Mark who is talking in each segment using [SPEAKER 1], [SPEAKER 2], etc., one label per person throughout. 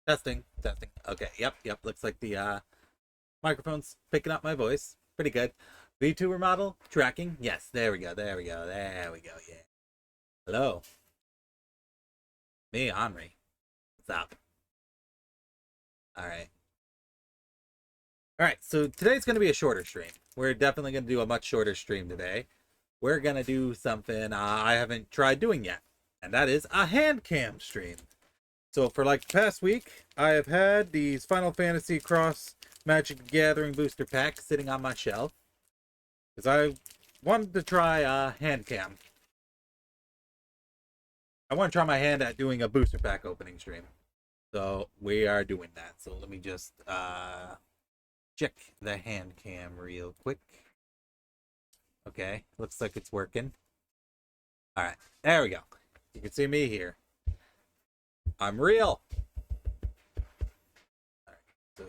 [SPEAKER 1] Testing, testing. Okay, yep. Looks like the microphone's picking up my voice. Pretty good. VTuber model tracking. Yes, there we go. Yeah. Hello, me, Henri. What's up? All right. All right. So today's gonna be a shorter stream. We're definitely gonna do a much shorter stream today. We're gonna do something I haven't tried doing yet, and that is a hand cam stream. So for like the past week, I have had these Final Fantasy Cross Magic the Gathering booster packs sitting on my shelf because I wanted to try hand cam. I want to try my hand at doing a booster pack opening stream. So we are doing that. So let me just check the hand cam real quick. Okay, looks like it's working. All right, there we go. You can see me here. I'm real. All right, so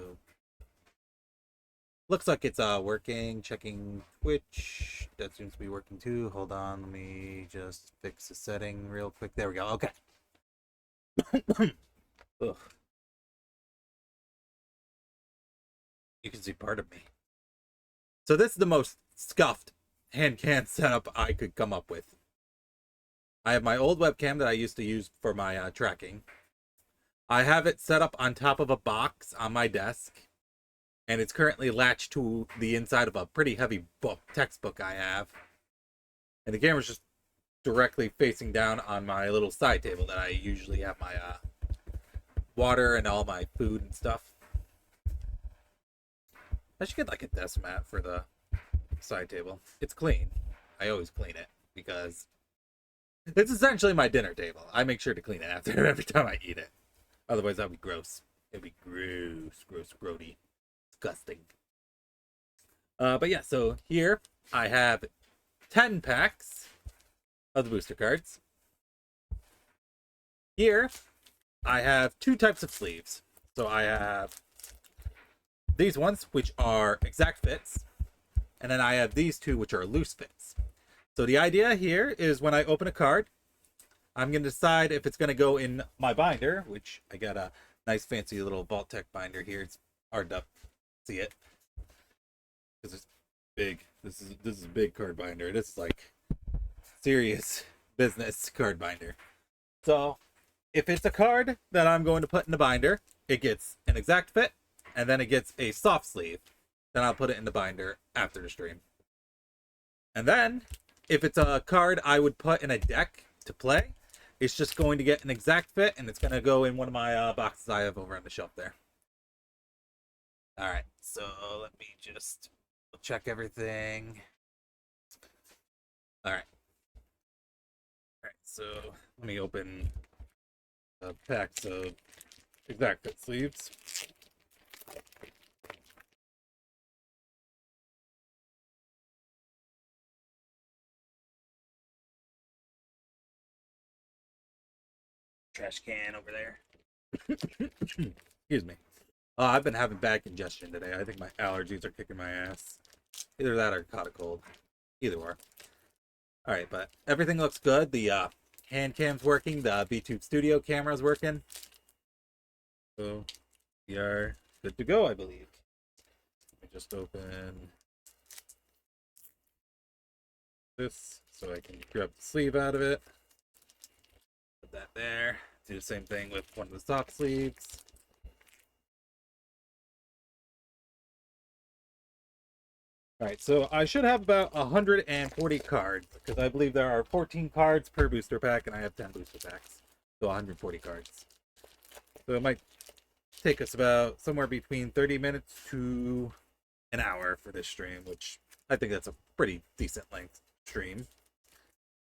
[SPEAKER 1] looks like it's working. Checking Twitch. That seems to be working too. Hold on, let me just fix the setting real quick. There we go. Okay. Ugh. You can see part of me. So this is the most scuffed hand can setup I could come up with. I have my old webcam that I used to use for my tracking. I have it set up on top of a box on my desk, and it's currently latched to the inside of a pretty heavy book textbook I have. And the camera's just directly facing down on my little side table that I usually have my water and all my food and stuff. I should get like a desk mat for the side table. It's clean. I always clean it because it's essentially my dinner table. I make sure to clean it after every time I eat it. Otherwise, that'd be gross. It'd be gross, grody, disgusting. But yeah, so here I have 10 packs of the booster cards. Here I have two types of sleeves. So I have these ones, which are exact fits, and then I have these two, which are loose fits. So the idea here is when I open a card, I'm going to decide if it's going to go in my binder, which I got a nice fancy little Vault-Tec binder here. It's hard to see it because it's big. This is a big card binder. This is like serious business card binder. So if it's a card that I'm going to put in the binder, it gets an exact fit, and then it gets a soft sleeve. Then I'll put it in the binder after the stream. And then if it's a card I would put in a deck to play, it's just going to get an exact fit, and it's going to go in one of my boxes I have over on the shelf there. All right, so let me just check everything. All right. All right, so let me open the packs of exact fit sleeves. Trash can over there. Excuse me. I've been having bad congestion today. I think my allergies are kicking my ass. Either that or caught a cold. Either or. All right, but everything looks good. The hand cam's working. The VTube Studio camera's working. So we are good to go, I believe. Let me just open this so I can grab the sleeve out of it. Put that there. Do the same thing with one of the soft sleeves. All right, so I should have about 140 cards because I believe there are 14 cards per booster pack, and I have 10 booster packs, so 140 cards. So it might take us about somewhere between 30 minutes to an hour for this stream, which I think that's a pretty decent length stream,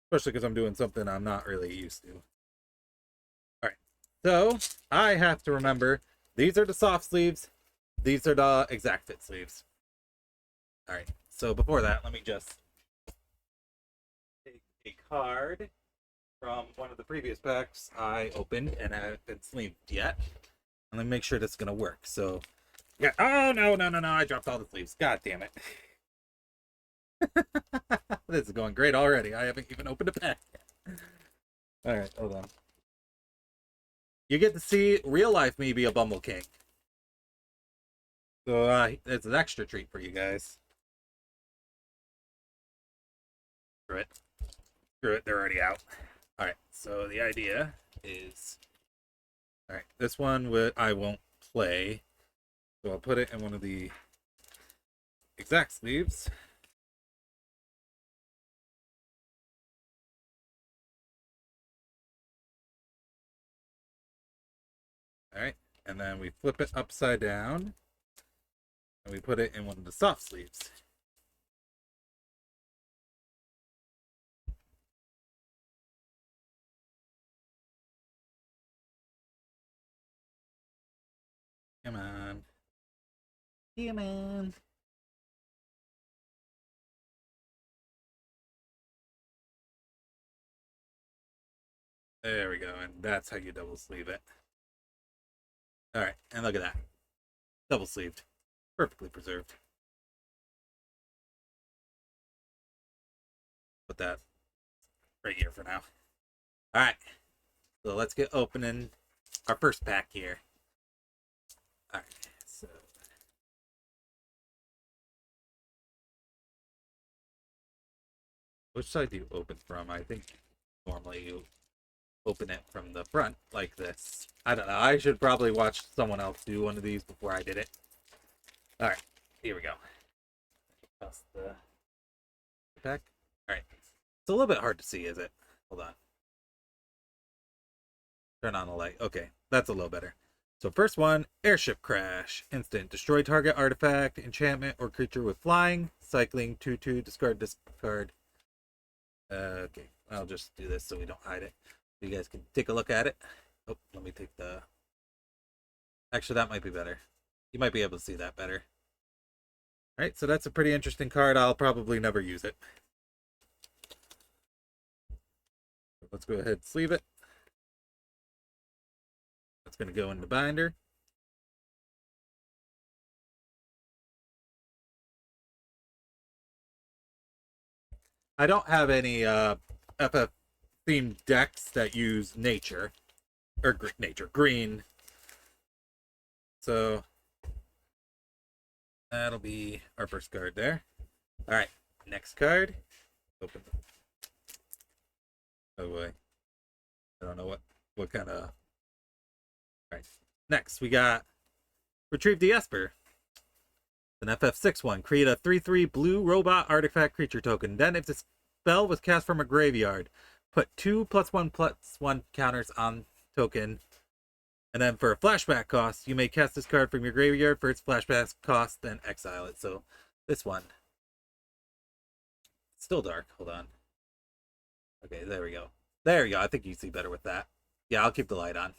[SPEAKER 1] especially because I'm doing something I'm not really used to. All right, so I have to remember these are the soft sleeves, these are the exact fit sleeves. All right, so before that, let me just take a card from one of the previous packs I opened and haven't been sleeved yet. And let me make sure this is gonna work. So, yeah. Oh no! I dropped all the sleeves. God damn it! This is going great already. I haven't even opened a pack yet. All right, hold on. you get to see real life me be a Bumble King. So it's an extra treat for you guys. Screw it. Screw it, they're already out. Alright, so the idea is... Alright, this one I won't play. So I'll put it in one of the exact sleeves. Alright, and then we flip it upside down. And we put it in one of the soft sleeves. Come on. Come on. There we go, and that's how you double sleeve it. Alright, and look at that. Double sleeved. Perfectly preserved. Put that right here for now. Alright, so let's get opening our first pack here. Alright, so... Which side do you open from? I think normally you open it from the front like this. I don't know. I should probably watch someone else do one of these before I did it. Alright, here we go. Toss the pack. Alright. It's a little bit hard to see, is it? Hold on. Turn on the light. Okay, that's a little better. So first one, airship crash. Instant. Destroy target artifact, enchantment, or creature with flying. Cycling 2/2. Discard this card. Okay, I'll just do this so we don't hide it. So you guys can take a look at it. Oh, let me take the... Actually, that might be better. You might be able to see that better. Alright, so that's a pretty interesting card. I'll probably never use it. Let's go ahead and sleeve it. That's going to go in the binder. I don't have any FF themed decks that use nature or green. So that'll be our first card there. All right, next card. Open. Oh boy, I don't know what kind of. All right, next we got Retrieve the Esper. An FF6 one. Create a 3/3 blue robot artifact creature token. Then, if the spell was cast from a graveyard, put 2+1/+1 counters on token. And then for a flashback cost, you may cast this card from your graveyard for its flashback cost, then exile it. So this one. It's still dark. Hold on. Okay, there we go. There we go. I think you see better with that. Yeah, I'll keep the light on.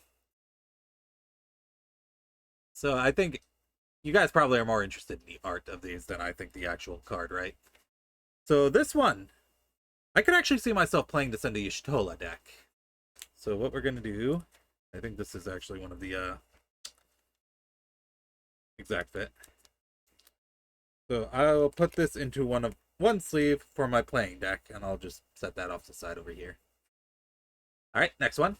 [SPEAKER 1] So I think you guys probably are more interested in the art of these than I think the actual card, right? So this one, I could actually see myself playing this in the Y'shtola deck. So what we're going to do, I think this is actually one of the exact fit. So I'll put this into one sleeve for my playing deck, and I'll just set that off to the side over here. All right, next one.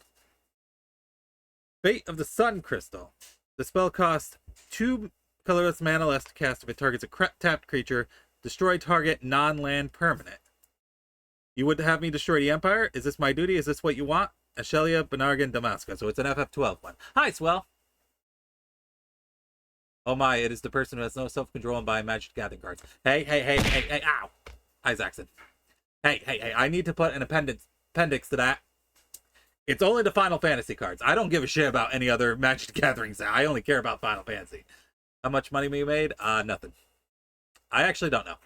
[SPEAKER 1] Fate of the Sun Crystal. The spell costs 2 colorless mana less to cast if it targets a tapped creature. Destroy target non-land permanent. You would have me destroy the Empire? Is this my duty? Is this what you want? Ashelia, Benargan, Damaska. So it's an FF12 one. Hi, Swell. Oh my, it is the person who has no self-control and buy Magic Gathering cards. Hey, ow. Hi, Zaxxon. Hey, I need to put an appendix to that. It's only the Final Fantasy cards. I don't give a shit about any other Magic Gathering set. I only care about Final Fantasy. How much money we made? Nothing. I actually don't know.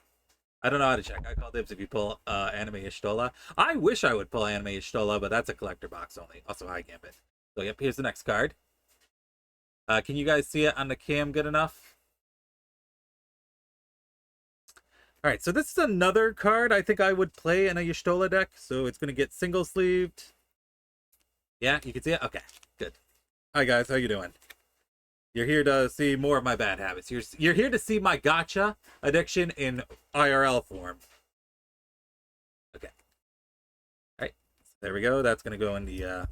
[SPEAKER 1] I don't know how to check. I call dibs if you pull Anime Y'shtola. I wish I would pull Anime Y'shtola, but that's a collector box only. Also, High Gambit. So, yep, here's the next card. Can you guys see it on the cam good enough? Alright, so this is another card I think I would play in a Y'shtola deck. So it's going to get single-sleeved. Yeah, you can see it? Okay, good. Hi, guys. How you doing? You're here to see more of my bad habits. You're here to see my gotcha addiction in IRL form. Okay. All right. So there we go. That's going to go in the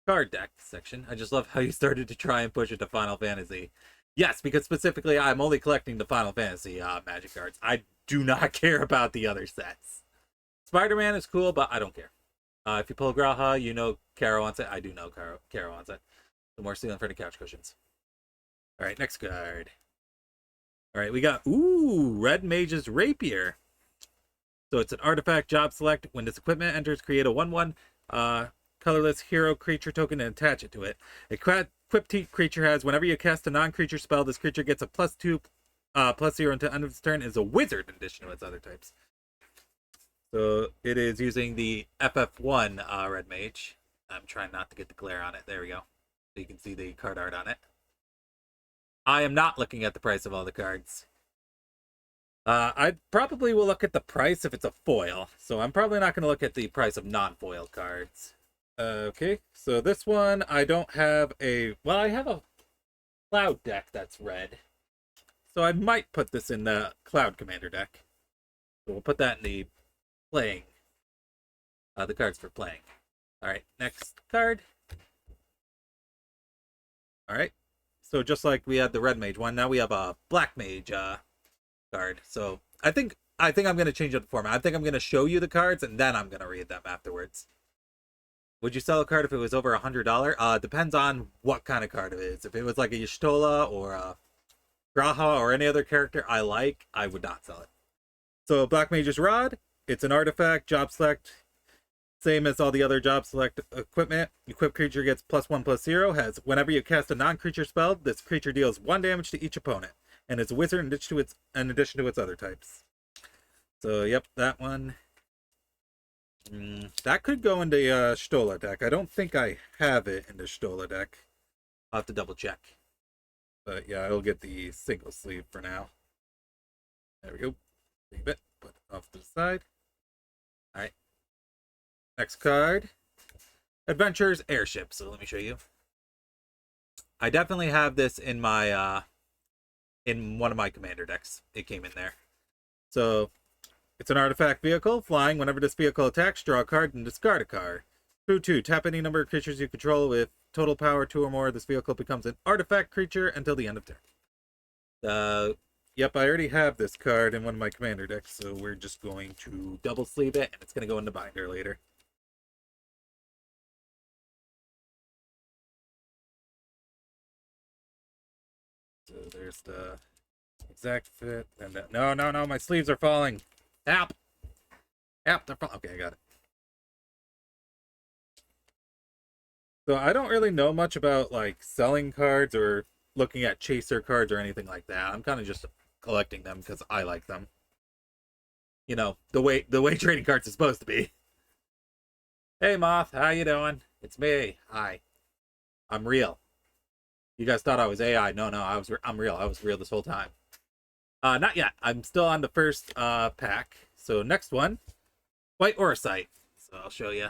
[SPEAKER 1] card deck section. I just love how you started to try and push it to Final Fantasy. Yes, because specifically I'm only collecting the Final Fantasy Magic cards. I do not care about the other sets. Spider-Man is cool, but I don't care. If you pull Graha, you know Kara wants it. I do know Kara wants it. The more ceiling for the couch cushions. All right, next card. All right, we got, Red Mage's Rapier. So it's an artifact job select. When this equipment enters, create a 1/1 colorless hero creature token and attach it to it. A equipped creature has, whenever you cast a non-creature spell, this creature gets a +2, +0 until end of its turn. Is a wizard in addition to its other types. So it is using the FF1 Red Mage. I'm trying not to get the glare on it. There we go. So you can see the card art on it. I am not looking at the price of all the cards. I probably will look at the price if it's a foil. So I'm probably not going to look at the price of non-foil cards. Okay, so this one I don't have a... Well, I have a Cloud deck that's red. So I might put this in the Cloud Commander deck. So we'll put that in the playing. The cards for playing. Alright, next card. Alright. So just like we had the Red Mage one, now we have a Black Mage card. So I think I'm going to change up the format. I think I'm going to show you the cards and then I'm going to read them afterwards. Would you sell a card if it was over $100? Depends on what kind of card it is. If it was like a Y'shtola or a Graha or any other character I like, I would not sell it. So Black Mage's Rod, it's an artifact, job select, same as all the other job select equipment. Equipped creature gets +1/+0. Has, whenever you cast a non-creature spell, this creature deals 1 damage to each opponent. And it's a wizard in addition to its other types. So, yep, that one. That could go into Y'shtola deck. I don't think I have it in the Y'shtola deck. I'll have to double check. But yeah, I'll get the single sleeve for now. There we go. Leave it. Put it off to the side. Alright. Next card. Adventures Airship. So let me show you. I definitely have this in my in one of my commander decks. It came in there. So it's an artifact vehicle. Flying. Whenever this vehicle attacks, draw a card and discard a card. 2/2. Tap any number of creatures you control with total power 2 or more. This vehicle becomes an artifact creature until the end of turn. Yep, I already have this card in one of my commander decks, so we're just going to double sleeve it, and it's going to go in the binder later. So there's the exact fit, and that. No, my sleeves are falling. Help! Help! They're falling. Okay, I got it. So I don't really know much about like selling cards or looking at chaser cards or anything like that. I'm kind of just collecting them because I like them. You know, the way trading cards is supposed to be. Hey Moth, how you doing? It's me. Hi. I'm real. You guys thought I was AI. No, I'm real. I was real this whole time. Not yet. I'm still on the first pack. So next one, White Orsite. So I'll show you.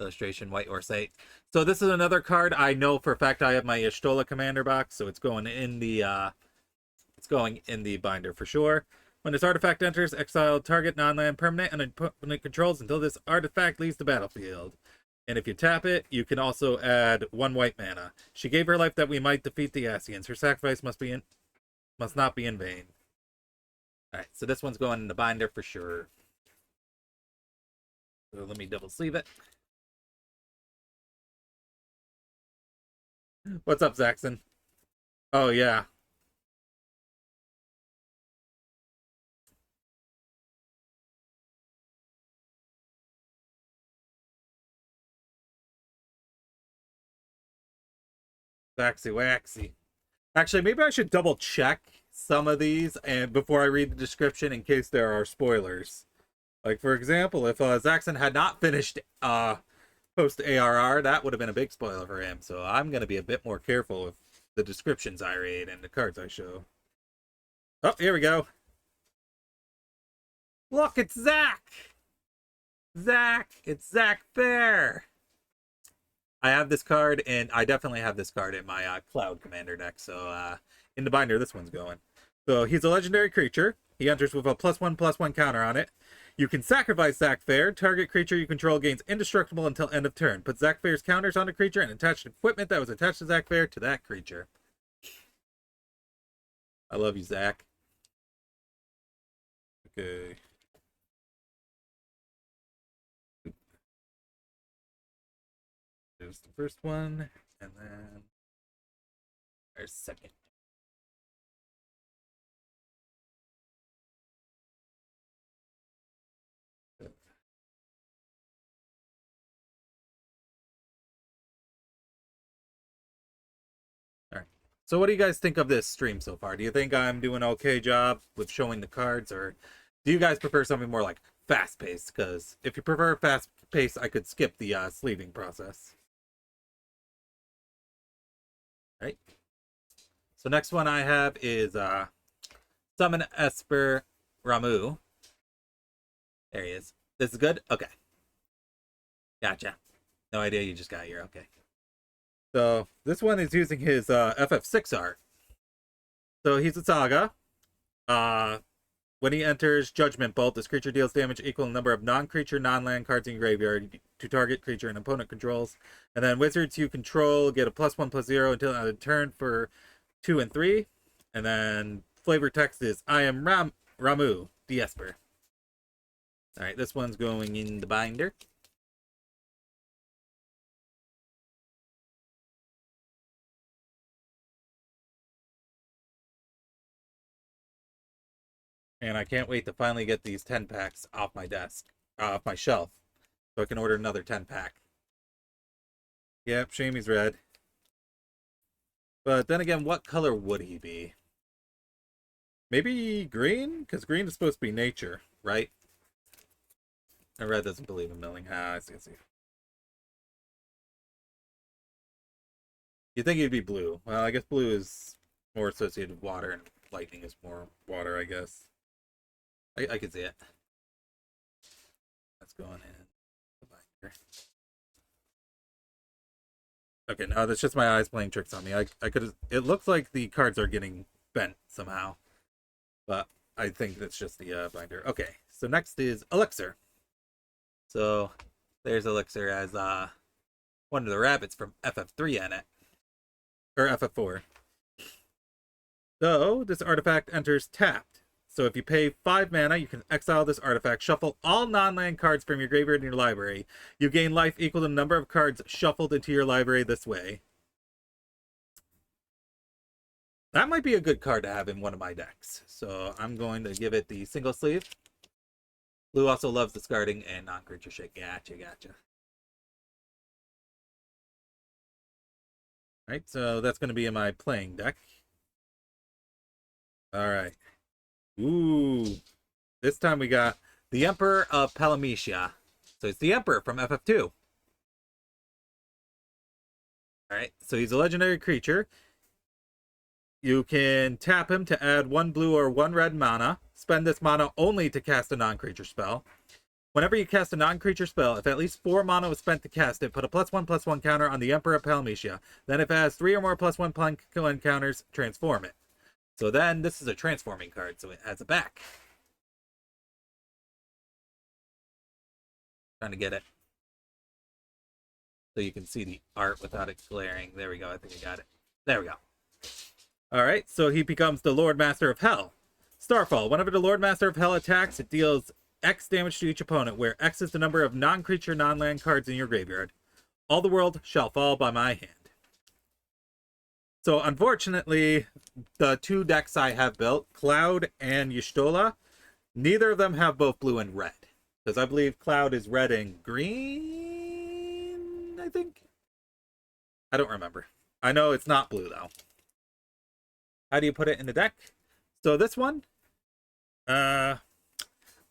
[SPEAKER 1] Illustration, White Orsite. So this is another card I know for a fact I have my Y'shtola commander box, so it's going in the binder for sure. When this artifact enters, exile target non-land permanent and opponent controls until this artifact leaves the battlefield. And if you tap it, you can also add 1 white mana. She gave her life that we might defeat the Ascians. Her sacrifice must not be in vain. Alright, so this one's going in the binder for sure. So let me double sleeve it. What's up, Zaxxon? Oh, yeah. Waxy waxy. Actually, maybe I should double check some of these and before I read the description in case there are spoilers. Like, for example, if Zaxxon had not finished post ARR, that would have been a big spoiler for him. So I'm going to be a bit more careful with the descriptions I read and the cards I show. Oh, here we go. Look, it's Zach! It's Zach Fair! I have this card, and I definitely have this card in my Cloud Commander deck. So in the binder, this one's going. So he's a legendary creature. He enters with a +1/+1 counter on it. You can sacrifice Zac Fair. Target creature you control gains indestructible until end of turn. Put Zac Fair's counters on a creature and attach equipment that was attached to Zac Fair to that creature. I love you, Zach. Okay. There's the first one, and then there's second. All right. So what do you guys think of this stream so far? Do you think I'm doing an okay job with showing the cards, or do you guys prefer something more like fast-paced? Because if you prefer fast-paced, I could skip the sleeving process. All right. So next one I have is Summon Esper Ramu. There he is. This is good? Okay. Gotcha. No idea you just got here. Okay. So this one is using his FF6 art. So he's a saga. When he enters Judgment Bolt, this creature deals damage equal to the number of non-creature, non-land cards in your graveyard to target creature an opponent controls. And then wizards you control get a +1/+0 until end of turn for 2 and 3. And then flavor text is I am Ramu, the Esper. Alright, this one's going in the binder. And I can't wait to finally get these 10 packs off my desk, off my shelf, so I can order another 10 pack. Yep, Shamey's red. But then again, what color would he be? Maybe green? Because green is supposed to be nature, right? And red doesn't believe in milling. Ah, I see. You'd think he'd be blue. Well, I guess blue is more associated with water, and lightning is more water, I guess. I can see it. That's going in the binder. Okay, no, that's just my eyes playing tricks on me. I could. It looks like the cards are getting bent somehow, but I think that's just the binder. Okay, so next is Elixir. So there's Elixir as one of the rabbits from FF3 in it, or FF4. So this artifact enters tapped. So if you pay 5 mana, you can exile this artifact, shuffle all non-land cards from your graveyard in your library. You gain life equal to the number of cards shuffled into your library this way. That might be a good card to have in one of my decks. So I'm going to give it the single sleeve. Blue also loves discarding and non-creature shake. Gotcha. Alright, so that's going to be in my playing deck. Alright. Ooh. This time we got the Emperor of Palamecia. So it's the Emperor from FF2. Alright, so he's a legendary creature. You can tap him to add 1 blue or 1 red mana. Spend this mana only to cast a non-creature spell. Whenever you cast a non-creature spell, if at least 4 mana was spent to cast it, put a +1/+1 counter on the Emperor of Palamecia. Then if it has 3 or more +1/+1 counters, transform it. So then, this is a transforming card, so it has a back. Trying to get it so you can see the art without it glaring. There we go, I think I got it. There we go. Alright, so he becomes the Lord Master of Hell. Starfall. Whenever the Lord Master of Hell attacks, it deals X damage to each opponent, where X is the number of non-creature, non-land cards in your graveyard. All the world shall fall by my hand. So, unfortunately, the 2 decks I have built, Cloud and Y'shtola, neither of them have both blue and red. Because I believe Cloud is red and green, I think? I don't remember. I know it's not blue, though. How do you put it in the deck? So this one, I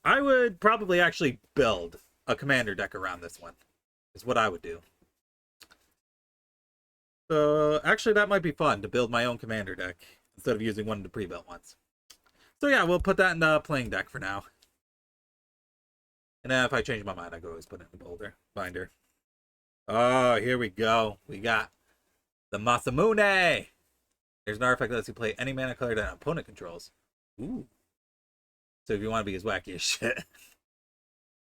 [SPEAKER 1] would probably actually build a commander deck around this one, is what I would do. So actually that might be fun to build my own commander deck instead of using one of the pre-built ones. So yeah, we'll put that in the playing deck for now. And then if I change my mind, I could always put it in the binder. Oh, here we go. We got the Masamune. There's an artifact that lets you play any mana color that an opponent controls. Ooh. So if you want to be as wacky as shit.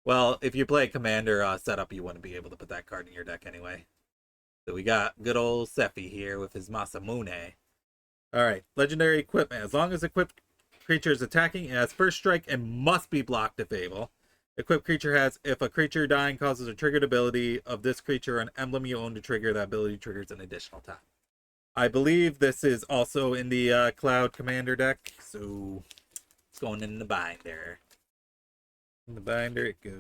[SPEAKER 1] Well, if you play Commander setup, you wouldn't be able to put that card in your deck anyway. So we got good old Sephi here with his Masamune. Alright, legendary equipment. As long as equipped creature is attacking, it has first strike and must be blocked if able. Equipped creature has, if a creature dying causes a triggered ability of this creature or an emblem you own to trigger, that ability triggers an additional time. I believe this is also in the Cloud Commander deck, so it's going in the binder. In the binder it goes.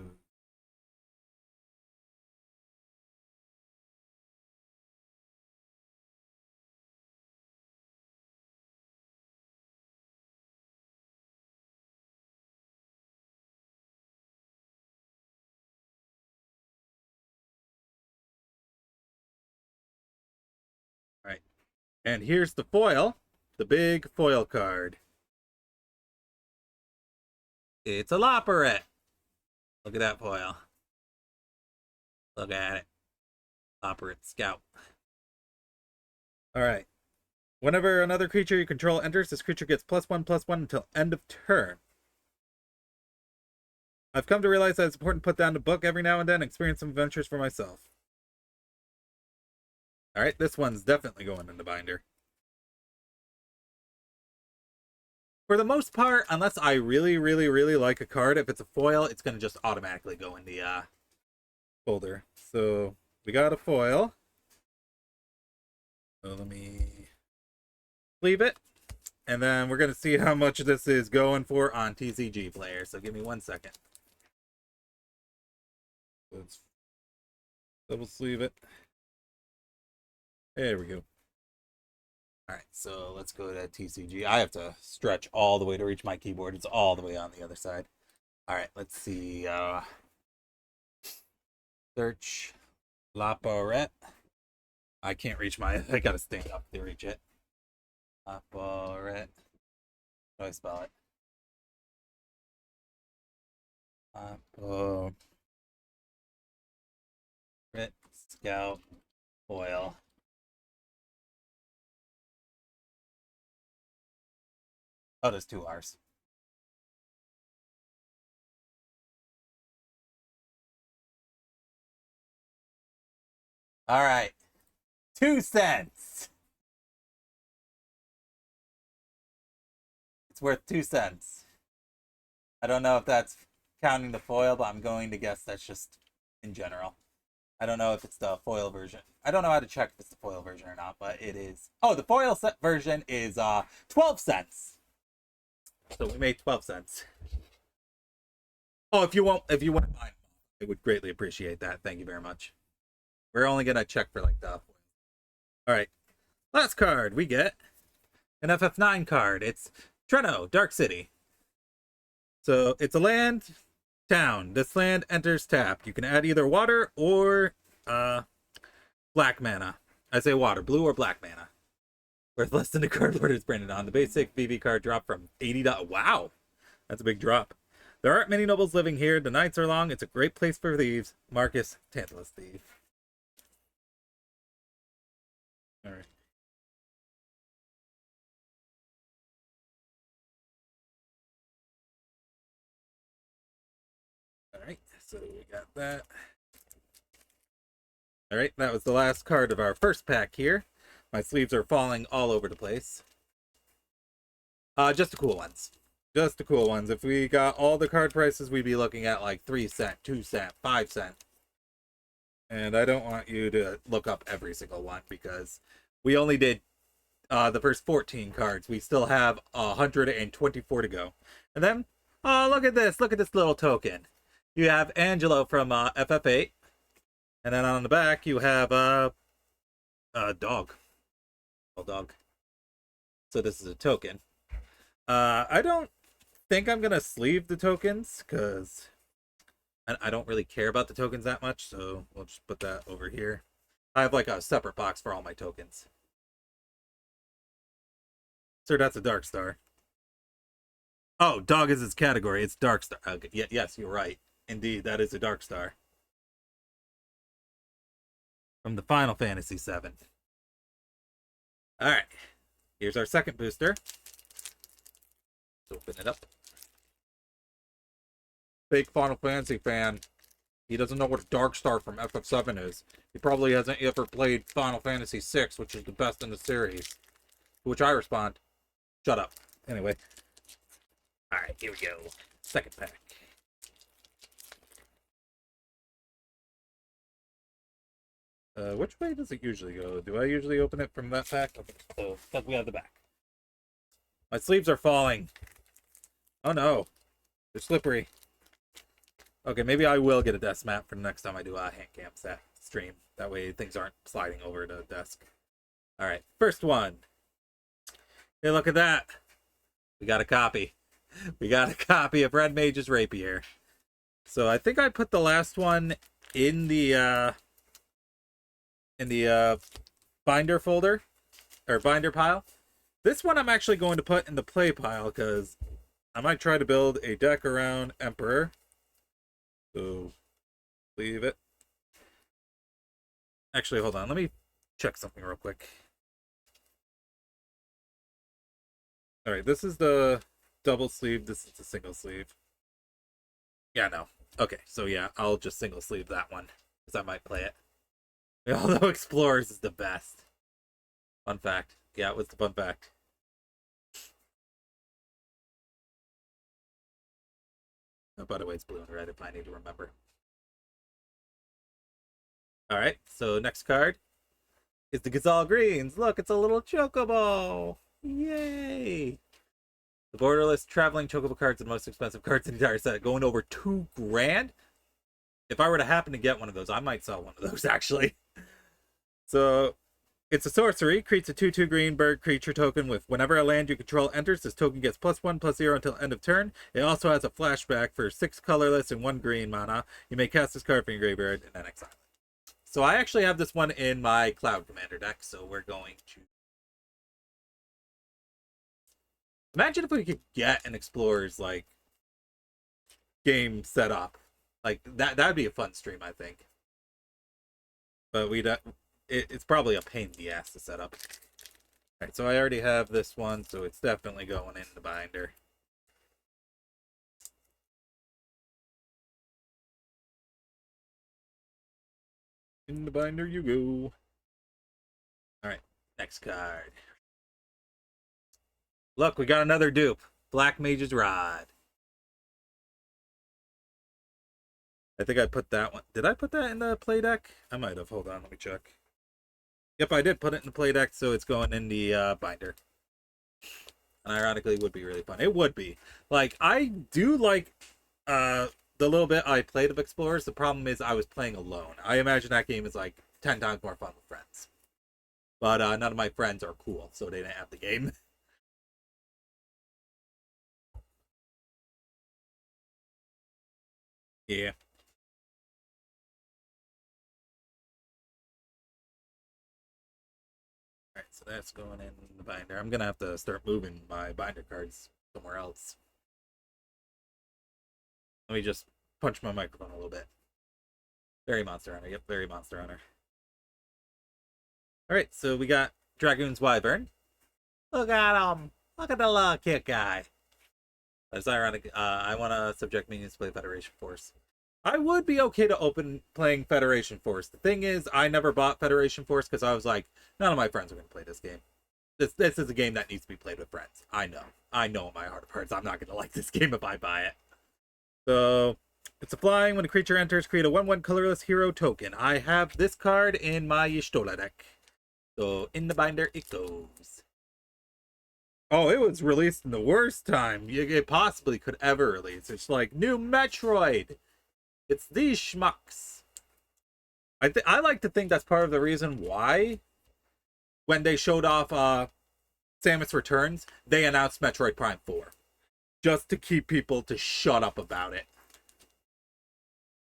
[SPEAKER 1] All right. And here's the foil, the big foil card. It's a Lopperet. Look at that foil. Look at it. Lopperet Scout. All right. Whenever another creature you control enters, this creature gets +1/+1 until end of turn. I've come to realize that it's important to put down the book every now and then and experience some adventures for myself. All right, this one's definitely going in the binder. For the most part, unless I really, really, really like a card, if it's a foil, it's going to just automatically go in the folder. So we got a foil. So let me leave it. And then we're going to see how much this is going for on TCG Player. So give me 1 second. Let's double sleeve it. There we go. All right, so let's go to TCG. I have to stretch all the way to reach my keyboard. It's all the way on the other side. All right, let's see. Search Laporet. I can't reach my. I gotta stand up to reach it. Laporet. How do I spell it? Laporet Scout Foil. Oh, there's 2 R's. All right. 2 cents. It's worth 2 cents. I don't know if that's counting the foil, but I'm going to guess that's just in general. I don't know if it's the foil version. I don't know how to check if it's the foil version or not, but it is. Oh, the foil set version is 12 cents. So we made 12 cents. Oh, if you want mine, I would greatly appreciate that. Thank you very much. We're only gonna check for like the. All right, last card we get an FF9 card. It's Treno, Dark City. So it's a land town. This land enters tapped. You can add either water or black mana. I say water, blue or black mana. Worth less than the cardboard is printed on. The basic VV card dropped from 80 to. Wow, that's a big drop. There aren't many nobles living here. The nights are long. It's a great place for thieves. Marcus, Tantalus Thief. All right. All right, so we got that. All right, that was the last card of our first pack here. My sleeves are falling all over the place. Just the cool ones. Just the cool ones. If we got all the card prices, we'd be looking at like 3 cent, 2 cent, 5 cent. And I don't want you to look up every single one because we only did the first 14 cards. We still have 124 to go. And then, oh, look at this. Look at this little token. You have Angelo from FF8. And then on the back, you have a dog. A dog. So this is a token. I don't think I'm going to sleeve the tokens because I don't really care about the tokens that much. So we'll just put that over here. I have like a separate box for all my tokens. Sir, that's a Dark Star. Oh, dog is its category. It's Dark Star. Okay. Yes, you're right. Indeed, that is a Dark Star. From the Final Fantasy VII. All right. Here's our second booster. Let's open it up. fake Final Fantasy fan. He doesn't know what a Dark Star from FF7 is. He probably hasn't ever played Final Fantasy VI, which is the best in the series. To which I respond, shut up. Anyway. Alright, here we go. Second pack. Which way does it usually go? Do I usually open it from that pack? Okay, so because we have the back. My sleeves are falling. Oh no. They're slippery. Okay, maybe I will get a desk mat for the next time I do a hand cam set stream. That way things aren't sliding over the desk. Alright, first one. Hey, look at that. We got a copy. We got a copy of Red Mage's Rapier. So I think I put the last one in the binder folder, or binder pile. This one I'm actually going to put in the play pile, because I might try to build a deck around Emperor. So, leave it. Actually, hold on. Let me check something real quick. Alright, this is the double sleeve. This is the single sleeve. Yeah, no. Okay, so yeah, I'll just single sleeve that one, because I might play it. Although Explorers is the best. Fun fact. Yeah, what's the fun fact? Oh, by the way, it's blue and red if I need to remember. Alright, so next card is the Gazelle Greens. Look, it's a little Chocobo! Yay! The borderless traveling Chocobo cards are the most expensive cards in the entire set, going over $2,000. If I were to happen to get one of those, I might sell one of those, actually. So, it's a sorcery. Creates a 2/2 green bird creature token with whenever a land you control enters, this token gets +1/+0 until end of turn. It also has a flashback for 6 colorless and 1 green mana. You may cast this card from your graveyard and then exile it. So I actually have this one in my Cloud Commander deck, so we're going to... Imagine if we could get an Explorer's, like, game set up. Like, that'd be a fun stream, I think. But it's probably a pain in the ass to set up. Alright, so I already have this one, so it's definitely going in the binder. In the binder you go. Alright, next card. Look, we got another dupe. Black Mage's Rod. I think I put that one. Did I put that in the play deck? I might have. Hold on, let me check. Yep, I did put it in the play deck, so it's going in the binder. And ironically, it would be really fun. It would be. Like, I do like the little bit I played of Explorers. The problem is I was playing alone. I imagine that game is like 10 times more fun with friends. But none of my friends are cool, so they didn't have the game. Yeah. Alright, so that's going in the binder. I'm gonna have to start moving my binder cards somewhere else. Let me just punch my microphone a little bit. Very Monster Hunter. Yep, very Monster Hunter. Alright, so we got Dragoon's Wyvern. Look at him! Look at the little cute guy. That's ironic. I want to subject minions to play Federation Force. I would be okay to open playing Federation Force. The thing is, I never bought Federation Force because I was like, none of my friends are going to play this game. This is a game that needs to be played with friends. I know. I know in my heart of hearts I'm not going to like this game if I buy it. So, it's a flying. When a creature enters, create a 1/1 colorless hero token. I have this card in my Y'shtola deck. So, in the binder it goes. Oh, it was released in the worst time it possibly could ever release. It's like, new Metroid! It's these schmucks. I like to think that's part of the reason why, when they showed off Samus Returns, they announced Metroid Prime 4. Just to keep people to shut up about it.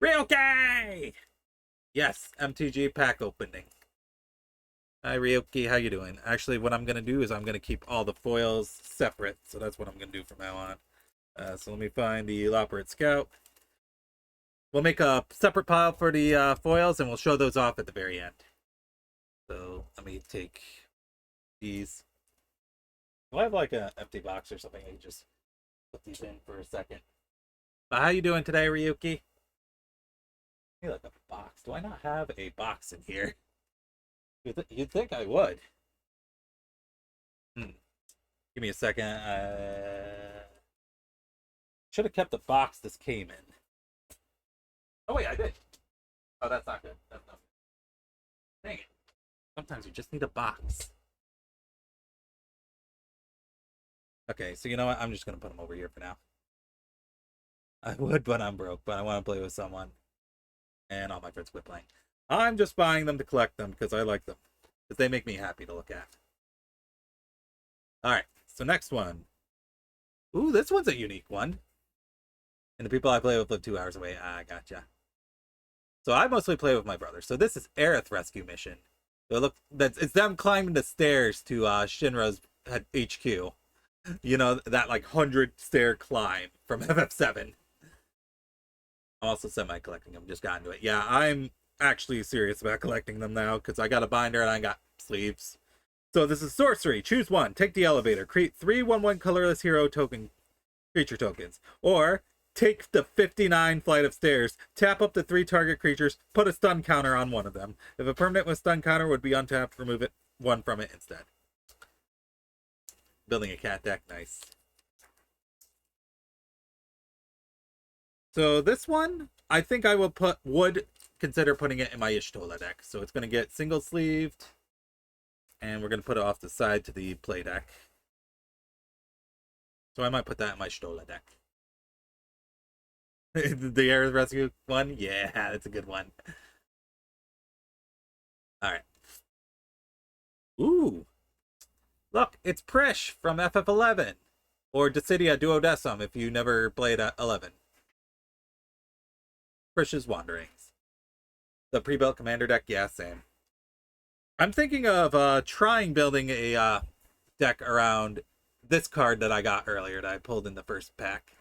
[SPEAKER 1] Ryoki! Yes, MTG pack opening. Hi, Ryoki, how you doing? Actually, what I'm going to do is I'm going to keep all the foils separate. So that's what I'm going to do from now on. So let me find the Elaborate Scout. We'll make a separate pile for the foils, and we'll show those off at the very end. So let me take these. Do I have like an empty box or something? I can just put these in for a second. But how you doing today, Ryuki? Hey, like a box. Do I not have a box in here? You'd think I would. Hmm. Give me a second. Should have kept the box this came in. Oh wait, I did. Oh, that's not good. That's not good. Dang it. Sometimes you just need a box. Okay, so you know what? I'm just gonna put them over here for now. I would, but I'm broke. But I want to play with someone, and all my friends quit playing. I'm just buying them to collect them because I like them. Because they make me happy to look at. All right, so next one. Ooh, this one's a unique one. And the people I play with live 2 hours away. Ah, gotcha. So I mostly play with my brother. So this is Aerith Rescue Mission. So look, it's them climbing the stairs to Shinra's HQ. You know, that like 100-stair climb from FF7. I'm also semi-collecting them. Just got into it. Yeah, I'm actually serious about collecting them now because I got a binder and I got sleeves. So this is sorcery. Choose one. Take the elevator. Create 3 1/1 colorless hero token creature tokens. Or take the 59 flight of stairs. Tap up to 3 target creatures. Put a stun counter on one of them. If a permanent with stun counter would be untapped, remove it one from it instead. Building a cat deck. Nice. So this one, I think I would consider putting it in my Ishtola deck. So it's going to get single sleeved. And we're going to put it off the side to the play deck. So I might put that in my Stola deck. The Air Rescue one? Yeah, that's a good one. Alright. Ooh. Look, it's Prish from FF11. Or Decidia Duodecim if you never played at 11. Prish's Wanderings. The pre-built commander deck? Yeah, same. I'm thinking of trying building a deck around this card that I got earlier that I pulled in the first pack.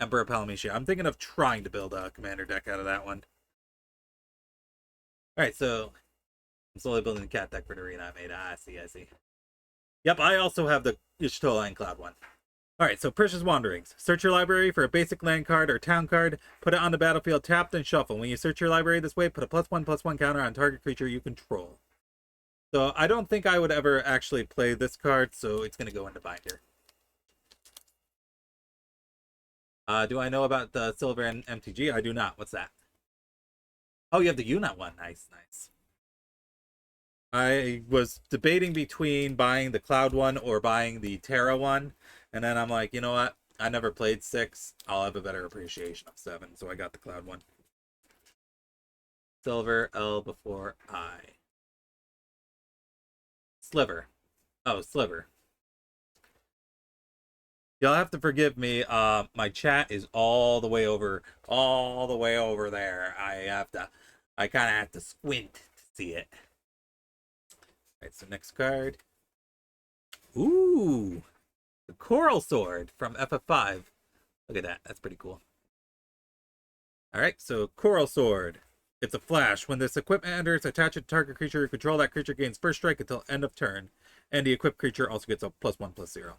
[SPEAKER 1] Emperor Palmetia. I'm thinking of trying to build a commander deck out of that one. Alright, so I'm slowly building the cat deck for the arena I made. Ah, I see. Yep, I also have the Y'shtola and Cloud one. Alright, so Precious Wanderings. Search your library for a basic land card or town card, put it on the battlefield tapped and shuffle. When you search your library this way, put a +1/+1 counter on target creature you control. So I don't think I would ever actually play this card, so it's going to go into binder. Do I know about the Silver and MTG? I do not. What's that? Oh, you have the Unit one. Nice. I was debating between buying the Cloud one or buying the Terra one. And then I'm like, you know what? I never played 6. I'll have a better appreciation of 7. So I got the Cloud one. Silver, L before I. Sliver. Oh, Sliver. You'll have to forgive me. My chat is all the way over there. I kind of have to squint to see it. All right, so next card. Ooh, the Coral Sword from FF5. Look at that. That's pretty cool. All right, so Coral Sword. It's a flash. When this equipment enters, attach it to target creature you control. That creature gains first strike until end of turn. And the equipped creature also gets a +1/+0.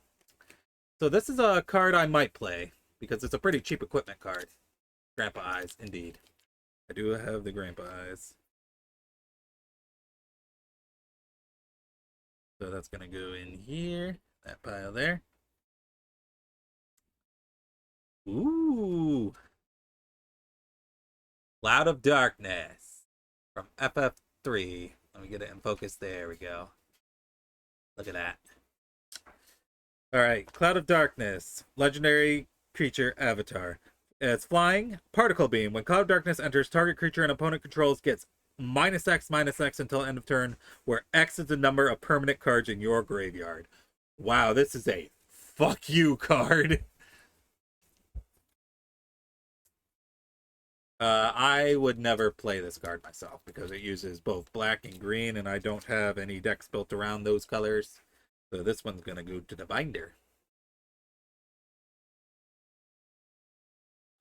[SPEAKER 1] So this is a card I might play because it's a pretty cheap equipment card. Grandpa Eyes, indeed. I do have the Grandpa Eyes. So that's going to go in here. That pile there. Ooh. Cloud of Darkness from FF3. Let me get it in focus. There we go. Look at that. Alright, Cloud of Darkness. Legendary creature avatar. It's flying. Particle Beam. When Cloud of Darkness enters, target creature an opponent controls gets -X until end of turn, where X is the number of permanent cards in your graveyard. Wow, this is a fuck you card. I would never play this card myself because it uses both black and green, and I don't have any decks built around those colors. So this one's going to go to the binder.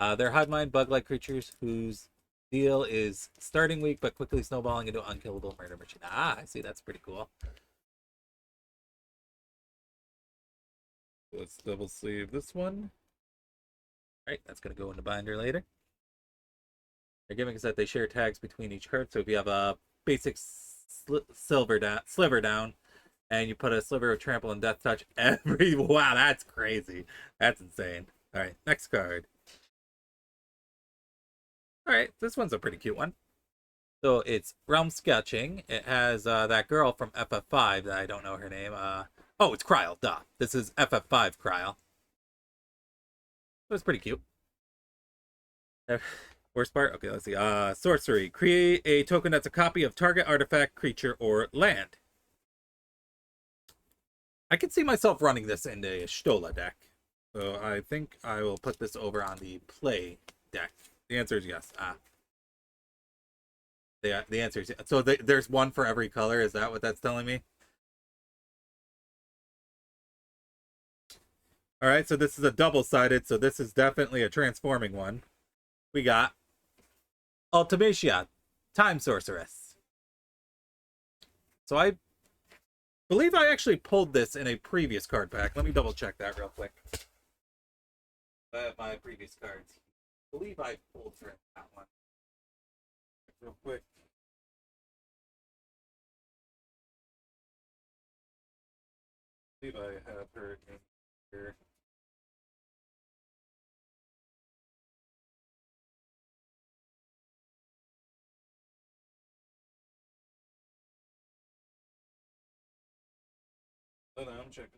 [SPEAKER 1] They're hive mind bug-like creatures whose deal is starting weak but quickly snowballing into unkillable murder machine. Ah, I see. That's pretty cool. Let's double sleeve this one. Right, that's going to go in the binder later. They're giving us that they share tags between each card. So if you have a basic sliver down, and you put a sliver of trample and death touch every. Wow, that's crazy. That's insane. All right, next card. All right, this one's a pretty cute one. So it's Realm Sketching. It has that girl from FF5 that I don't know her name. Oh, it's Kryl. Duh. This is FF5 Kryl. It was pretty cute. Worst part? Okay, let's see. Sorcery. Create a token that's a copy of target artifact, creature, or land. I can see myself running this in a Stola deck. So I think I will put this over on the play deck. The answer is yes. The answer is yes. So there's one for every color. Is that what that's telling me? All right, so this is a double-sided, so this is definitely a transforming one. We got Ultimacia, Time Sorceress. So I believe I actually pulled this in a previous card pack. Let me double check that real quick. I have my previous cards. I believe I pulled for that one. Real quick. I believe I have her in here. Hold on, I'm checking.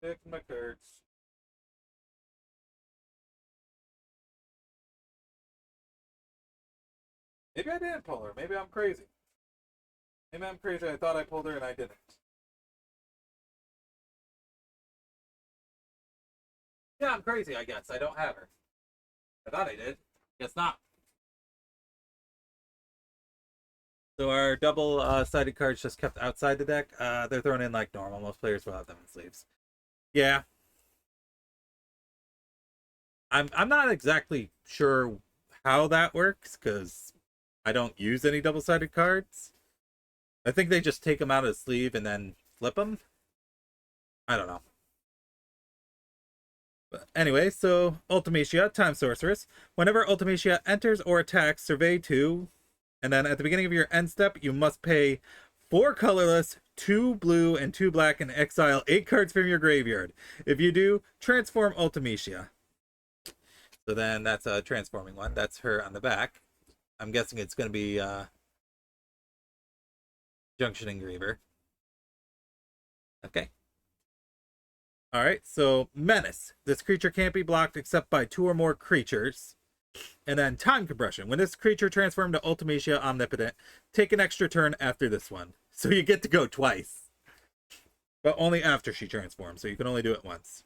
[SPEAKER 1] Checking my cards. Maybe I didn't pull her. Maybe I'm crazy. Maybe I'm crazy. I thought I pulled her and I didn't. Yeah, I'm crazy, I guess. I don't have her. I thought I did. Guess not. So our double-sided cards just kept outside the deck. They're thrown in like normal. Most players will have them in sleeves. Yeah. I'm not exactly sure how that works because I don't use any double-sided cards. I think they just take them out of the sleeve and then flip them. I don't know. But anyway, so Ultimacia, Time Sorceress. Whenever Ultimacia enters or attacks, survey 2. And then at the beginning of your end step, you must pay 4 colorless, 2 blue, and 2 black, and exile 8 cards from your graveyard. If you do, transform Ultimacia. So then that's a transforming one. That's her on the back. I'm guessing it's going to be Junction Engraver. Okay. All right, so Menace. This creature can't be blocked except by 2 or more creatures. And then Time Compression. When this creature transformed to Ultimacia Omnipotent, take an extra turn after this one. So you get to go twice. But only after she transforms, so you can only do it once.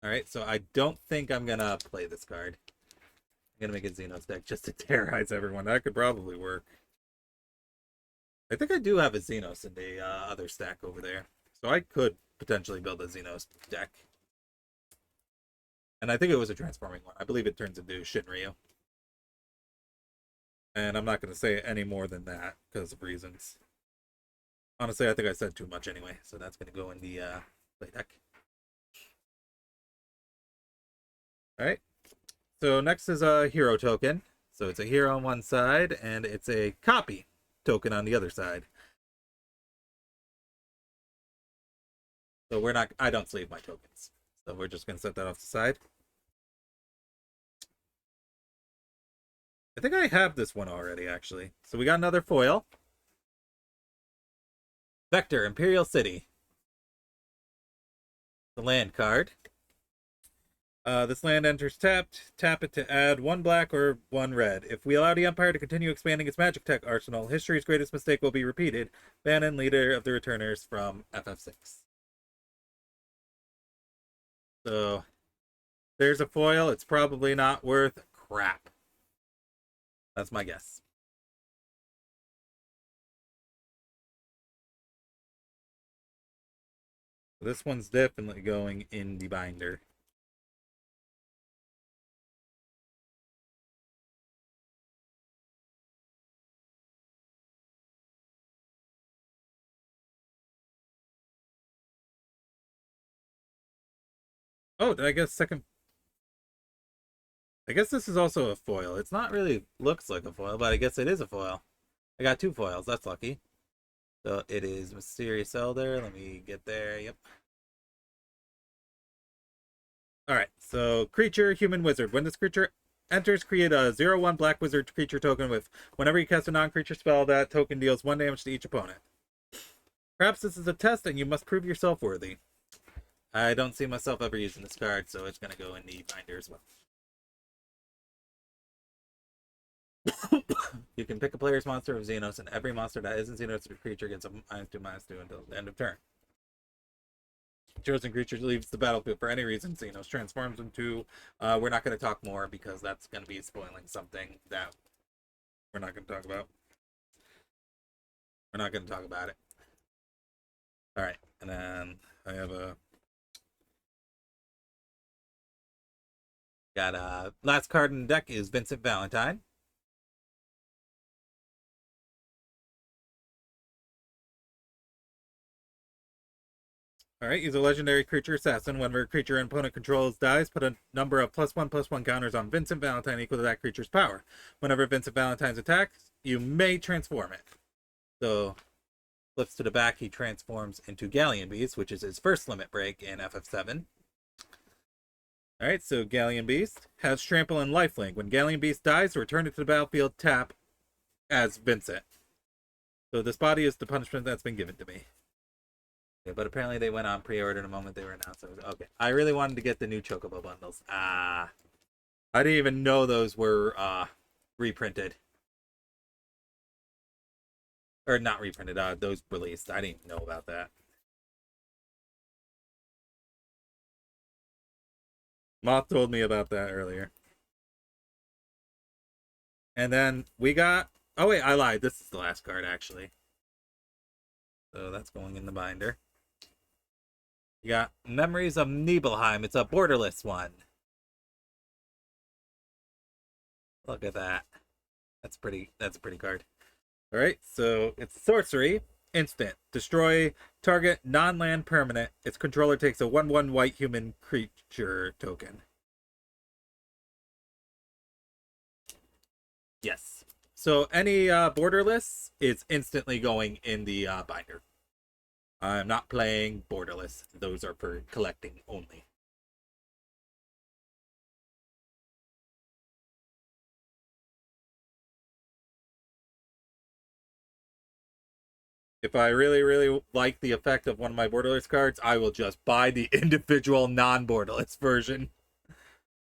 [SPEAKER 1] Alright, so I don't think I'm going to play this card. I'm going to make a Xenos deck just to terrorize everyone. That could probably work. I think I do have a Xenos in the other stack over there. So I could potentially build a Xenos deck. And I think it was a transforming one. I believe it turns into Shinryu. And I'm not going to say any more than that because of reasons. Honestly, I think I said too much anyway. So that's going to go in the play deck. Alright. So next is a hero token. So it's a hero on one side, and it's a copy token on the other side. So we're not, I don't sleeve my tokens. So we're just going to set that off the side. I think I have this one already, actually. So we got another foil. Vector, Imperial City. The land card. This land enters tapped. Tap it to add 1 black or 1 red. If we allow the Empire to continue expanding its magic tech arsenal, history's greatest mistake will be repeated. Bannon, leader of the returners from FF6. So there's a foil. It's probably not worth crap. That's my guess. This one's definitely going in the binder. Oh, did I get a second? I guess this is also a foil. It's not really looks like a foil, but I guess it is a foil. I got two foils. That's lucky. So it is Mysterious Elder. Let me get there. Yep. Alright, so creature, human wizard. When this creature enters, create a 0/1 black wizard creature token with whenever you cast a non-creature spell, that token deals 1 damage to each opponent. Perhaps this is a test and you must prove yourself worthy. I don't see myself ever using this card, so it's going to go in the binder as well. You can pick a player's monster of Xenos, and every monster that isn't Xenos creature gets a -2/-2 until the end of turn. Chosen creature leaves the battlefield for any reason, Xenos transforms into... we're not going to talk more because that's going to be spoiling something that we're not going to talk about. We're not going to talk about it. Alright, and then I have a... Got a... Last card in the deck is Vincent Valentine. Alright, he's a legendary creature assassin. Whenever a creature an opponent controls dies, put a number of +1/+1 counters on Vincent Valentine equal to that creature's power. Whenever Vincent Valentine's attacks, you may transform it. So, flips to the back, he transforms into Galleon Beast, which is his first limit break in FF7. Alright, so Galleon Beast has Trample and Lifelink. When Galleon Beast dies, return it to the battlefield, tap as Vincent. So this body is the punishment that's been given to me. Yeah, but apparently they went on pre-order the moment they were announced. So okay, I really wanted to get the new Chocobo bundles. I didn't even know those were reprinted. Or not reprinted, those released. I didn't even know about that. Moth told me about that earlier. And then we got... Oh wait, I lied. This is the last card, actually. So that's going in the binder. You got Memories of Nibelheim. It's a borderless one. Look at that. That's a pretty card. Alright, so it's sorcery. Instant. Destroy target non-land permanent. Its controller takes a 1/1 white human creature token. Yes. So any borderless is instantly going in the binder. I'm not playing borderless. Those are for collecting only. If I really, really like the effect of one of my borderless cards, I will just buy the individual non-borderless version.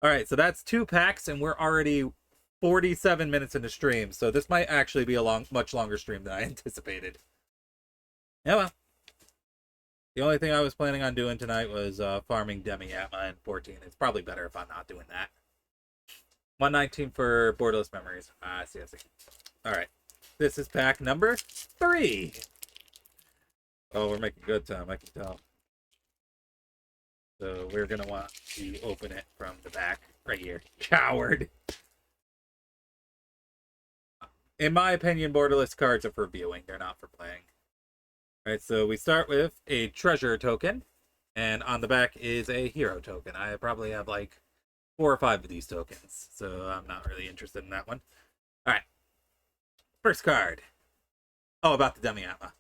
[SPEAKER 1] Alright, so that's 2 packs, and we're already 47 minutes into stream, so this might actually be a much longer stream than I anticipated. Yeah, well. The only thing I was planning on doing tonight was farming Demi-Atma in 14. It's probably better if I'm not doing that. 119 for Borderless Memories. I see. Alright. This is pack number 3. Oh, we're making good time, I can tell. So we're going to want to open it from the back right here. Coward! In my opinion, borderless cards are for viewing. They're not for playing. Alright, so we start with a treasure token, and on the back is a hero token. I probably have like 4 or 5 of these tokens, so I'm not really interested in that one. Alright, first card. Oh, about the Demi-Atma.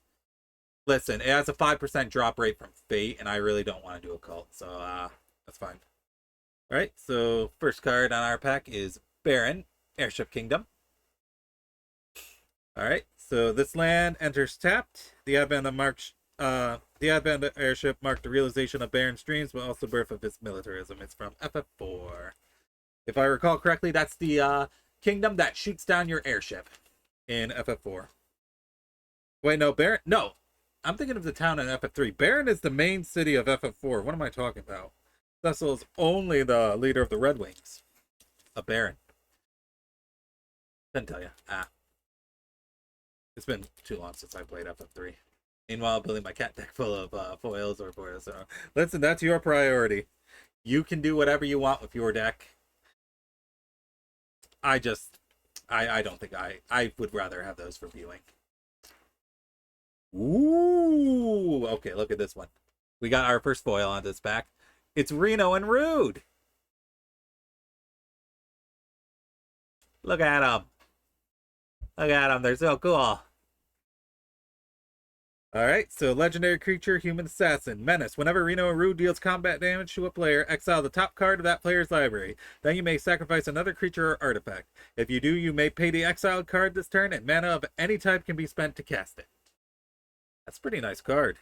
[SPEAKER 1] Listen, it has a 5% drop rate from Fate, and I really don't want to do a cult, so that's fine. Alright, so first card on our pack is Baron, Airship Kingdom. Alright, so this land enters tapped. The advent of airship marked the realization of Baron's dreams, but also the birth of his militarism. It's from FF4. If I recall correctly, that's the kingdom that shoots down your airship in FF4. Wait, no, Baron... No, I'm thinking of the town in FF3. Baron is the main city of FF4. What am I talking about? Cecil is only the leader of the Red Wings. A Baron. Couldn't tell you. It's been too long since I played FF3. Meanwhile, building my cat deck full of foils or foils. So, listen, that's your priority. You can do whatever you want with your deck. I don't think I would rather have those for viewing. Ooh, okay, look at this one. We got our first foil on this pack. It's Reno and Rude. Look at them. Look at them. They're so cool. Alright, so legendary creature, human assassin, menace. Whenever Reno and Rude deals combat damage to a player, exile the top card of that player's library. Then you may sacrifice another creature or artifact. If you do, you may pay the exiled card this turn, and mana of any type can be spent to cast it. That's a pretty nice card.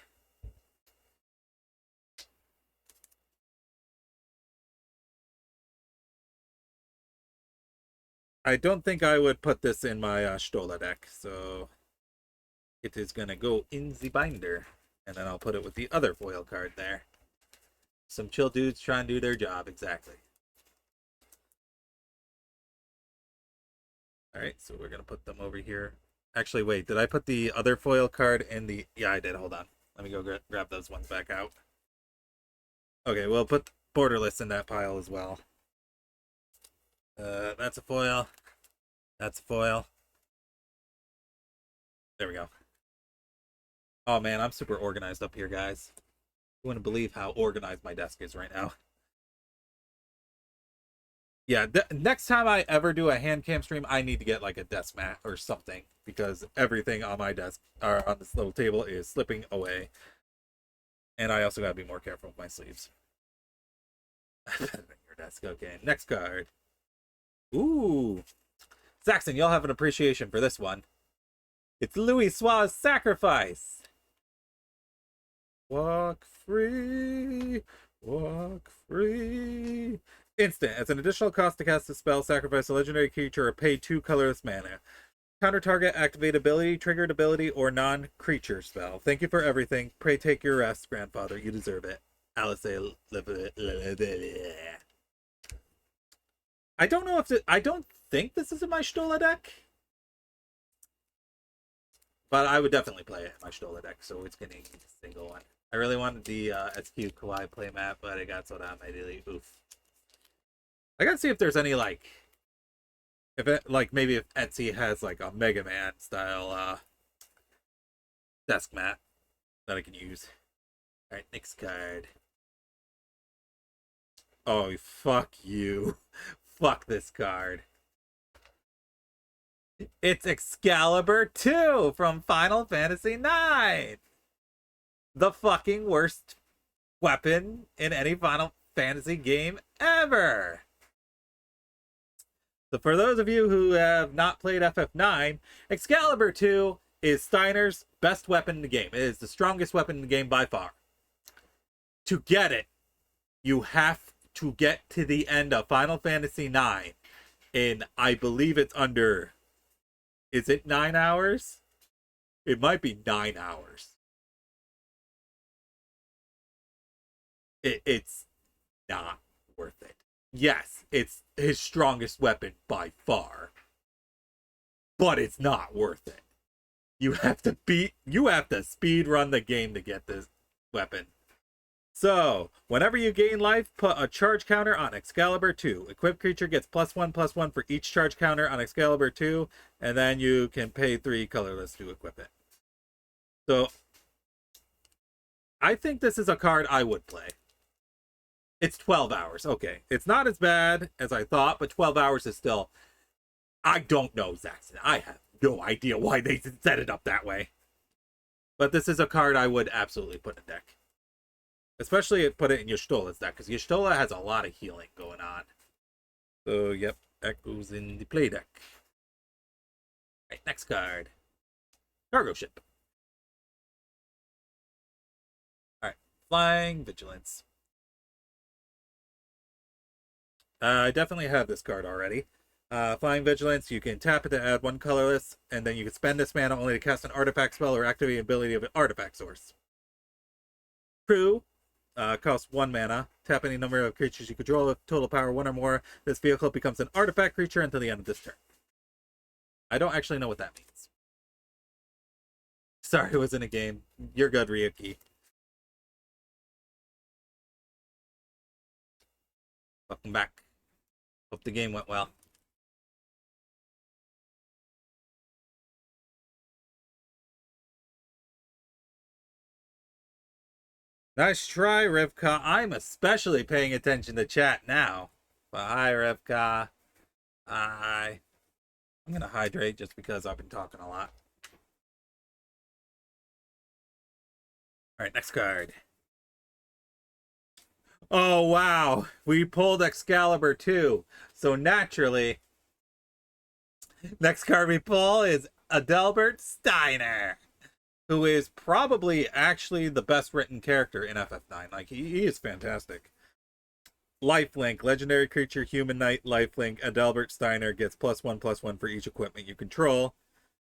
[SPEAKER 1] I don't think I would put this in my Stola deck, so it is going to go in the binder. And then I'll put it with the other foil card there. Some chill dudes trying to do their job, exactly. Alright, so we're going to put them over here. Actually, wait, did I put the other foil card in the... Yeah, I did, hold on. Let me go grab those ones back out. Okay, we'll put Borderless in that pile as well. That's a foil. That's a foil. There we go. Oh man, I'm super organized up here, guys. You wouldn't believe how organized my desk is right now. Yeah, next time I ever do a hand cam stream, I need to get like a desk mat or something because everything on my desk or on this little table is slipping away. And I also gotta be more careful with my sleeves. Your desk, okay. Next card. Ooh. Saxon, you'll have an appreciation for this one. It's Louis Sua's Sacrifice. Walk free. Walk free. Instant. As an additional cost to cast a spell, sacrifice a legendary creature or pay 2 colorless mana. Counter target, activate ability, triggered ability, or non-creature spell. Thank you for everything. Pray take your rest, grandfather. You deserve it. Alice. I don't know if I don't think this is in my Stola deck. But I would definitely play it in my Stola deck, so it's getting a single one. I really wanted the SQ Kawaii playmat, but it got sold out immediately. Oof. I gotta see if there's any, like... If it, like, maybe if Etsy has, like, a Mega Man style, desk mat that I can use. Alright, next card. Oh, fuck you. Fuck this card. It's Excalibur 2 from Final Fantasy IX. The fucking worst weapon in any Final Fantasy game ever. So for those of you who have not played FF9, Excalibur 2 is Steiner's best weapon in the game. It is the strongest weapon in the game by far. To get it, you have to get to the end of Final Fantasy IX in, I believe it's under... Is it 9 hours? It might be 9 hours. It's not worth it. Yes, it's his strongest weapon by far. But it's not worth it. You have to speed run the game to get this weapon. So, whenever you gain life, put a charge counter on Excalibur 2. Equipped creature gets +1/+1 for each charge counter on Excalibur 2, and then you can pay 3 colorless to equip it. So, I think this is a card I would play. It's 12 hours. Okay. It's not as bad as I thought, but 12 hours is still... I don't know, Zaxxon. I have no idea why they set it up that way. But this is a card I would absolutely put in deck. Especially put it in Y'shtola's deck, because Y'shtola has a lot of healing going on. So, yep, that goes in the play deck. Right, next card. Cargo Ship. Alright, Flying Vigilance. I definitely have this card already. Flying Vigilance, you can tap it to add 1 colorless, and then you can spend this mana only to cast an artifact spell or activate the ability of an artifact source. Crew. Costs 1 mana. Tap any number of creatures you control with total power 1 or more. This vehicle becomes an artifact creature until the end of this turn. I don't actually know what that means. Sorry, it was in a game. You're good, Ryuki. Welcome back. Hope the game went well. Nice try, Rivka. I'm especially paying attention to chat now. But hi, Rivka. Hi. I'm gonna hydrate just because I've been talking a lot. Alright, next card. Oh, wow. We pulled Excalibur 2. So naturally, next card we pull is Adelbert Steiner, who is probably actually the best written character in FF9. Like, he is fantastic. Lifelink, legendary creature, human knight, lifelink. Adelbert Steiner gets +1/+1 for each equipment you control.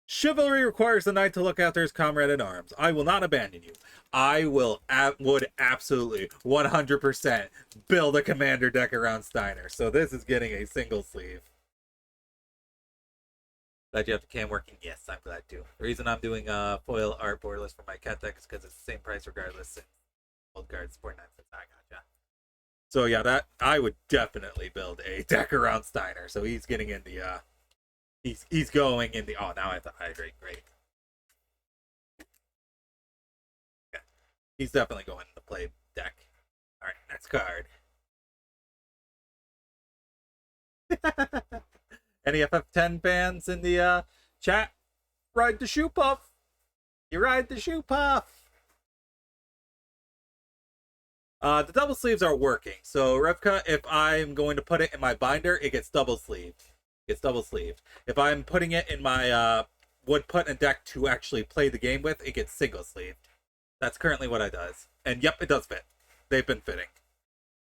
[SPEAKER 1] Chivalry requires the knight to look after his comrade in arms. I will not abandon you. I would absolutely 100% build a commander deck around Steiner. So this is getting a single sleeve. Glad you have the cam working. Yes, I'm glad to. The reason I'm doing a foil art borderless for my cat deck is because it's the same price regardless. And old cards 49 cents. I gotcha. So yeah, that I would definitely build a deck around Steiner. So he's getting in the he's going in the now I have to hydrate. Great. Yeah. He's definitely going in the play deck. Alright, next card. Any FF10 fans in the chat? Ride the shoe puff. You ride the shoe puff. The double sleeves are working. So Revka, if I'm going to put it in my binder, it gets double sleeved. If I'm putting it in my would put in a deck to actually play the game with, it gets single sleeved. That's currently what it does. And yep, it does fit. They've been fitting.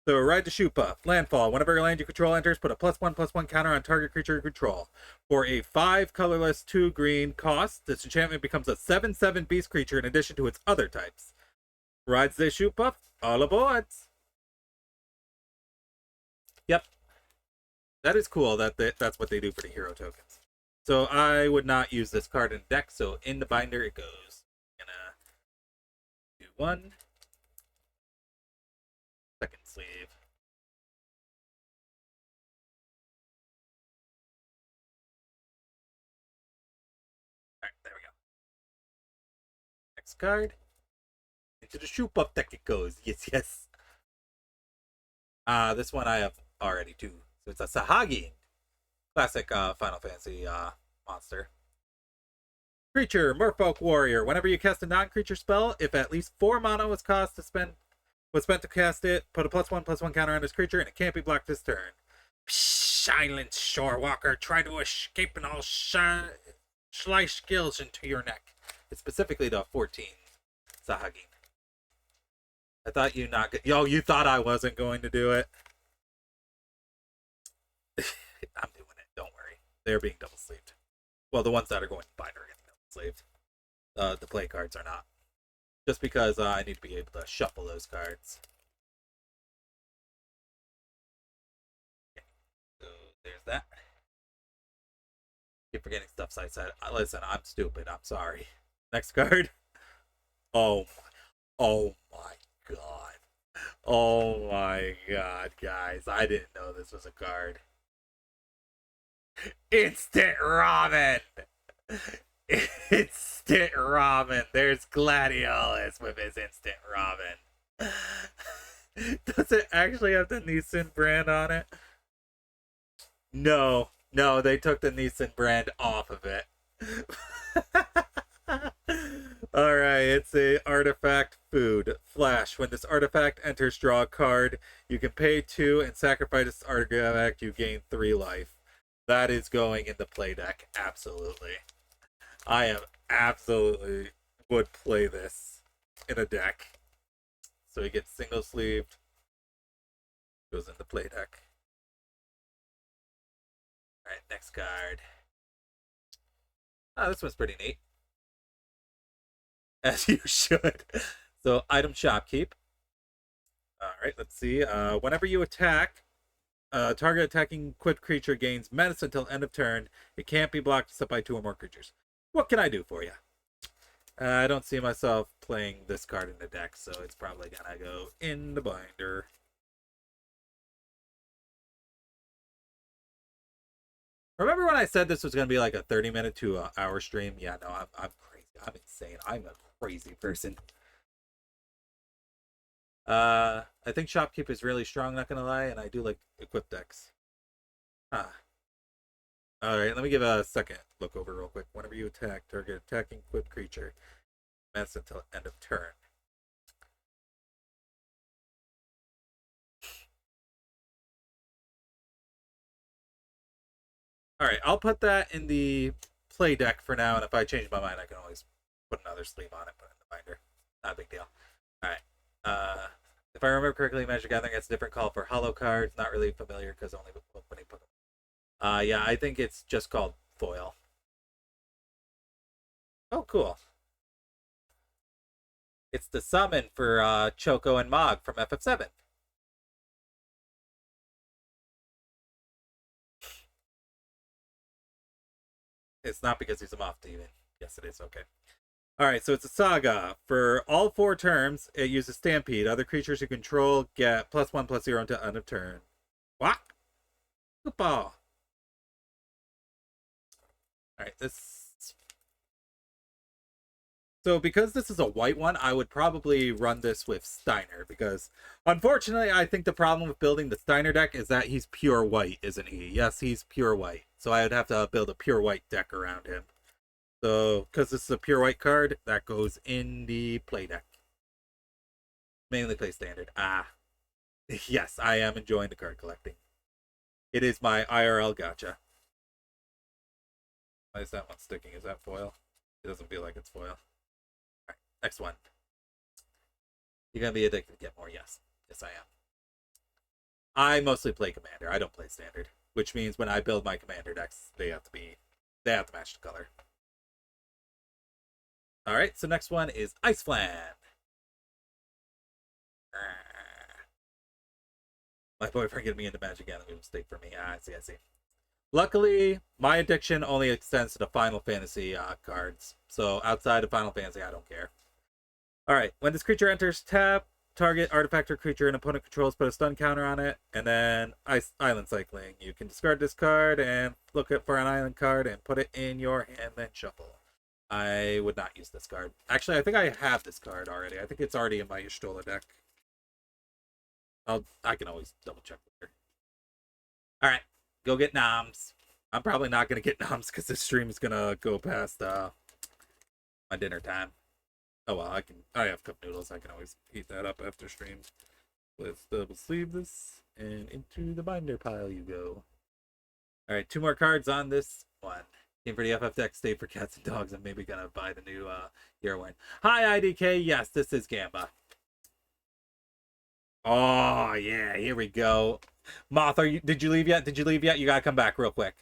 [SPEAKER 1] So ride the shoe puff. Landfall. Whenever a land you control enters, put a +1/+1 counter on target creature you control. For a 5 colorless 2 green cost, this enchantment becomes a 7/7 beast creature in addition to its other types. Rides the shoe puff. All aboard. Yep. That is cool that that's what they do for the hero tokens. So I would not use this card in deck, so in the binder it goes. I'm gonna do one. Second sleeve. Alright, there we go. Next card. Into the shoe puff deck it goes. Yes, yes. This one I have already too. So it's a Sahagi. Classic Final Fantasy monster. Creature, Merfolk Warrior. Whenever you cast a non-creature spell, if at least 4 mana was spent to cast it, put a +1/+1 counter on this creature, and it can't be blocked this turn. Silence, Shorewalker. Try to escape and I'll slice skills into your neck. It's specifically the 14 Sahagi. I thought you not. You thought I wasn't going to do it. I'm doing it. Don't worry. They're being double sleeved. Well, the ones that are going to binder are getting double sleeved. The play cards are not. Just because I need to be able to shuffle those cards. Okay. So there's that. Keep forgetting stuff I said. Listen, I'm stupid. I'm sorry. Next card. Oh my god. Oh my god, guys. I didn't know this was a card. Instant ramen! Instant ramen. There's Gladiolus with his instant ramen. Does it actually have the Nissan brand on it? No, they took the Nissan brand off of it. Alright, it's a artifact food. Flash. When this artifact enters, draw a card. You can pay 2 and sacrifice this artifact. You gain 3 life. That is going in the play deck. Absolutely. I am absolutely would play this in a deck. So he gets single sleeved. Goes in the play deck. Alright, next card. Oh, this one's pretty neat. As you should. So, item shopkeep. Alright, let's see. Whenever you attack, target attacking equipped creature gains menace until end of turn. It can't be blocked except by 2 or more creatures. What can I do for you? I don't see myself playing this card in the deck, so it's probably gonna go in the binder. Remember when I said this was gonna be like a 30-minute to an hour stream? Yeah, no, I'm crazy. I'm insane. I'm a crazy person. I think Shopkeep is really strong, not gonna lie, and I do like equip decks. Ah. Alright, let me give a second look over real quick. Whenever you attack, target attacking equipped creature. That's until end of turn. Alright, I'll put that in the play deck for now, and if I change my mind, I can always put another sleeve on it, put it in the binder. Not a big deal. Alright. If I remember correctly, Magic Gathering has a different call for hollow cards. Not really familiar because only opening Pokemon. Yeah, I think it's just called foil. Oh, cool. It's the summon for Choco and Mog from FF7. It's not because he's a moth demon. Yes, it is. Okay. Alright, so it's a saga. For all 4 terms, it uses Stampede. Other creatures you control get +1/+0 until end of turn. What? Football. Alright, this. So because this is a white one, I would probably run this with Steiner, because unfortunately, I think the problem with building the Steiner deck is that he's pure white, isn't he? Yes, he's pure white. So I would have to build a pure white deck around him. So, because this is a pure white card, that goes in the play deck. Mainly play standard. Ah. Yes, I am enjoying the card collecting. It is my IRL gacha. Why is that one sticking? Is that foil? It doesn't feel like it's foil. Alright, next one. You're going to be addicted to get more? Yes. Yes, I am. I mostly play Commander. I don't play Standard. Which means when I build my Commander decks, they have to match the color. Alright, so next one is Ice Flan. My boyfriend getting me into Magic Gathering was a mistake for me. I see. Luckily, my addiction only extends to the Final Fantasy cards. So outside of Final Fantasy, I don't care. Alright, when this creature enters tap, target artifact or creature an opponent controls, put a stun counter on it, and then island cycling. You can discard this card and look for an island card and put it in your hand, then shuffle. I would not use this card. Actually, I think I have this card already. I think it's already in my Y'shtola deck. I can always double check later. Alright, go get noms. I'm probably not going to get noms because this stream is going to go past my dinner time. Oh well, I have cup noodles. I can always heat that up after stream. Let's double sleeve this, and into the binder pile you go. Alright, 2 more cards on this one. Came for the FF deck, stay for cats and dogs. I'm maybe gonna buy the new Yearwin. Hi IDK, yes, this is Gamba. Oh yeah, here we go. Moth, did you leave yet? Did you leave yet? You gotta come back real quick.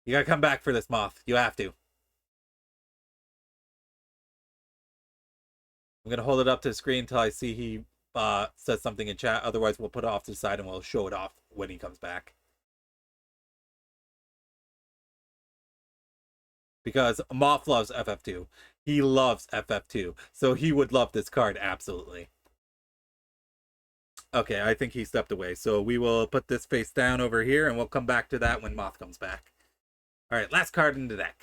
[SPEAKER 1] You gotta come back for this, Moth. You have to. I'm gonna hold it up to the screen until I see he says something in chat. Otherwise, we'll put it off to the side and we'll show it off when he comes back. Because Moth loves FF2. He loves FF2. So he would love this card, absolutely. Okay, I think he stepped away. So we will put this face down over here, and we'll come back to that when Moth comes back. Alright, last card in the deck.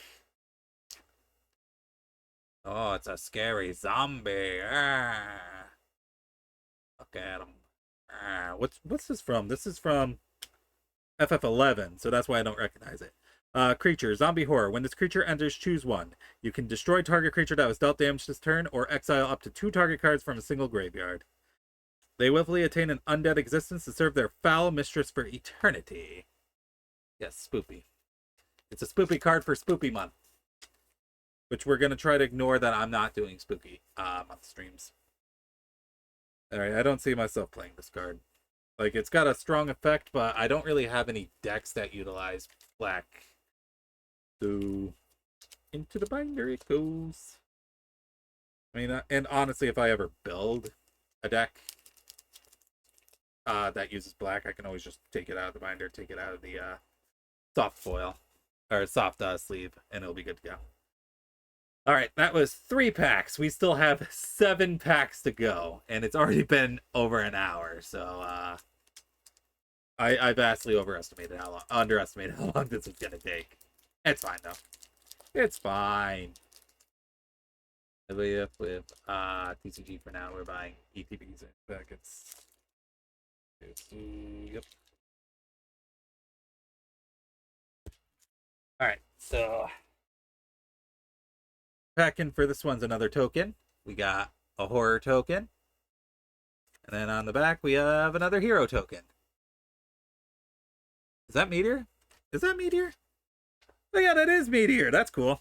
[SPEAKER 1] Oh, it's a scary zombie. Look at him. What's this from? This is from FF11, so that's why I don't recognize it. Creature, zombie horror. When this creature enters, choose one. You can destroy target creature that was dealt damage this turn, or exile up to 2 target cards from a single graveyard. They willfully attain an undead existence to serve their foul mistress for eternity. Yes, spoopy. It's a spoopy card for spoopy month. Which we're going to try to ignore that I'm not doing spooky month streams. Alright, I don't see myself playing this card. Like, it's got a strong effect, but I don't really have any decks that utilize black. So, into the binder it goes. I mean, and honestly, if I ever build a deck that uses black, I can always just take it out of the binder, take it out of the soft foil, or soft sleeve, and it'll be good to go. Alright, that was 3 packs. We still have 7 packs to go, and it's already been over an hour, so I vastly underestimated how long this was gonna take. It's fine though. It's fine. with TCG for now. We're buying ETBs in packets. Yep. All right, so packing for this one's another token. We got a horror token, and then on the back we have another hero token. Is that Meteor? Is that Meteor? Oh yeah, that is Meteor. That's cool. All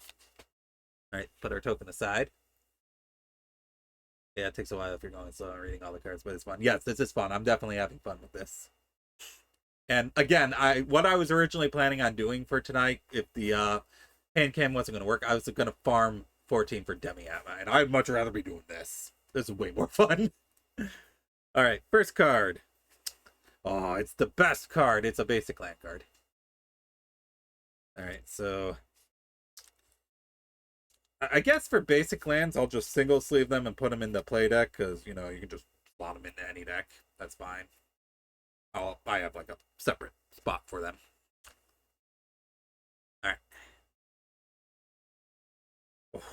[SPEAKER 1] right, put our token aside. Yeah, it takes a while if you're going slow and reading all the cards, but it's fun. Yes, this is fun. I'm definitely having fun with this. And again, what I was originally planning on doing for tonight, if the hand cam wasn't going to work, I was going to farm 14 for Demi-Atma, and I'd much rather be doing this. This is way more fun. All right, first card. Oh, it's the best card. It's a basic land card. All right, so I guess for basic lands, I'll just single sleeve them and put them in the play deck because, you know, you can just slot them into any deck. That's fine. I have like a separate spot for them. All right.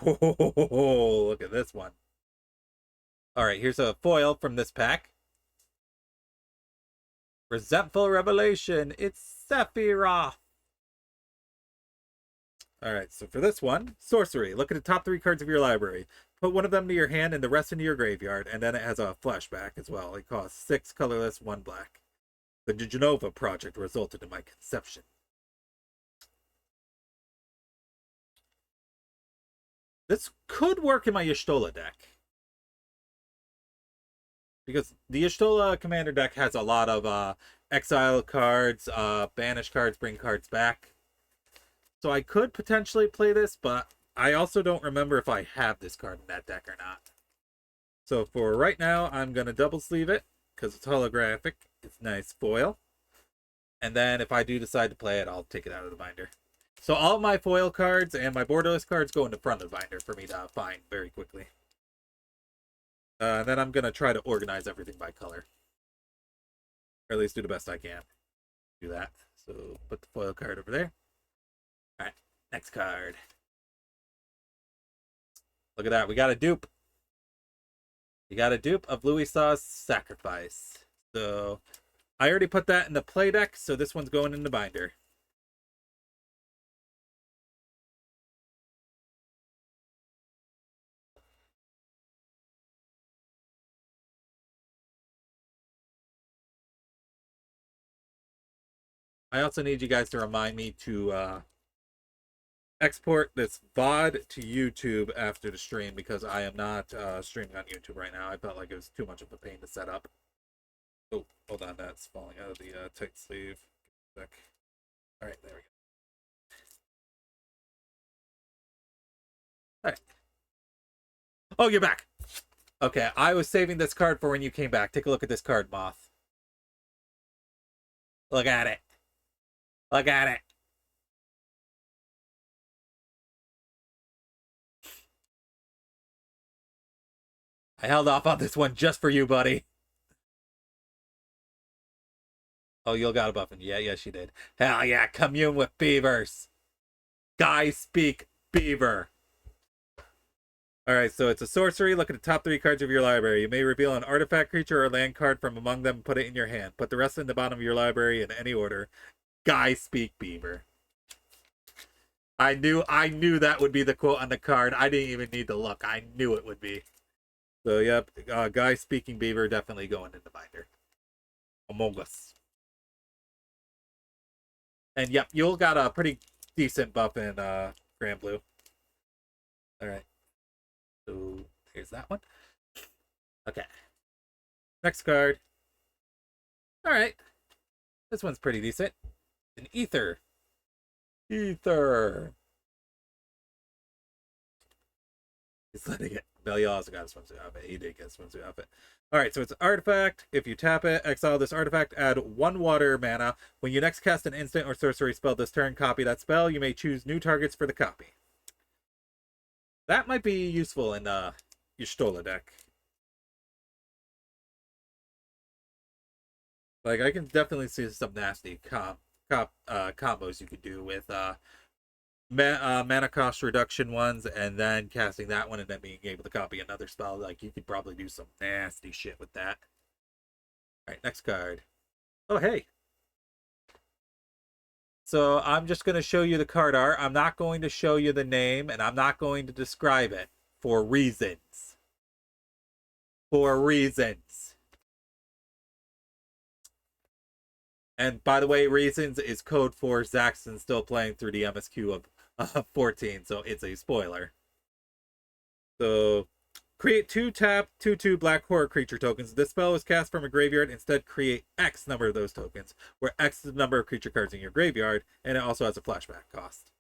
[SPEAKER 1] Oh, look at this one. All right, here's a foil from this pack. Resentful Revelation. It's Sephiroth. All right, so for this one, sorcery. Look at the top 3 cards of your library. Put one of them to your hand and the rest into your graveyard, and then it has a flashback as well. It costs 6 colorless, 1 black. The Genova project resulted in my conception. This could work in my Y'shtola deck. Because the Y'shtola commander deck has a lot of exile cards, banish cards, bring cards back. So I could potentially play this, but I also don't remember if I have this card in that deck or not. So for right now, I'm going to double sleeve it because it's holographic. It's nice foil. And then if I do decide to play it, I'll take it out of the binder. So all my foil cards and my borderless cards go in the front of the binder for me to find very quickly. And then I'm going to try to organize everything by color. Or at least do the best I can. Do that. So put the foil card over there. All right, next card. Look at that. We got a dupe. You got a dupe of Louis's Sacrifice. So I already put that in the play deck, so this one's going in the binder. I also need you guys to remind me to export this VOD to YouTube after the stream because I am not streaming on YouTube right now. I felt like it was too much of a pain to set up. Oh, hold on, that's falling out of the tight sleeve. All right, there we go. All right. Oh, you're back. Okay, I was saving this card for when you came back. Take a look at this card, Moth. Look at it. Look at it. I held off on this one just for you, buddy. Oh, you got a buffin. Yeah, she did. Hell yeah, commune with beavers. Guys speak beaver. Alright, so it's a sorcery. Look at the top 3 cards of your library. You may reveal an artifact, creature, or land card from among them and put it in your hand. Put the rest in the bottom of your library in any order. Guys speak beaver. I knew that would be the quote on the card. I didn't even need to look. I knew it would be. So, yep, guy speaking beaver definitely going in the binder. Among Us. And yep, you'll got a pretty decent buff in Grand Blue. Alright. So, here's that one. Okay. Next card. Alright. This one's pretty decent. An Ether. Ether. He's letting it. Belial also got a swimsuit outfit. He did get a swimsuit outfit. Alright, so it's an artifact. If you tap it, exile this artifact, add 1 water mana. When you next cast an instant or sorcery spell this turn, copy that spell. You may choose new targets for the copy. That might be useful in your Y'shtola deck. Like, I can definitely see some nasty combos you could do with mana cost reduction ones, and then casting that one, and then being able to copy another spell. Like, you could probably do some nasty shit with that. All right, next card. Oh, hey. So I'm just going to show you the card art. I'm not going to show you the name, and I'm not going to describe it for reasons. For reasons. And by the way, reasons is code for Zaxxon still playing through the MSQ of 14, so it's a spoiler. So, create 2-tap, 2/2 black horror creature tokens. This spell is cast from a graveyard. Instead, create X number of those tokens, where X is the number of creature cards in your graveyard, and it also has a flashback cost.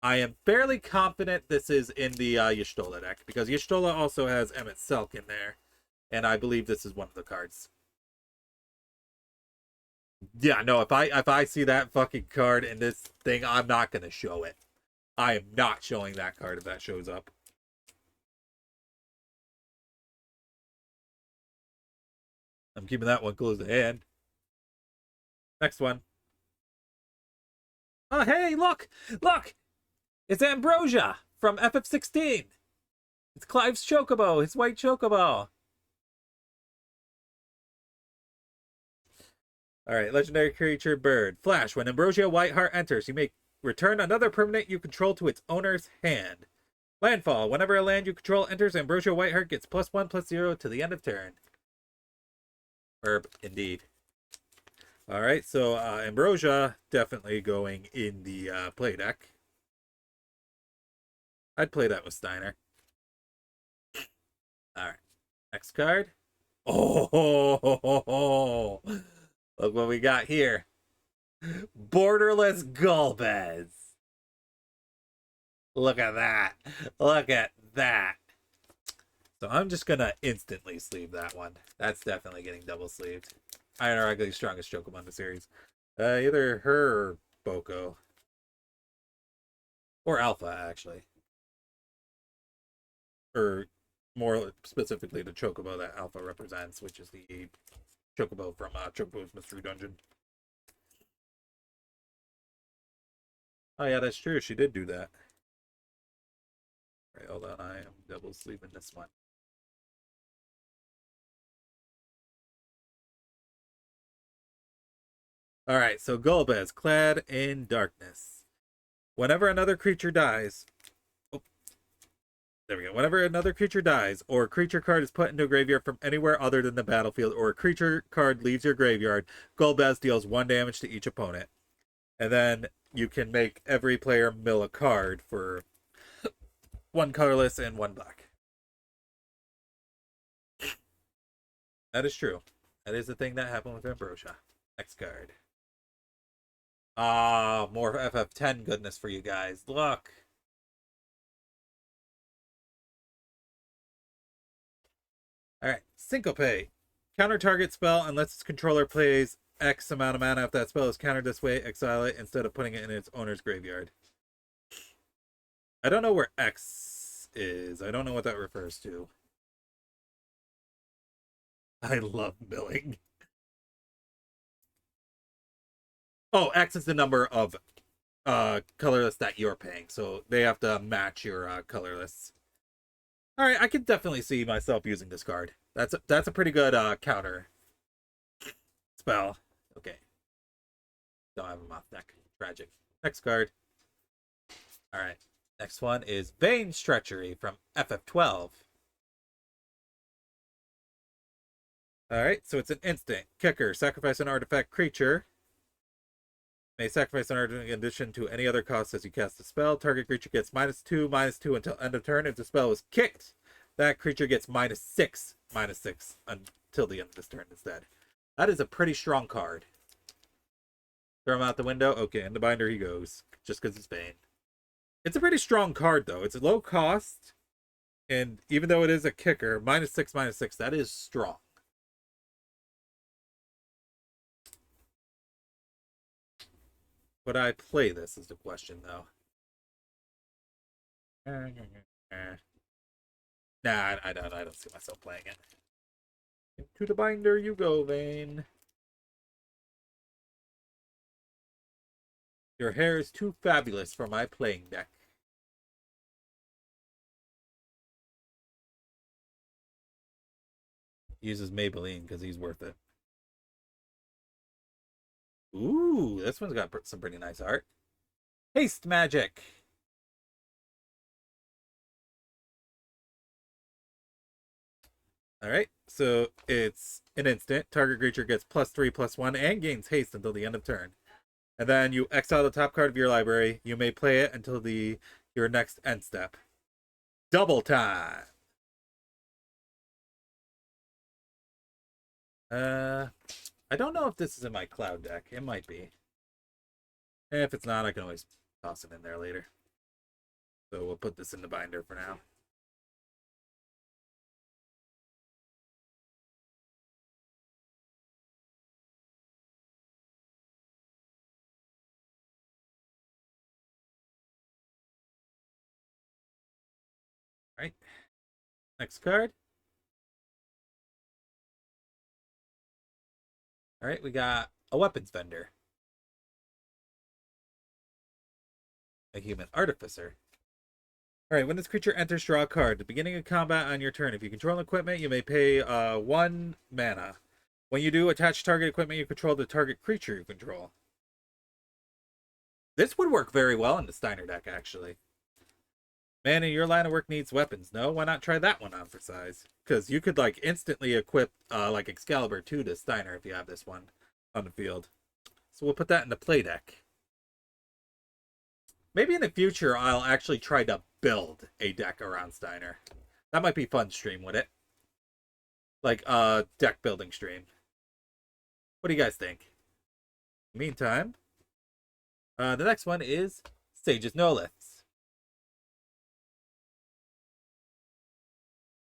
[SPEAKER 1] I am fairly confident this is in the Y'shtola deck, because Y'shtola also has Emmett Selk in there, and I believe this is one of the cards. Yeah, no, if I see that fucking card in this thing, I'm not gonna show it. I am not showing that card if that shows up. I'm keeping that one close to hand. Next one. Oh, hey, look! Look! It's Ambrosia from FF16. It's Clive's Chocobo, his white Chocobo. Alright, legendary creature bird. Flash. When Ambrosia Whiteheart enters, you may return another permanent you control to its owner's hand. Landfall. Whenever a land you control enters, Ambrosia Whiteheart gets +1/+0 to the end of turn. Herb, indeed. Alright, so Ambrosia definitely going in the play deck. I'd play that with Steiner. Alright, next card. Oh, look what we got here. Borderless Golbez. Look at that. Look at that. So I'm just going to instantly sleeve that one. That's definitely getting double sleeved. Ironically strongest Chocobo in the series. Either her or Boko. Or Alpha, actually. Or more specifically the Chocobo that Alpha represents, which is the Chocobo from Chocobo's Mystery Dungeon. Oh yeah, that's true. She did do that. All right, hold on. I am double sleeving this one. All right, so Golbez, clad in darkness. Whenever another creature dies, there we go. Whenever another creature dies, or a creature card is put into a graveyard from anywhere other than the battlefield, or a creature card leaves your graveyard, Golbez deals 1 damage to each opponent. And then you can make every player mill a card for 1 colorless and 1 black. That is true. That is the thing that happened with Ambrosia. Next card. Ah, more FF10 goodness for you guys. Look. Alright, Syncope. Counter target spell unless its controller plays X amount of mana. If that spell is countered this way, exile it instead of putting it in its owner's graveyard. I don't know where X is. I don't know what that refers to. I love milling. Oh, X is the number of colorless that you're paying, so they have to match your colorless. All right, I could definitely see myself using this card. That's a pretty good counter spell. Okay, don't have him off deck. Tragic. Next card. All right, next one is Vein Stretchery from FF12. All right, so it's an instant kicker. Sacrifice an artifact creature. May sacrifice an artifact in addition to any other cost as you cast a spell. Target creature gets -2/-2 until end of turn. If the spell is kicked, that creature gets -6/-6 until the end of this turn instead. That is a pretty strong card. Throw him out the window. Okay, in the binder he goes. Just because it's Bane. It's a pretty strong card, though. It's a low cost. And even though it is a kicker, -6/-6, that is strong. Would I play this is the question, though. Nah, I don't see myself playing it. Into the binder you go, Vane. Your hair is too fabulous for my playing deck. Uses Maybelline because he's worth it. Ooh, this one's got some pretty nice art. Haste magic. All right, so it's an instant. Target creature gets +3/+1 and gains haste until the end of turn. And then you exile the top card of your library. You may play it until your next end step. Double time. I don't know if this is in my cloud deck. It might be. And if it's not, I can always toss it in there later. So we'll put this in the binder for now. All right. Next card. All right, we got a weapons vendor. A human artificer. All right, when this creature enters, draw a card. At the beginning of combat on your turn, if you control equipment, you may pay 1 mana. When you do, attach target equipment you control to the target creature you control. This would work very well in the Steiner deck, actually. Man, in your line of work needs weapons. No, why not try that one on for size? Because you could like instantly equip like Excalibur 2 to Steiner if you have this one on the field. So we'll put that in the play deck. Maybe in the future I'll actually try to build a deck around Steiner. That might be fun stream with it. Like a deck building stream. What do you guys think? Meantime, the next one is Sage's Noliths.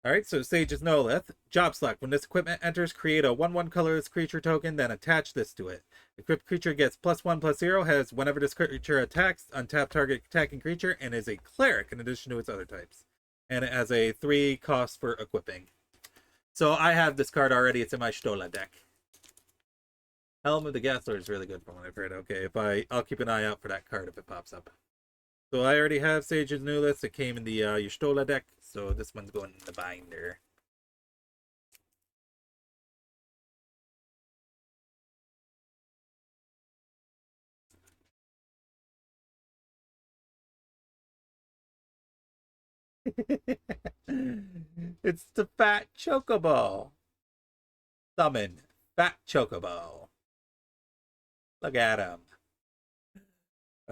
[SPEAKER 1] Alright, so Sage's Nolith. Job select. When this equipment enters, create a 1/1 colorless creature token, then attach this to it. Equipped creature gets +1/+0, has whenever this creature attacks, untap target attacking creature, and is a cleric in addition to its other types. And it has a 3 cost for equipping. So I have this card already. It's in my Stola deck. Helm of the Gas Lord is really good from what I've heard. Okay, I'll keep an eye out for that card if it pops up. So I already have Sage's Noliths. It came in the Stola deck, so this one's going in the binder. It's the Fat Chocobo. Summon Fat Chocobo. Look at him.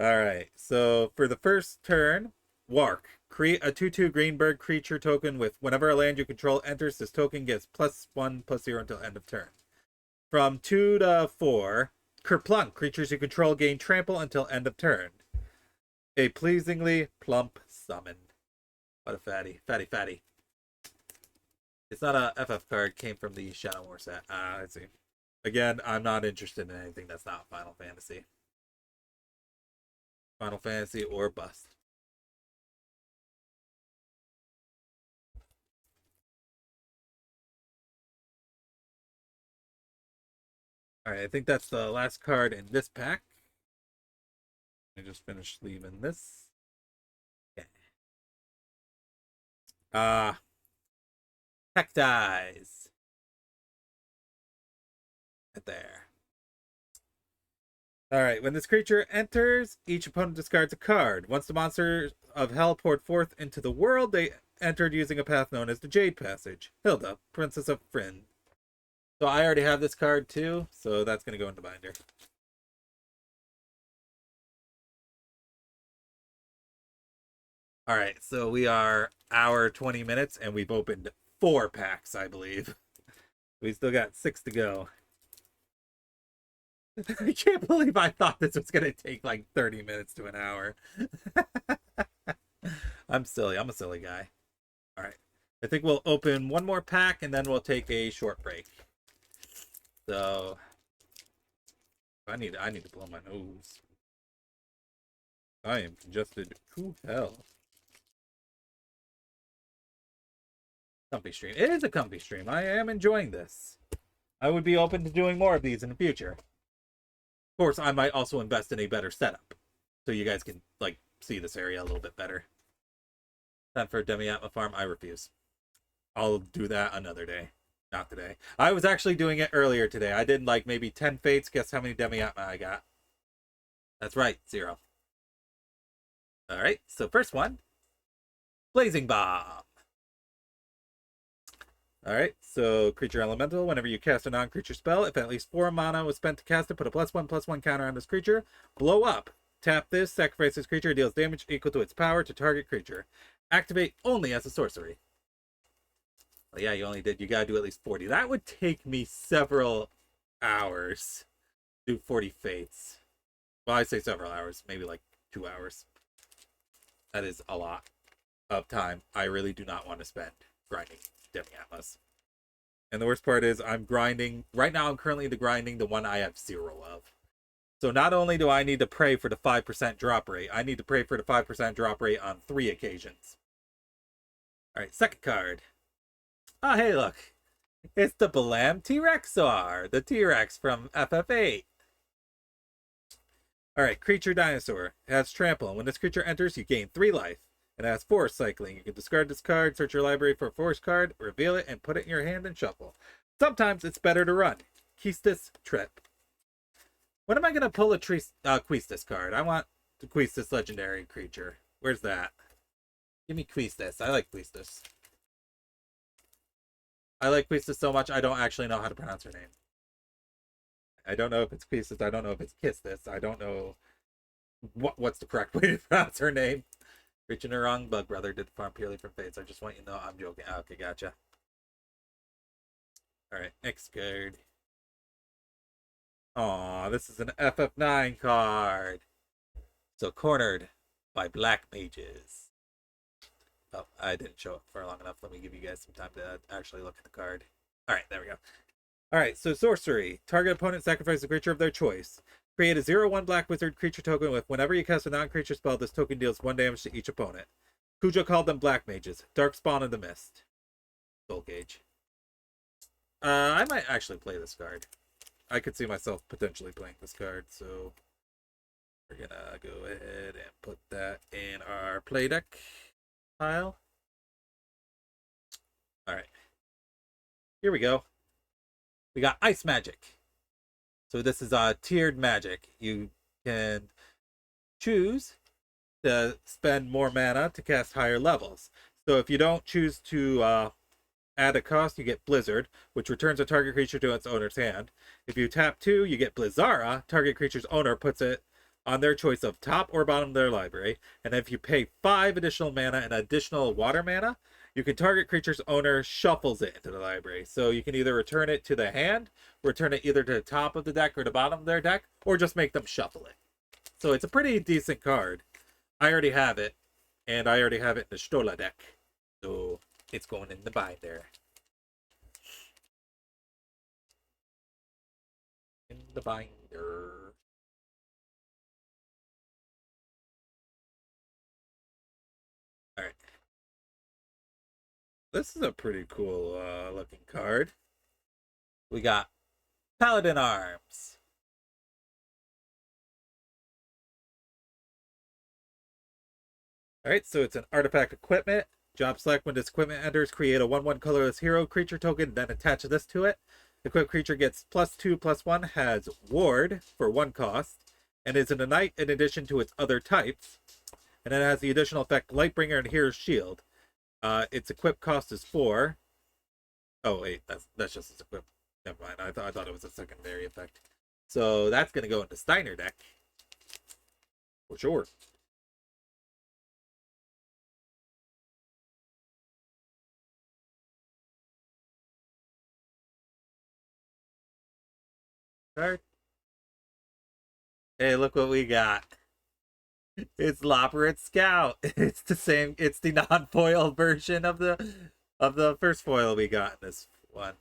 [SPEAKER 1] Alright, so for the first turn, Wark. Create a 2/2 Greenberg creature token with whenever a land you control enters, this token gets +1/+0 until end of turn. From 2 to 4, Kerplunk. Creatures you control gain trample until end of turn. A pleasingly plump summon. What a fatty. Fatty. It's not a FF card. Came from the Shadow War set. I see. Again, I'm not interested in anything that's not Final Fantasy. Final Fantasy or bust. Alright, I think that's the last card in this pack. I just finished leaving this. Okay. Tech dies. Right there. Alright, when this creature enters, each opponent discards a card. Once the monsters of hell poured forth into the world, they entered using a path known as the Jade Passage. Hilda, Princess of Friend. So I already have this card too, so that's going to go into binder. Alright, so we are hour 20 minutes, and we've opened 4 packs, I believe. We still got 6 to go. I can't believe I thought this was going to take like 30 minutes to an hour. I'm silly. I'm a silly guy. All right. I think we'll open one more pack and then we'll take a short break. So I need to blow my nose. I am congested to hell. Comfy stream. It is a comfy stream. I am enjoying this. I would be open to doing more of these in the future. Of course, I might also invest in a better setup. so you guys can like see this area a little bit better. Time for a Demi-Atma farm. I refuse. I'll do that another day. Not today. I was actually doing it earlier today. I did like maybe 10 fates. Guess how many Demi-Atma I got? That's right, 0. Alright, so first one. Blazing Bomb. Alright, so creature elemental. Whenever you cast a non-creature spell, if at least 4 mana was spent to cast it, put a +1/+1 counter on this creature. Blow up. Tap this, sacrifice this creature, deals damage equal to its power to target creature. Activate only as a sorcery. Well, yeah, you gotta do at least 40. That would take me several hours. Do 40 fates. Well, I say several hours, maybe like 2 hours. That is a lot of time I really do not want to spend grinding Demi-Atmas. And the worst part is I'm grinding, right now I'm currently grinding the one I have 0 of. So not only do I need to pray for the 5% drop rate, I need to pray for the 5% drop rate on 3 occasions. Alright, second card. Oh, hey, look. It's the Balam T-Rexar, the T-Rex from FF8. Alright, creature dinosaur. It has trample. When this creature enters, you gain 3 life. It has force cycling. You can discard this card, search your library for a force card, reveal it, and put it in your hand and shuffle. Sometimes it's better to run. Quistis Trip. When am I going to pull a Quistis card? I want the Quistis legendary creature. Where's that? Give me Quistis. I like Quistis. I like Quistis so much I don't actually know how to pronounce her name. I don't know if it's Quistis. I don't know if it's Kistis. I don't know what's the correct way to pronounce her name. Reaching the wrong bug, brother. Did the farm purely from fates. I just want you to know I'm joking. Okay, gotcha. Alright, next card. Aw, this is an FF9 card. So cornered by black mages. Oh, I didn't show it for long enough. Let me give you guys some time to actually look at the card. Alright, there we go. Alright, so sorcery. Target opponent sacrifice a creature of their choice. Create a 0/1 black wizard creature token with whenever you cast a non-creature spell, this token deals 1 damage to each opponent. Cujo called them black mages. Darkspawn in the Mist. Soul Cage. I might actually play this card. I could see myself potentially playing this card, so we're gonna go ahead and put that in our play deck pile. Alright. Here we go. We got Ice Magic. So this is tiered magic. You can choose to spend more mana to cast higher levels. So if you don't choose to add a cost, you get Blizzard, which returns a target creature to its owner's hand. If you tap 2, you get Blizzara. Target creature's owner puts it on their choice of top or bottom of their library. And if you pay 5 additional mana and additional water mana, you can target creature's owner shuffles it into the library. So you can either return it to the hand, return it either to the top of the deck or the bottom of their deck, or just make them shuffle it. So it's a pretty decent card. I already have it, and I already have it in the Stola deck. So it's going in the binder. In the binder. Alright. This is a pretty cool looking card. We got Paladin Arms. Alright, so it's an artifact equipment. Job select when this equipment enters, create a 1/1 colorless hero creature token, then attach this to it. Equipped creature gets +2/+1, has ward for 1 cost, and is in a knight in addition to its other types. And then it has the additional effect Lightbringer and Hero's Shield. Its equip cost is 4. Oh wait, that's just its equip. Never mind. I thought it was a secondary effect. So that's gonna go into Steiner deck for sure. Card. Hey, look what we got. It's Loperate Scout. It's the same. It's the non-foil version of the first foil we got in this one.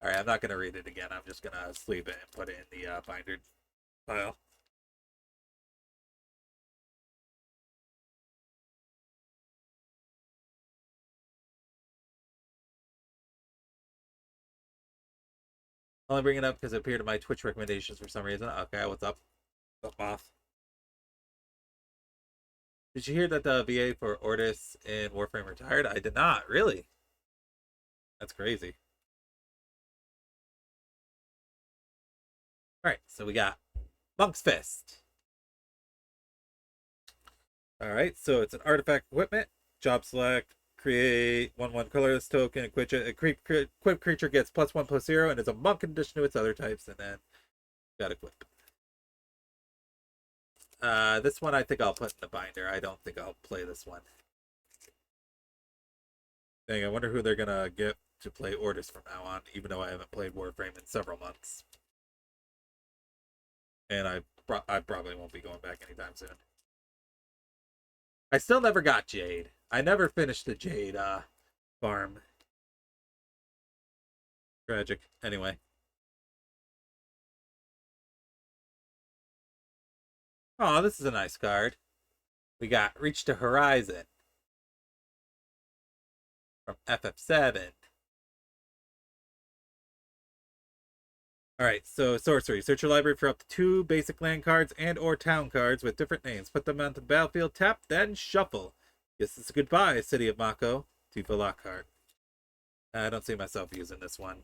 [SPEAKER 1] All right, I'm not gonna read it again. I'm just gonna sleeve it and put it in the binder pile. Only bring it up because it appeared in my Twitch recommendations for some reason. Okay, what's up? What's up, boss? Did you hear that the VA for Ortis in Warframe retired? I did not. Really? That's crazy. All right, so we got Monk's Fist. All right, so it's an artifact equipment. Job select, create 1/1 colorless token. Equip creature gets +1/+0 and is a monk in addition to its other types, and then got equip. This one I think I'll put in the binder. I don't think I'll play this one. Dang, I wonder who they're gonna get to play Ortis from now on, even though I haven't played Warframe in several months. And I probably won't be going back anytime soon. I still never got Jade. I never finished the Jade farm. Tragic. Anyway. Oh, this is a nice card. We got Reach to Horizon from FF7. Alright, so sorcery. Search your library for up to 2 basic land cards and or town cards with different names. Put them onto the battlefield, tap, then shuffle. Guess it's a goodbye, City of Mako. Tifa Lockhart. I don't see myself using this one.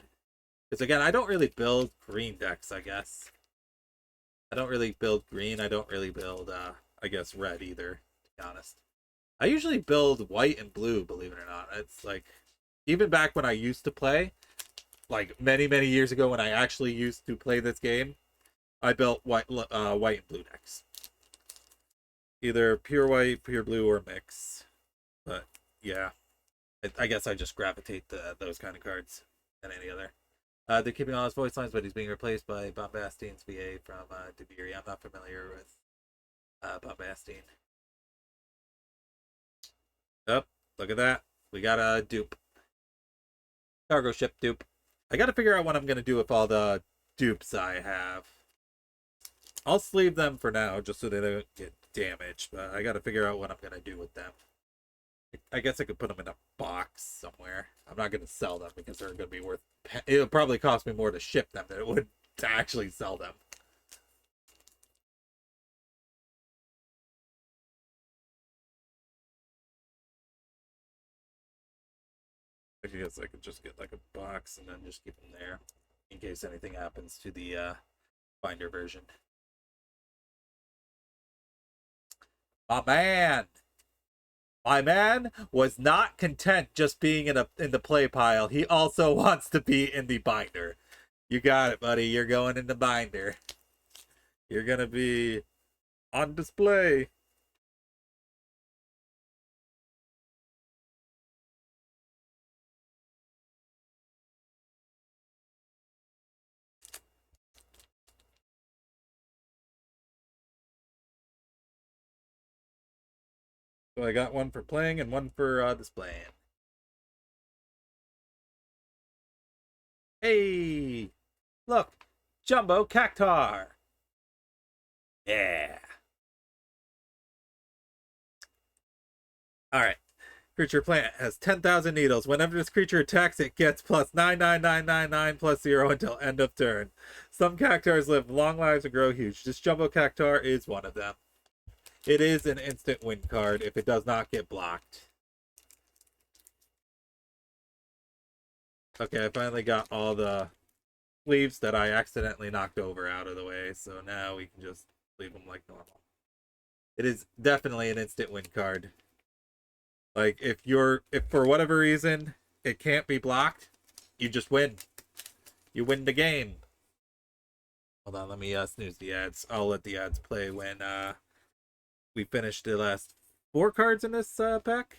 [SPEAKER 1] Because again, I don't really build green decks, I guess. I don't really build green. I don't really build, I guess, red either, to be honest. I usually build white and blue, believe it or not. It's like, even back when I used to play, like many years ago when I actually used to play this game, I built white and blue decks. Either pure white, pure blue, or mix. But yeah, I guess I just gravitate to those kind of cards than any other. They're keeping all his voice lines, but he's being replaced by Bombastine's VA from Debiri. I'm not familiar with Bombastine. Oh, look at that. We got a dupe. Cargo ship dupe. I gotta figure out what I'm gonna do with all the dupes I have. I'll sleeve them for now, just so they don't get damaged, but I gotta figure out what I'm gonna do with them. I guess I could put them in a box somewhere. I'm not gonna sell them because they're gonna be worth... It'll probably cost me more to ship them than it would to actually sell them. I guess I could just get like a box and then just keep them there in case anything happens to the binder version. My man was not content just being in the play pile. He also wants to be in the binder. You got it, buddy. You're going in the binder. You're gonna be on display. So I got one for playing and one for displaying. Hey, look, Jumbo Cactar. Yeah. All right. Creature plant has 10,000 needles. Whenever this creature attacks, it gets plus 99999 plus 0 until end of turn. Some cactars live long lives and grow huge. This Jumbo Cactar is one of them. It is an instant win card if it does not get blocked. Okay, I finally got all the sleeves that I accidentally knocked over out of the way, so now we can just leave them like normal. It is definitely an instant win card. Like, if for whatever reason it can't be blocked, you just win. You win the game. Hold on, let me snooze the ads. I'll let the ads play when we finish the last 4 cards in this pack.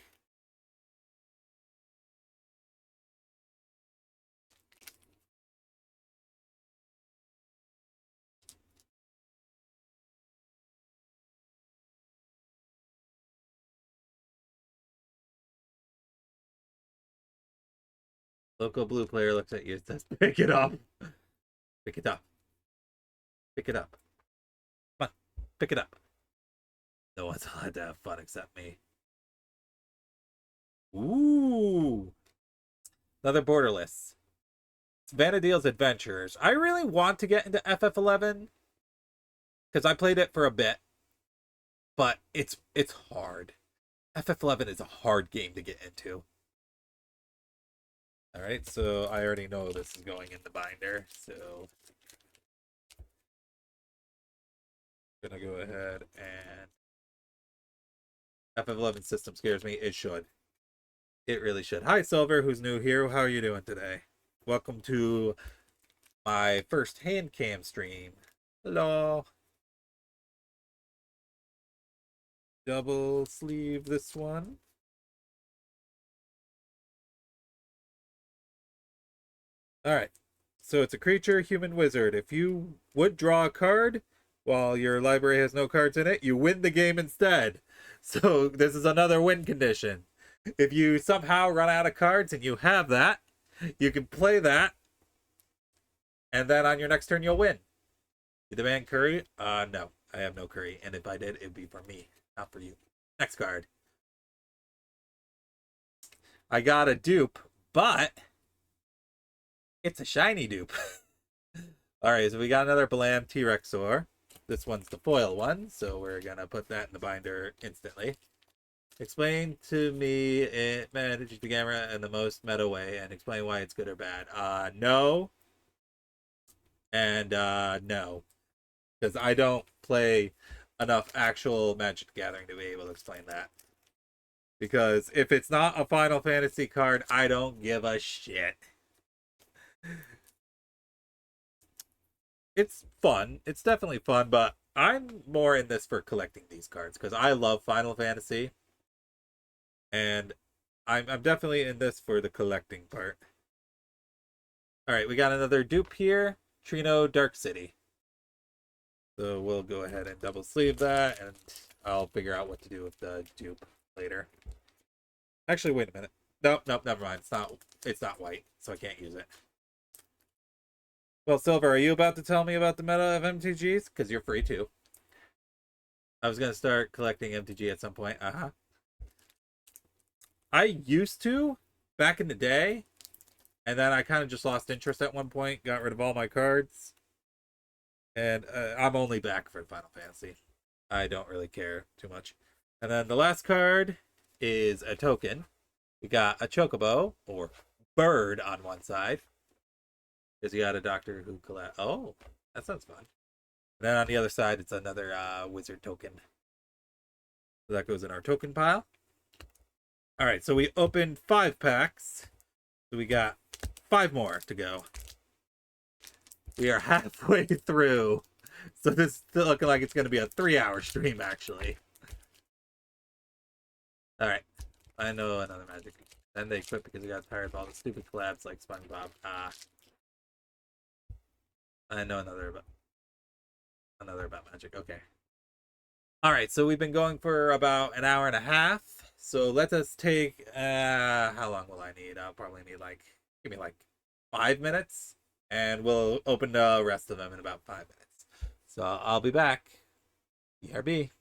[SPEAKER 1] Local blue player looks at you and says, pick it up. Pick it up. Pick it up. Come on, pick it up. No one's allowed to have fun except me. Ooh. Another borderless. It's Vanadil's Adventurers. I really want to get into FF11 because I played it for a bit. but it's hard. FF11 is a hard game to get into. All right, so I already know this is going in the binder, so I'm gonna go ahead and FF11 system scares me. It should. It really should. Hi, Silver, who's new here. How are you doing today? Welcome to my first hand cam stream. Hello. Double sleeve this one. Alright. So it's a creature, human wizard. If you would draw a card while your library has no cards in it, you win the game instead. So this is another win condition. If you somehow run out of cards and you have that, you can play that, and then on your next turn you'll win. You demand curry? No. I have no curry. And if I did, it'd be for me, not for you. Next card. I got a dupe, but it's a shiny dupe. Alright, so we got another Blam T-Rexor. This one's the foil one, so we're gonna put that in the binder instantly. Explain to me it manages the camera in the most meta way and explain why it's good or bad. No. And no. Because I don't play enough actual Magic the Gathering to be able to explain that. Because if it's not a Final Fantasy card, I don't give a shit. It's fun. It's definitely fun, but I'm more in this for collecting these cards because I love Final Fantasy. And I'm definitely in this for the collecting part. Alright, we got another dupe here. Trino Dark City. So we'll go ahead and double sleeve that, and I'll figure out what to do with the dupe later. Actually, wait a minute. Nope, never mind. It's not white, so I can't use it. Well, Silver, are you about to tell me about the meta of MTGs? Because you're free too. I was going to start collecting MTG at some point. I used to back in the day, and then I kind of just lost interest at one point, got rid of all my cards. And I'm only back for Final Fantasy. I don't really care too much. And then the last card is a token. We got a chocobo, or bird, on one side. Because you got a Doctor Who collab. Oh, that sounds fun. And then on the other side, it's another wizard token. So that goes in our token pile. All right, so we opened 5 packs. So we got 5 more to go. We are halfway through. So this is still looking like it's going to be a 3-hour stream, actually. Alright. I know another Magic. Then they quit because they got tired of all the stupid collabs like SpongeBob. I know another about Magic. Okay. Alright, so we've been going for about an hour and a half. So let us take... how long will I need? I'll probably need give me 5 minutes. And we'll open the rest of them in about 5 minutes. So I'll be back. BRB.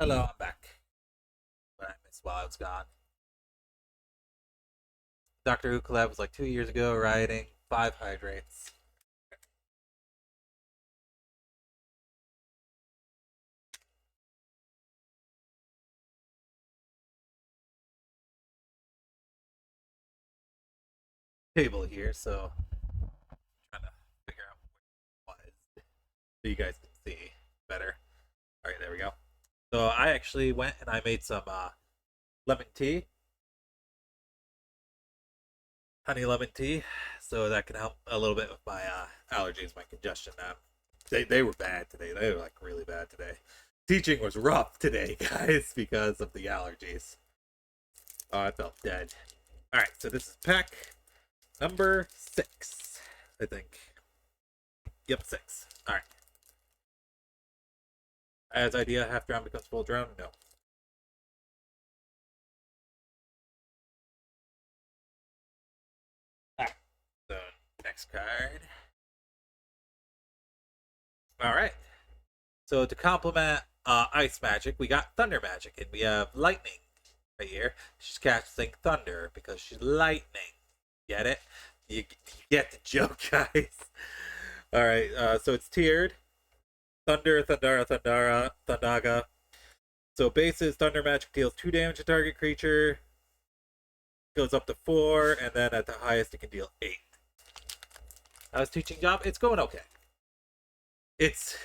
[SPEAKER 1] Hello, I'm back. What I missed while I was gone. Doctor Who collab was like 2 years ago, rioting 5 hydrates. Table here, so I'm trying to figure out what it was so you guys can see better. All right, there we go. So I actually went and I made some lemon tea, honey lemon tea, so that can help a little bit with my allergies, my congestion. They were bad today. They were like really bad today. Teaching was rough today, guys, because of the allergies. Oh, I felt dead. All right, so this is pack number 6, I think. Yep, 6. All right. As idea, half drown becomes full drown. No. All right. So next card. All right. So to complement ice magic, we got thunder magic, and we have lightning right here. She's casting thunder because she's lightning. Get it? You get the joke, guys. All right. So it's tiered. Thunder, Thundara, Thundara, Thundaga. So base is thunder magic deals 2 damage to target creature. Goes up to 4, and then at the highest it can deal 8. How's teaching job? It's going okay. It's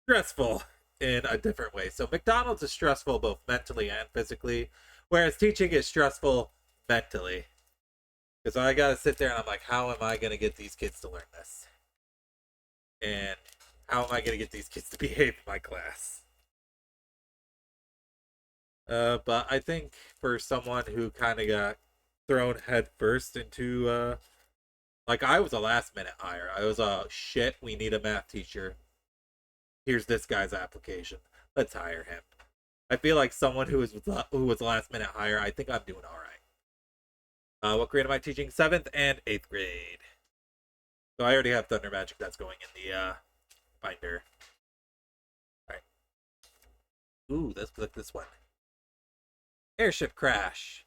[SPEAKER 1] stressful in a different way. So McDonald's is stressful both mentally and physically, whereas teaching is stressful mentally. Because I gotta sit there and I'm like, how am I gonna get these kids to learn this? And how am I gonna get these kids to behave in my class? But I think for someone who kind of got thrown headfirst into, like I was a last minute hire. I was shit, we need a math teacher. Here's this guy's application. Let's hire him. I feel like someone who was last minute hire. I think I'm doing all right. What grade am I teaching? 7th and 8th grade. So I already have Thunder Magic that's going in the binder. All right. Ooh, let's click this one. Airship crash.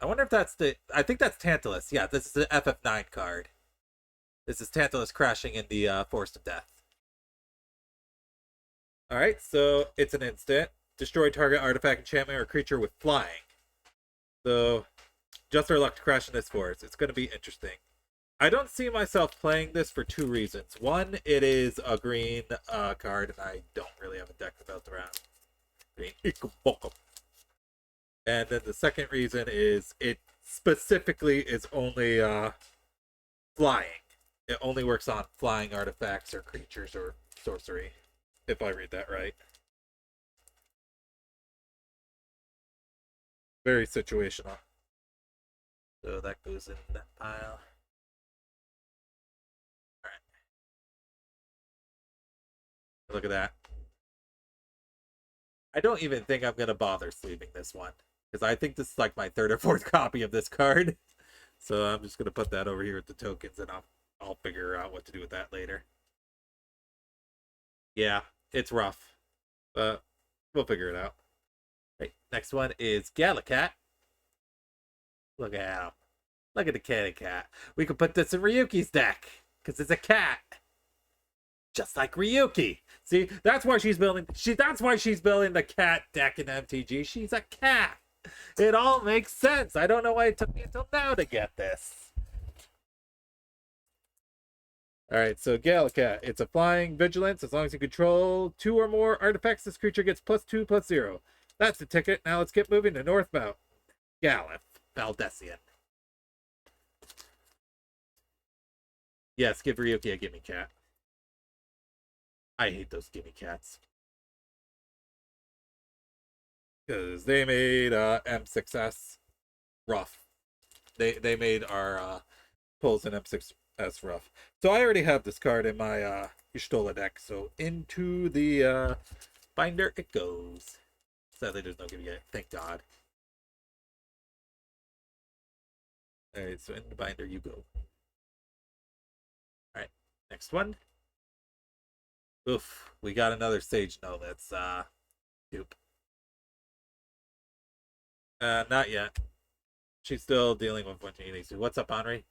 [SPEAKER 1] I wonder if that's the. I think that's Tantalus. Yeah, this is the FF9 card. This is Tantalus crashing in the Forest of Death. Alright, so it's an instant. Destroy target artifact, enchantment, or creature with flying. So, just our luck to crash in this forest. It's going to be interesting. I don't see myself playing this for 2 reasons. One, it is a green card, and I don't really have a deck built around green. And then the second reason is it specifically is only flying. It only works on flying artifacts or creatures or sorcery, if I read that right. Very situational. So that goes in that pile. Alright. Look at that. I don't even think I'm going to bother sleeving this one. Because I think this is like my 3rd or 4th copy of this card. So I'm just going to put that over here with the tokens and I'll figure out what to do with that later. Yeah, it's rough. But we'll figure it out. Right, next one is Galacat. Look at him. Look at the kitty cat. We could put this in Ryuki's deck. Because it's a cat. Just like Ryuki. See, that's why she's building the cat deck in MTG. She's a cat. It all makes sense. I don't know why it took me until now to get this. Alright, so Galacat. It's a flying vigilance. As long as you control 2 or more artifacts, this creature gets +2/+0. That's the ticket. Now let's get moving to Northbound. Galif. Valdesian. Yes, give Ryuki a gimme cat. I hate those gimme cats. Because they made M6S rough. They made our pulls in M6S rough. So I already have this card in my Y'shtola deck. So into the binder it goes. Sadly, there's no gimme cat. Thank God. Alright, so in the binder you go. Alright, next one. Oof, we got another Sage No that's dupe. Not yet. She's still dealing with what she needs to. What's up, Henri?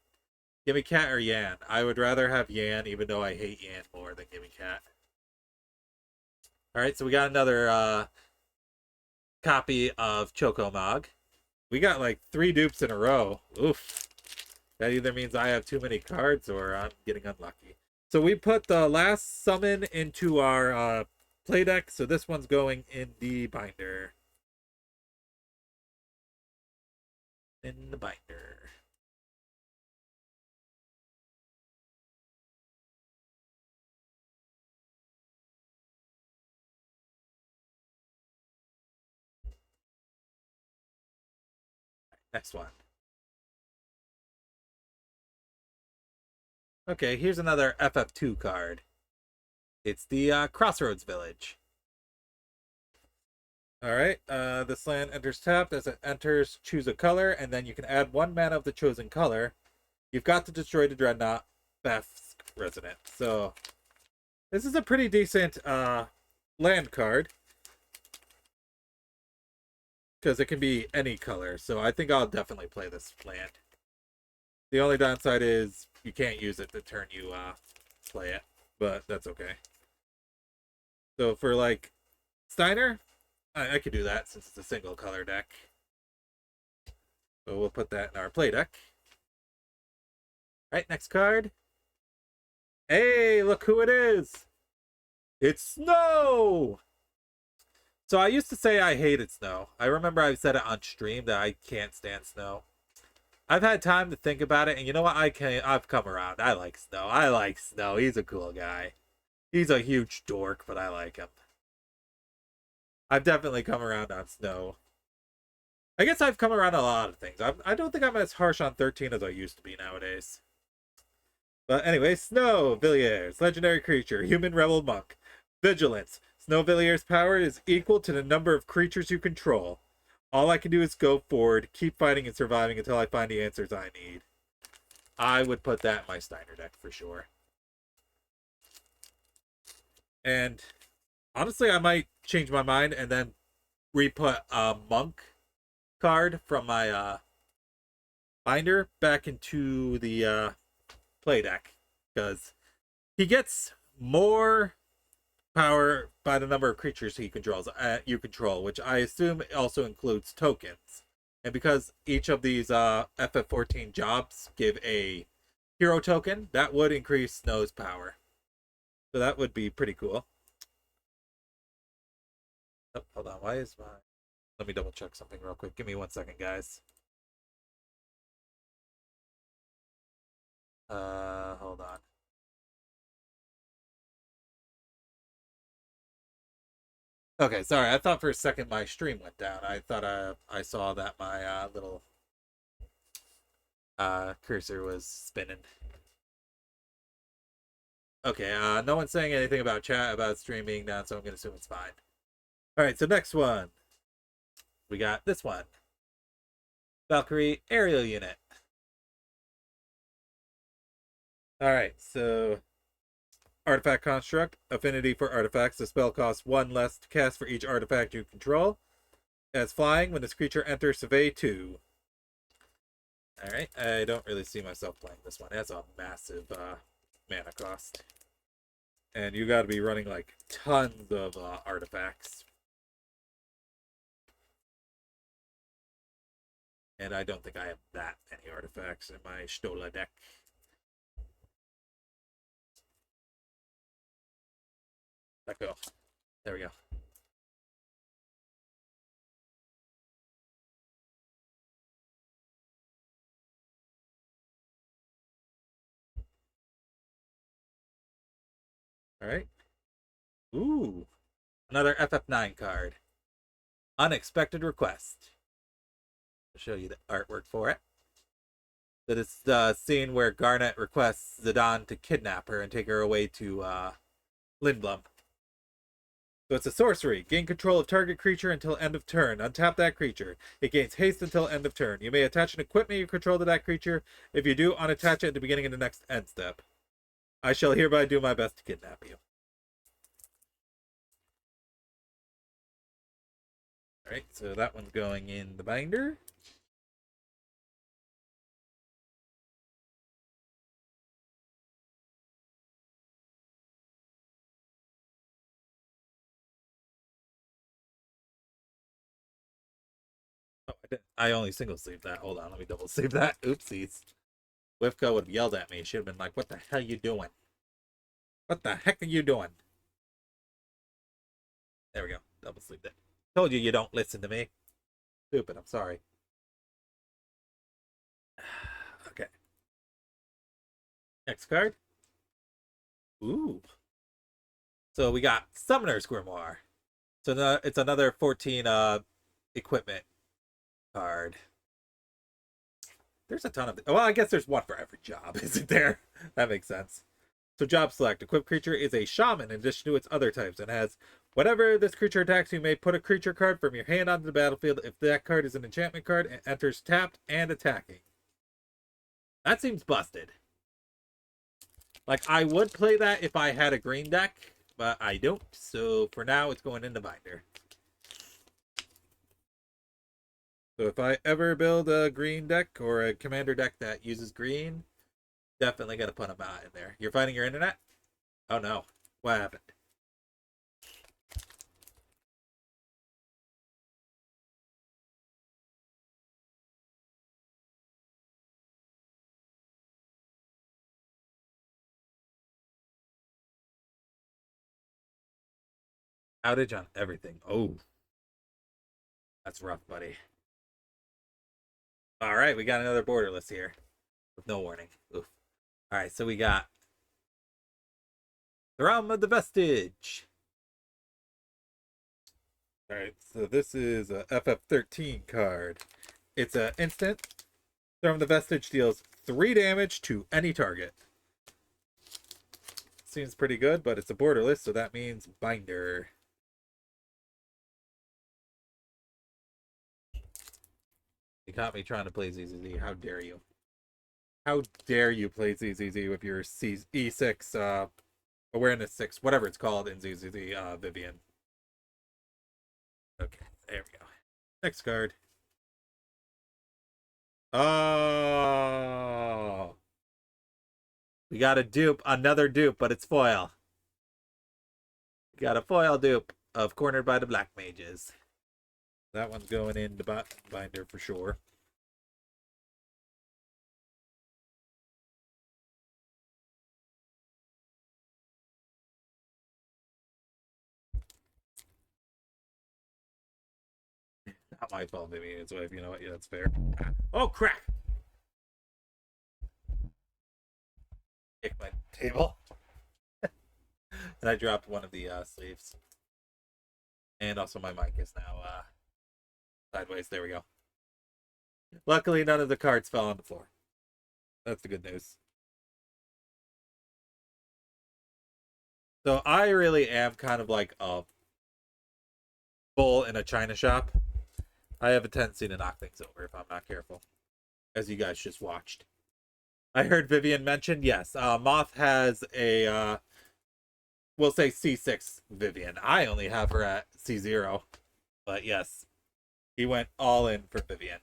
[SPEAKER 1] Gimme Cat or Yan? I would rather have Yan, even though I hate Yan more than Gimme Cat. Alright, so we got another copy of Chocomog. We got like 3 dupes in a row. Oof. That either means I have too many cards or I'm getting unlucky. So we put the last summon into our play deck. So this one's going in the binder. In the binder. Next one. Okay, here's another FF2 card. It's the Crossroads Village. Alright, this land enters tapped. As it enters, choose a color, and then you can add 1 mana of the chosen color. You've got to destroy the Dreadnought Beth's resident. So, this is a pretty decent land card. Because it can be any color, so I think I'll definitely play this land. The only downside is you can't use it the turn you play it, but that's okay. So for like Steiner, I could do that since it's a single color deck. So we'll put that in our play deck. All right, next card. Hey, look who it is! It's Snow! So I used to say I hated Snow. I remember I said it on stream that I can't stand Snow. I've had time to think about it, and you know what? I've come around. I like Snow. I like Snow. He's a cool guy. He's a huge dork, but I like him. I've definitely come around on Snow. I guess I've come around on a lot of things. I don't think I'm as harsh on 13 as I used to be nowadays. But anyway, Snow Villiers, legendary creature, human rebel monk, vigilance. Snow Villiers' power is equal to the number of creatures you control. All I can do is go forward, keep fighting and surviving until I find the answers I need. I would put that in my Steiner deck for sure. And honestly, I might change my mind and then re-put a monk card from my binder back into the play deck. Because he gets more power by the number of creatures he controls, you control, which I assume also includes tokens. And because each of these FF14 jobs give a hero token, that would increase Snow's power. So that would be pretty cool. Oh, hold on, why is my... Let me double check something real quick. Give me 1 second, guys. Hold on. Okay, sorry. I thought for a second my stream went down. I thought I saw that my little cursor was spinning. Okay, no one's saying anything about chat about stream being down, so I'm gonna assume it's fine. Alright, so next one. We got this one. Valkyrie Aerial Unit. Alright, so Artifact Construct, affinity for artifacts. The spell costs 1 less to cast for each artifact you control. As flying, when this creature enters, survey 2. Alright, I don't really see myself playing this one. It has a massive mana cost. And you gotta be running like tons of artifacts. And I don't think I have that many artifacts in my Stola deck. Let go. There we go. All right. Ooh. Another FF9 card. Unexpected Request. I'll show you the artwork for it. That is the scene where Garnet requests Zidane to kidnap her and take her away to Lindblum. So it's a sorcery. Gain control of target creature until end of turn. Untap that creature. It gains haste until end of turn. You may attach an equipment you control to that creature. If you do, unattach it at the beginning of the next end step. I shall hereby do my best to kidnap you. All right, so that one's going in the binder. Oh, I only single sleeve that. Hold on, let me double sleeve that. Oopsies. Wifco would have yelled at me. She'd have been like, "What the hell you doing? What the heck are you doing?" There we go. Double sleeved it. Told you don't listen to me. Stupid. I'm sorry. Okay. Next card. Ooh. So we got Summoner's Grimoire. So it's another 14 equipment card. There's a ton of... Well, I guess there's one for every job, isn't there? That makes sense. So job select. Equipped creature is a shaman in addition to its other types and has whenever this creature attacks, you may put a creature card from your hand onto the battlefield. If that card is an enchantment card, it enters tapped and attacking. That seems busted. Like, I would play that if I had a green deck, but I don't. So for now, it's going into binder. So if I ever build a green deck or a commander deck that uses green, definitely got to put them out in there. You're finding your internet? Oh no. What happened? Outage on everything. Oh, that's rough, buddy. All right, we got another borderless here with no warning. Oof. All right, so we got the Realm of the Vestige. All right, so this is a FF13 card. It's an instant. Realm of the Vestige deals 3 damage to any target. Seems pretty good, but it's a borderless, so that means binder. You caught me trying to play ZZZ. How dare you? How dare you play ZZZ with your E6 awareness 6, whatever it's called in ZZZ Vivian. Okay, there we go. Next card. Oh, we got a dupe, another dupe, but it's foil. We got a foil dupe of Cornered by the Black Mages. That one's going in the binder for sure. Not my fault, maybe it's wife. You know what? Yeah, that's fair. Oh, crap! Kick my table. And I dropped one of the sleeves. And also my mic is now sideways. There we go. Luckily, none of the cards fell on the floor. That's the good news. So I really am kind of like a bull in a china shop. I have a tendency to knock things over if I'm not careful, as you guys just watched. I heard Vivian mentioned, yes, Moth has a, we'll say C6 Vivian. I only have her at C0, but yes, he went all in for Vivian.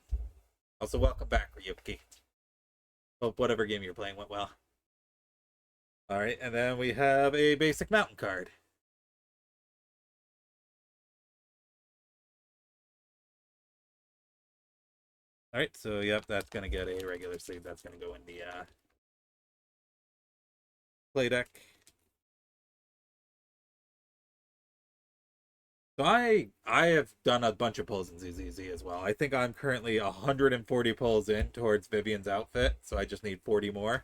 [SPEAKER 1] Also, welcome back, Ryuki. Hope whatever game you're playing went well. All right, and then we have a basic mountain card. All right, so yep, that's gonna get a regular sleeve. That's gonna go in the play deck. So I have done a bunch of pulls in ZZZ as well. I think I'm currently 140 pulls in towards Vivian's outfit, so I just need 40 more.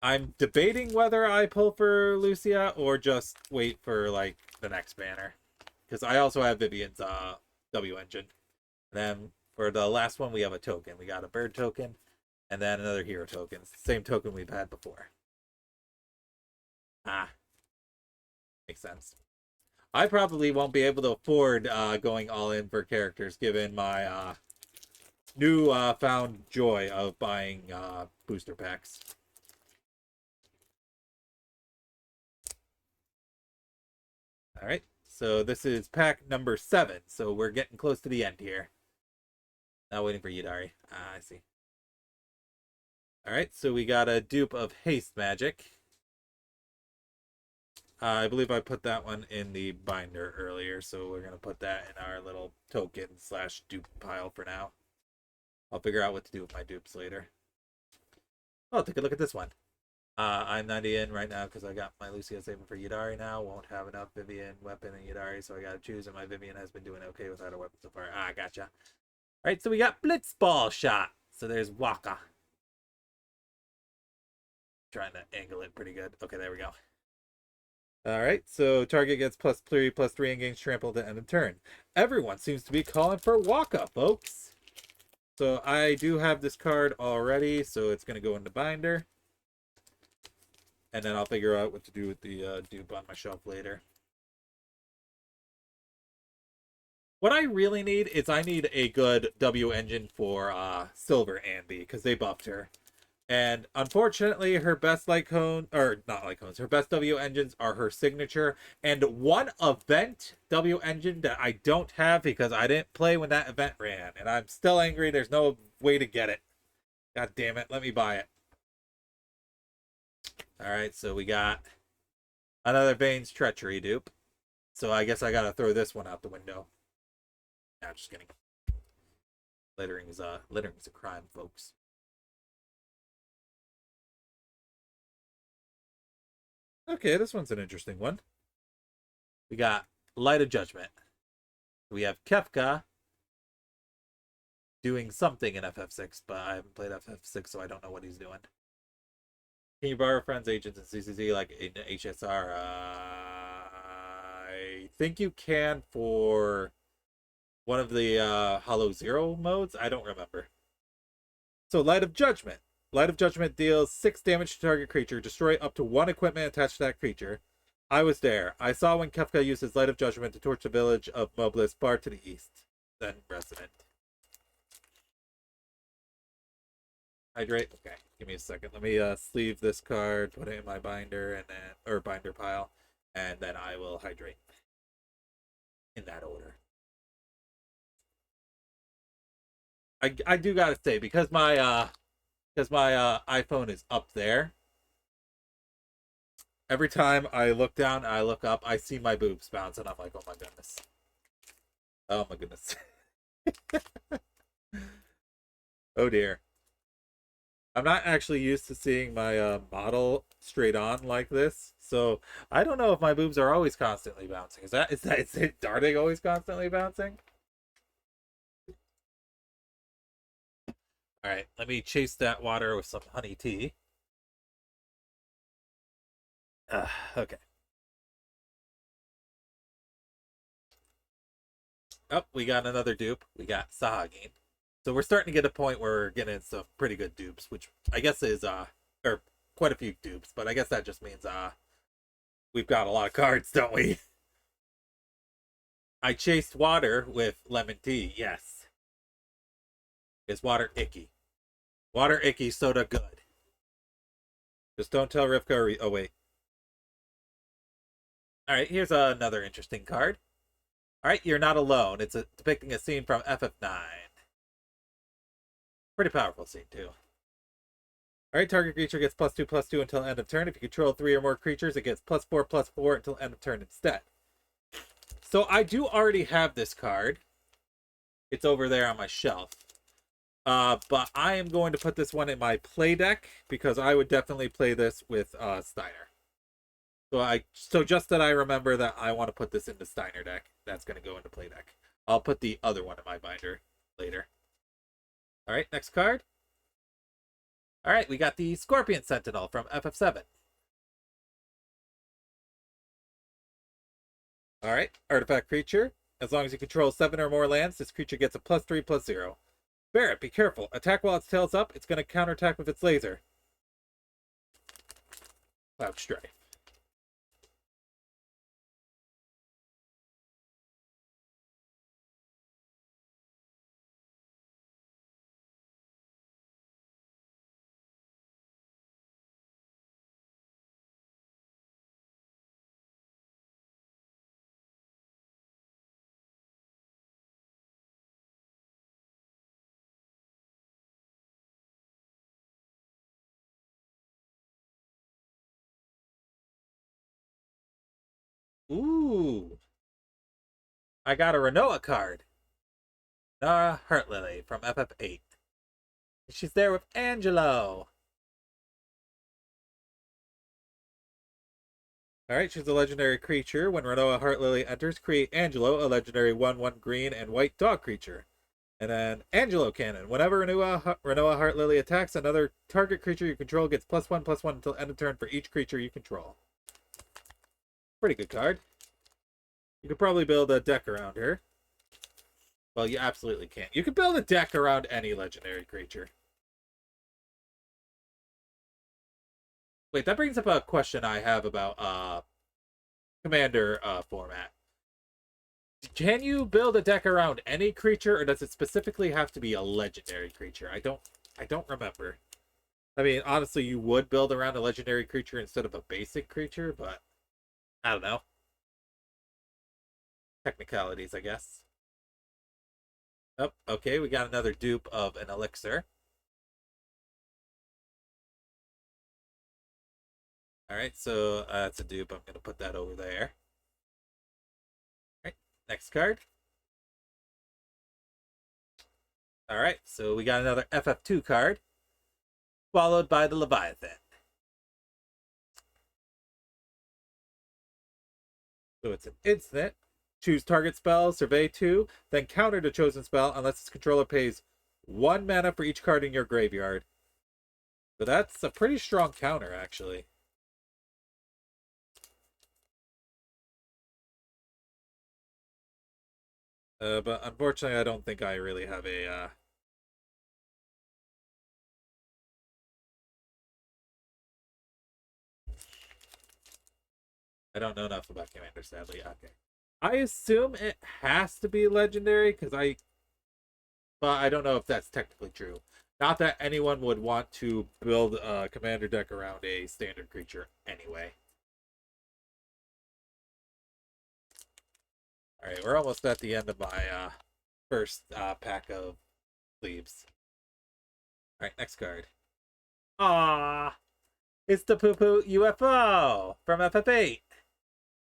[SPEAKER 1] I'm debating whether I pull for Lucia or just wait for like the next banner, because I also have Vivian's W engine. And then for the last one, we have a token. We got a bird token, and then another hero token. It's the same token we've had before. Ah, makes sense. I probably won't be able to afford going all in for characters given my new found joy of buying booster packs. All right, so this is pack number 7. So we're getting close to the end here. Now waiting for Yidari. Ah, I see. All right, so we got a dupe of Haste Magic. I believe I put that one in the binder earlier, so we're going to put that in our little token / dupe pile for now. I'll figure out what to do with my dupes later. Oh, take a look at this one. I'm 90 in right now because I got my Lucia saving for Yidari now. Won't have enough Vivian, weapon, and Yidari, so I got to choose, and my Vivian has been doing okay without a weapon so far. Ah, gotcha. All right, so we got Blitzball Shot. So there's Waka. Trying to angle it pretty good. Okay, there we go. All right, so target gets +3/+3 and gains trample at the end of turn. Everyone seems to be calling for Waka, folks. So I do have this card already, so it's going to go into binder. And then I'll figure out what to do with the dupe on my shelf later. What I really need is I need a good W engine for Silver Andy, because they buffed her. And unfortunately, her best light cone, or not light cones, her best W engines are her signature. And one event W engine that I don't have because I didn't play when that event ran. And I'm still angry there's no way to get it. God damn it, let me buy it. Alright, so we got another Vane's Treachery dupe. So I guess I gotta throw this one out the window. Nah, just kidding. Littering is a crime, folks. Okay, this one's an interesting one. We got Light of Judgment. We have Kefka doing something in FF6, but I haven't played FF6, so I don't know what he's doing. Can you borrow friends, agents, and CCC like in HSR? I think you can for one of the Hollow Zero modes. I don't remember. So Light of Judgment. Light of Judgment deals 6 damage to target creature. Destroy up to 1 equipment attached to that creature. I was there. I saw when Kefka used his Light of Judgment to torch the village of Mobliss far to the east. Then Resident. Hydrate. Okay, give me a second. Let me sleeve this card, put it in my binder, and then binder pile, and then I will hydrate in that order. I do gotta say, because my iPhone is up there, every time I look down, I look up, I see my boobs bounce, and I'm like, oh my goodness. Oh my goodness. Oh dear. I'm not actually used to seeing my model straight on like this, so I don't know if my boobs are always constantly bouncing. Is it darting always constantly bouncing? All right, let me chase that water with some honey tea. Okay. Oh, we got another dupe. We got Sahagin. So we're starting to get a point where we're getting some pretty good dupes, which I guess is or quite a few dupes, but I guess that just means we've got a lot of cards, don't we? I chased water with lemon tea. Yes. Is water icky? Water icky, soda good. Just don't tell Rivka or oh wait. All right, here's another interesting card. All right, you're not alone. It's depicting a scene from FF9. Pretty powerful scene too. All right, target creature gets +2/+2 until end of turn. If you control 3 or more creatures, it gets +4/+4 until end of turn instead. So I do already have this card. It's over there on my shelf. But I am going to put this one in my play deck because I would definitely play this with Steiner. So just that I remember that I want to put this in the Steiner deck. That's going to go into play deck. I'll put the other one in my binder later. All right, next card. All right, we got the Scorpion Sentinel from FF7. All right, artifact creature. As long as you control 7 or more lands, this creature gets a +3/+0. Barret, be careful. Attack while its tail's up. It's going to counterattack with its laser. Cloud Strife. Ooh. I got a Renoa card. Heart Lily from FF8. She's there with Angelo. Alright, she's a legendary creature. When Renoa Heart Lily enters, create Angelo, a legendary 1/1 green and white dog creature. And then Angelo Cannon. Whenever Renoa Heart Lily attacks, another target creature you control gets +1/+1 until end of turn for each creature you control. Pretty good card. You could probably build a deck around her. Well, you absolutely can't. You could build a deck around any legendary creature. Wait, that brings up a question I have about Commander format. Can you build a deck around any creature, or does it specifically have to be a legendary creature? I don't remember. I mean, honestly, you would build around a legendary creature instead of a basic creature, but I don't know. Technicalities, I guess. Oh, okay, we got another dupe of an elixir. Alright, so that's a dupe. I'm going to put that over there. Alright, next card. Alright, so we got another FF2 card, followed by the Leviathan. So it's an instant. Choose target spell, survey 2, then counter the chosen spell unless its controller pays 1 mana for each card in your graveyard. So that's a pretty strong counter, actually. But unfortunately, I don't think I really have a... I don't know enough about Commander, sadly. Okay. I assume it has to be legendary, but I don't know if that's technically true. Not that anyone would want to build a Commander deck around a standard creature anyway. Alright, we're almost at the end of my first pack of sleeves. Alright, next card. Ah, it's the Poo Poo UFO from FF8.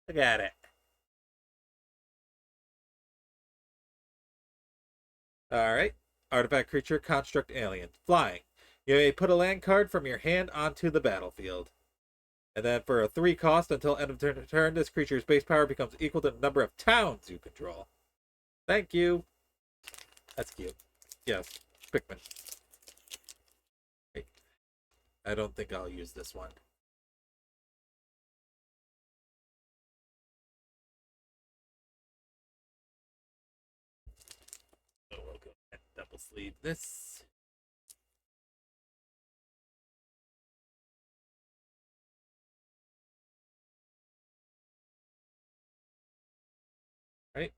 [SPEAKER 1] Look at it. Alright. Artifact creature, construct alien. Flying. You may put a land card from your hand onto the battlefield. And then for a 3 cost until end of turn, this creature's base power becomes equal to the number of towns you control. Thank you. That's cute. Yes, Pikmin. Wait. I don't think I'll use this one. So we'll go and double sleeve this. Right.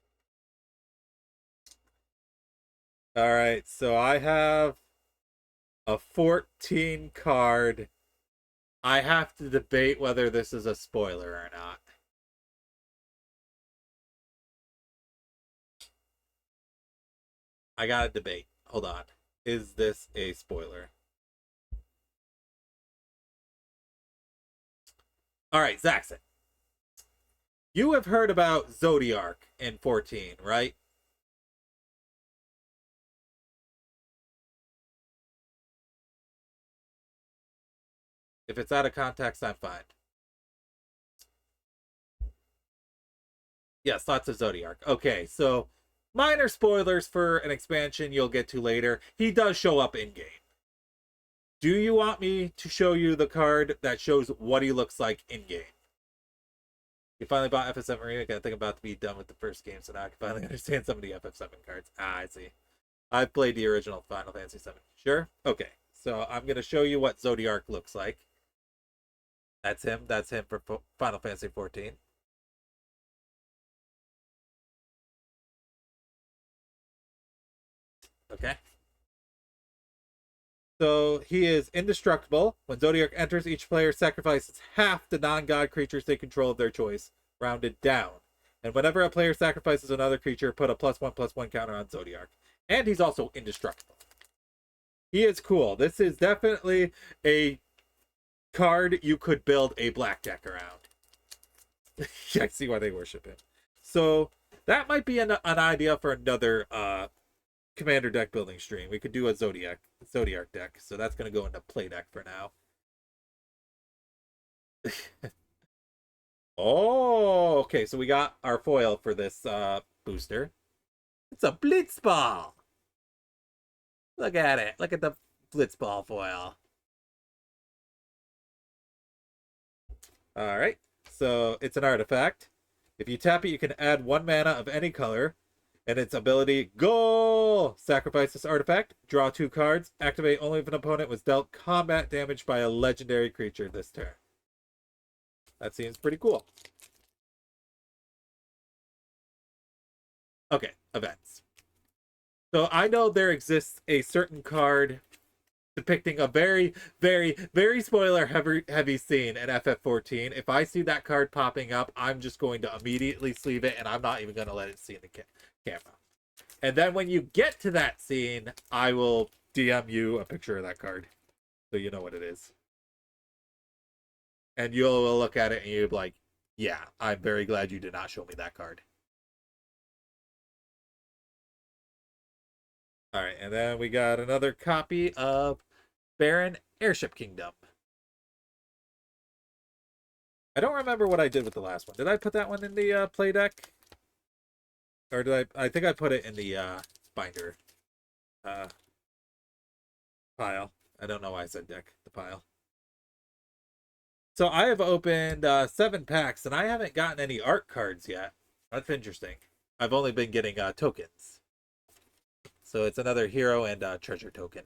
[SPEAKER 1] Alright, so I have a 14 card. I have to debate whether this is a spoiler or not. I gotta debate. Hold on. Is this a spoiler? Alright, Zaxxon. You have heard about Zodiark in 14, right? If it's out of context, I'm fine. Yes, lots of Zodiark. Okay, so minor spoilers for an expansion you'll get to later. He does show up in game. Do you want me to show you the card that shows what he looks like in game? You finally bought FF7 Remake. I think I'm about to be done with the first game, so now I can finally understand some of the FF7 cards. Ah, I see. I've played the original Final Fantasy VII. Sure? Okay. So I'm going to show you what Zodiark looks like. That's him. That's him for Final Fantasy 14. Okay. So he is indestructible. When Zodiark enters, each player sacrifices half the non-god creatures they control of their choice, rounded down. And whenever a player sacrifices another creature, put a +1/+1 counter on Zodiark. And he's also indestructible. He is cool. This is definitely a card you could build a black deck around. Yeah, I see why they worship him. So that might be an idea for another commander deck building stream. We could do a Zodiac deck. So that's gonna go into play deck for now. Oh, okay. So we got our foil for this booster. It's a Blitzball. Look at it. Look at the Blitzball foil. All right. So it's an artifact. If you tap it, you can add 1 mana of any color. And its ability, goal! Sacrifice this artifact, draw 2 cards, activate only if an opponent was dealt combat damage by a legendary creature this turn. That seems pretty cool. Okay, events. So I know there exists a certain card depicting a very, very, very spoiler heavy scene in FF14. If I see that card popping up, I'm just going to immediately sleeve it, and I'm not even going to let it see in the camera. And then when you get to that scene, I will DM you a picture of that card, so you know what it is. And you'll look at it and you'll be like, yeah, I'm very glad you did not show me that card. All right, and then we got another copy of Baron Airship Kingdom. I don't remember what I did with the last one. Did I put that one in the play deck? Or did I think I put it in the binder pile. I don't know why I said deck, the pile. So I have opened 7 packs, and I haven't gotten any art cards yet. That's interesting. I've only been getting tokens. So it's another hero and treasure token.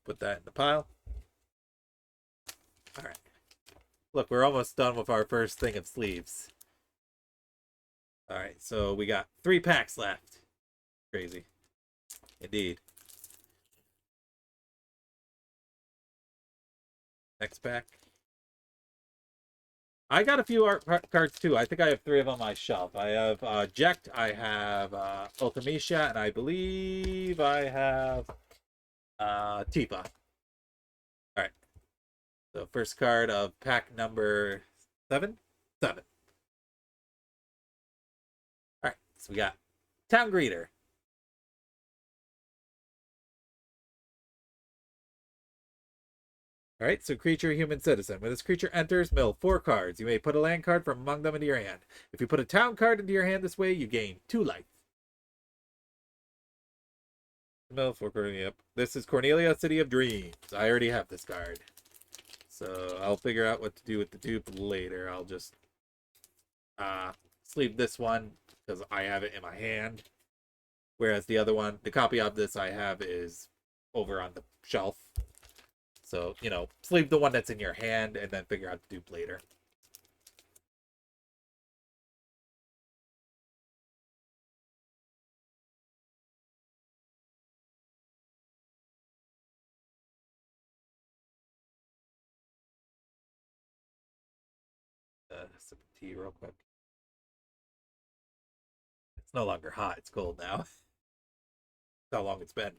[SPEAKER 1] Put that in the pile. All right. Look, we're almost done with our first thing of sleeves. All right, so we got 3 packs left. Crazy. Indeed. Next pack. I got a few art cards too. I think I have 3 of them on my shelf. I have Jekt, I have Ultimecia, and I believe I have Tifa. All right. So first card of pack number 7? 7. All right. So we got Town Greeter. All right, so creature, human citizen. When this creature enters, mill 4 cards. You may put a land card from among them into your hand. If you put a town card into your hand this way, you gain 2 life. Mill 4 cards, yep. This is Cornelia, City of Dreams. I already have this card. So I'll figure out what to do with the dupe later. I'll just sleeve this one because I have it in my hand. Whereas the other one, the copy of this I have is over on the shelf. So, you know, sleeve the one that's in your hand and then figure out the dupe later. Sip of tea real quick. It's no longer hot. It's cold now. That's how long it's been.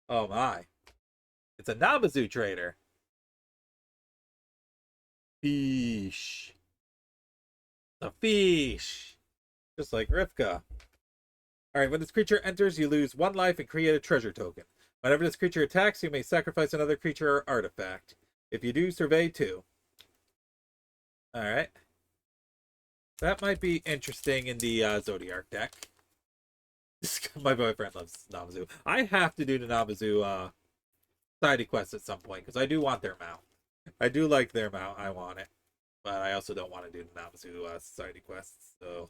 [SPEAKER 1] Oh my. It's a Namazu trader. Fish. A fish. Just like Rivka. Alright, when this creature enters, you lose 1 life and create a treasure token. Whenever this creature attacks, you may sacrifice another creature or artifact. If you do, survey 2. Alright. That might be interesting in the Zodiac deck. My boyfriend loves Namazu. I have to do the Namazu side quest at some point, because I do want their mount. I do like their mount. I want it. But I also don't want to do the Namazu society quests, so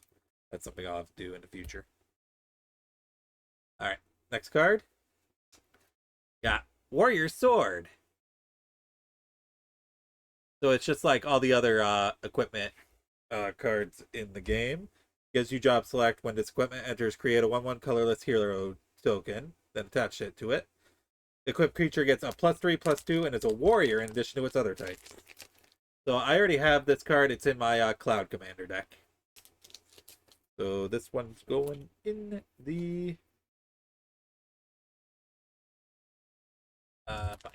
[SPEAKER 1] that's something I'll have to do in the future. Alright, next card. Got Warrior Sword. So it's just like all the other equipment cards in the game. Gives you job select. When this equipment enters, create a 1/1 colorless hero token, then attach it to it. The equipped creature gets a +3/+2 and is a warrior in addition to its other types. So I already have this card. It's in my Cloud Commander deck. So this one's going in the binder.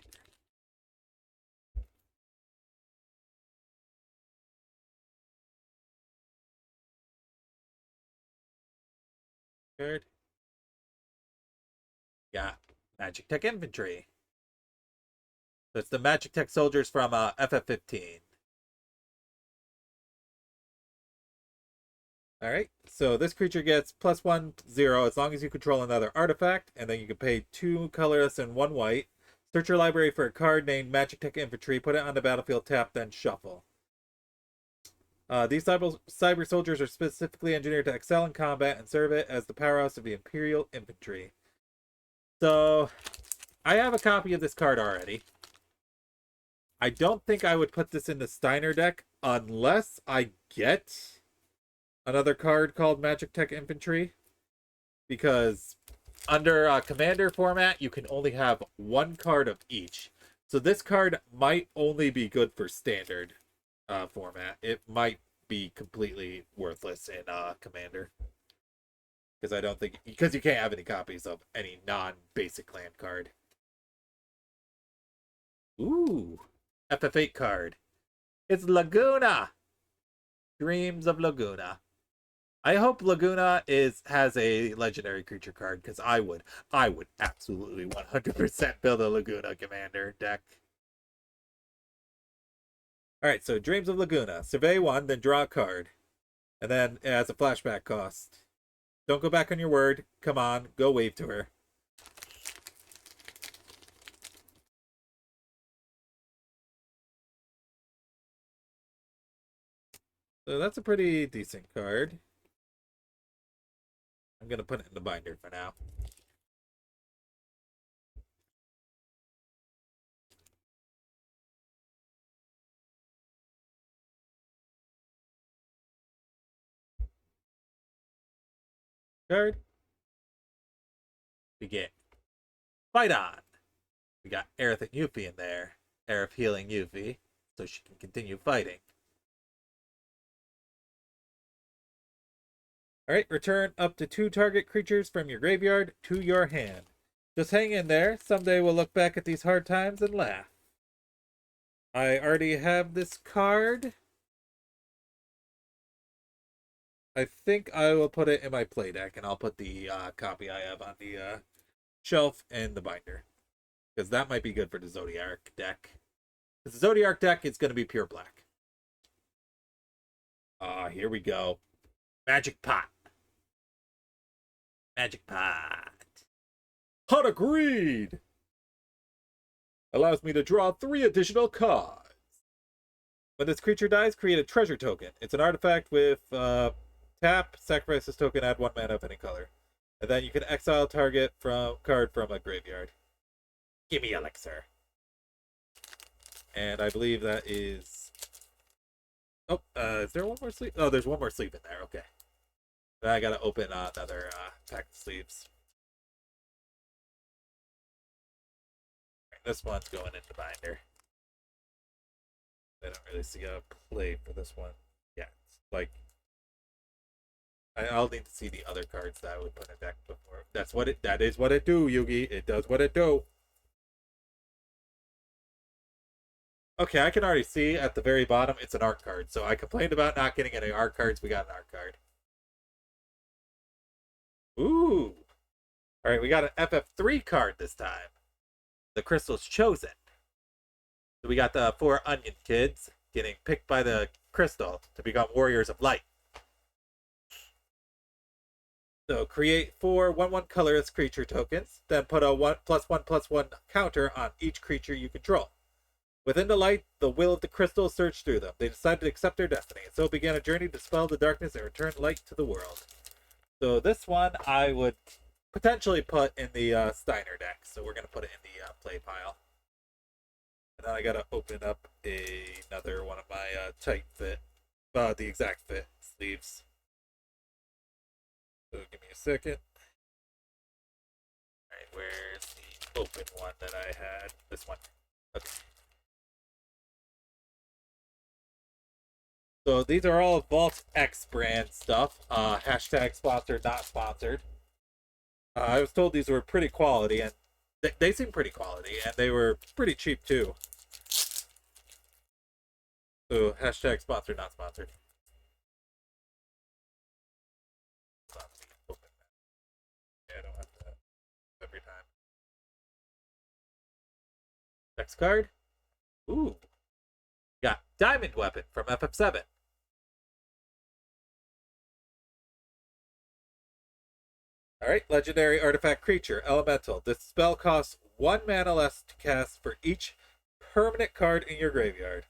[SPEAKER 1] Card. Got Magic Tech Infantry. So it's the Magic Tech soldiers from FF15. Alright, so this creature gets +1/0 as long as you control another artifact, and then you can pay 2 colorless and 1 white. Search your library for a card named Magic Tech Infantry, put it on the battlefield, tap, then shuffle. These cyber soldiers are specifically engineered to excel in combat and serve it as the powerhouse of the Imperial Infantry. So, I have a copy of this card already. I don't think I would put this in the Steiner deck unless I get another card called Magic Tech Infantry, because under Commander format, you can only have 1 card of each. So this card might only be good for Standard format. It might be completely worthless in Commander, because I don't think, because you can't have any copies of any non-basic land card. Ooh, FF8 card. It's Laguna. Dreams of Laguna. I hope Laguna has a legendary creature card, because I would absolutely 100% build a Laguna Commander deck. Alright, so Dreams of Laguna. Survey 1, then draw a card. And then it has a flashback cost. Don't go back on your word. Come on, go wave to her. So that's a pretty decent card. I'm going to put it in the binder for now. Card. Begin. Fight on. We got Aerith and Yuffie in there. Aerith healing Yuffie so she can continue fighting. Alright, return up to 2 target creatures from your graveyard to your hand. Just hang in there. Someday we'll look back at these hard times and laugh. I already have this card. I think I will put it in my play deck, and I'll put the copy I have on the shelf and the binder, because that might be good for the Zodiac deck. Because the Zodiac deck is going to be pure black. Here we go. Magic Pot. Magic Pot. Pot of Greed! Allows me to draw 3 additional cards. When this creature dies, create a treasure token. It's an artifact with tap, sacrifice this token, add 1 mana of any color. And then you can exile target card from a graveyard. Give me Elixir. And I believe that is... Oh, is there one more sleeve? Oh, there's one more sleeve in there. Okay. I gotta open another pack of sleeves. This one's going into binder. I don't really see a play for this one yet. Like, I'll need to see the other cards that I would put in deck before. That is what it do, Yugi. It does what it do. Okay, I can already see at the very bottom it's an art card. So I complained about not getting any art cards. We got an art card. Ooh. Alright, we got an FF3 card this time. The Crystal's Chosen. So we got the 4 Onion Kids getting picked by the Crystal to become Warriors of Light. So create 4 1/1 colorless creature tokens, then put a 1+1/+1 counter on each creature you control. Within the light, the will of the Crystal surged through them. They decided to accept their destiny, and so began a journey to dispel the darkness and return light to the world. So this one I would potentially put in the Steiner deck. So we're going to put it in the play pile. And then I got to open up another one of my tight fit, the exact fit sleeves. So give me a second. Alright, where's the open one that I had? This one. Okay. So these are all Vault X brand stuff. Hashtag sponsored, not sponsored. I was told these were pretty quality, and they seem pretty quality, and they were pretty cheap too. So hashtag sponsored, not sponsored. Next card. Ooh. Got Diamond Weapon from FF7. Alright, legendary artifact creature, elemental. This spell costs 1 mana less to cast for each permanent card in your graveyard.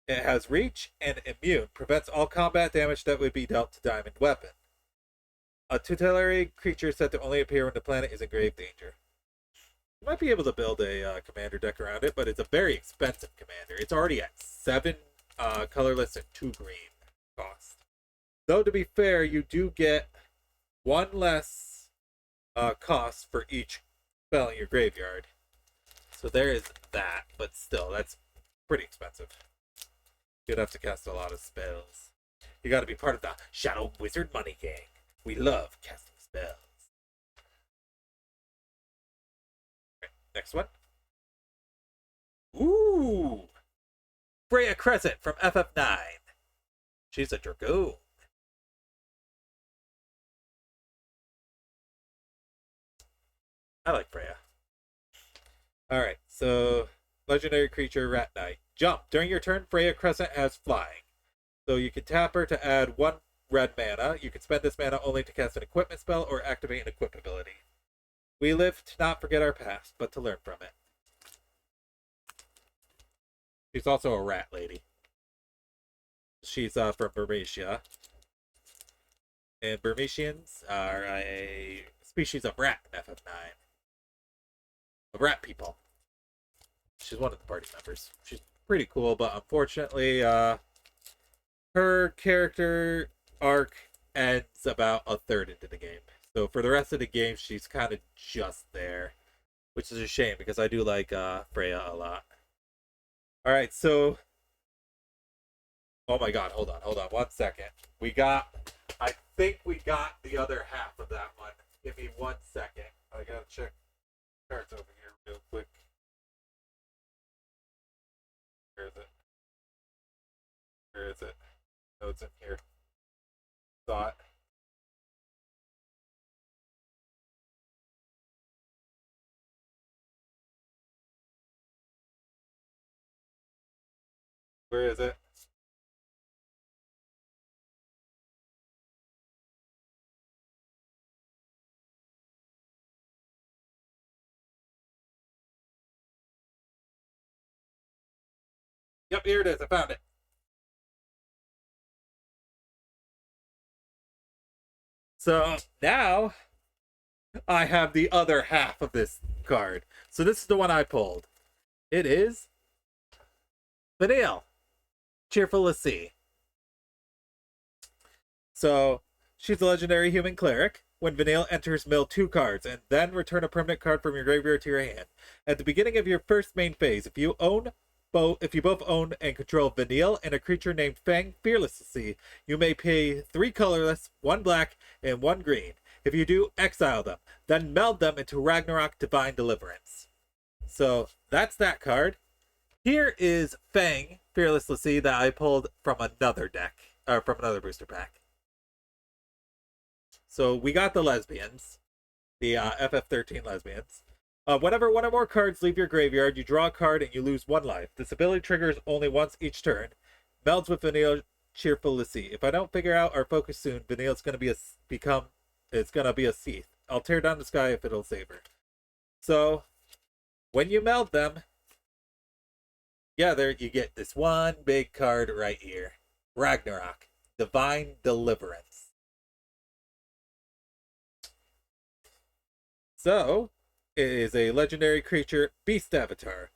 [SPEAKER 1] It has reach and immune, prevents all combat damage that would be dealt to Diamond Weapon. A tutelary creature set to only appear when the planet is in grave danger. You might be able to build a commander deck around it, but it's a very expensive commander. It's already at 7 colorless and 2 green cost. Though, to be fair, you do get 1 less cost for each spell in your graveyard. So there is that, but still, that's pretty expensive. You'd have to cast a lot of spells. You gotta be part of the Shadow Wizard Money Gang. We love casting spells. Okay, next one. Ooh! Freya Crescent from FF9. She's a Dragoon. I like Freya. Alright, so legendary creature Rat Knight. Jump. During your turn, Freya Crescent has flying. So you can tap her to add 1 red mana. You can spend this mana only to cast an equipment spell or activate an equip ability. We live to not forget our past, but to learn from it. She's also a rat lady. She's from Burmecia. And Burmecians are a species of rat in FF9. Of rat people. She's one of the party members. She's pretty cool, but unfortunately, her character arc ends about a third into the game. So for the rest of the game, she's kind of just there, which is a shame because I do like Freya a lot. All right, so oh my God, hold on 1 second. I think we got the other half of that one. Give me 1 second. I gotta check cards over here real quick. Where is it? Where is it? Oh, it's in here. Saw it. Where is it? Yep, here it is. I found it. So now I have the other half of this card. So this is the one I pulled. It is Vanille. Cheerful as Sea. So she's a legendary human cleric. When Vanille enters, mill 2 cards, and then return a permanent card from your graveyard to your hand. At the beginning of your first main phase, if you both own and control Vanille and a creature named Fang Fearless to Sea, you may pay 3 colorless, 1 black, and 1 green. If you do, exile them, then meld them into Ragnarok Divine Deliverance. So that's that card. Here is Fang Fearless to Sea that I pulled from another deck, or from another booster pack. So we got the lesbians, the FF13 lesbians. Whenever 1 or more cards leave your graveyard, you draw a card and you lose 1 life. This ability triggers only once each turn. Melds with Vanille Cheerful to See. If I don't figure out our focus soon, Vanille's gonna be a Seath. I'll tear down the sky if it'll save her. So when you meld them, yeah, there you get this one big card right here. Ragnarok. Divine Deliverance. So, it is a legendary creature, Beast Avatar.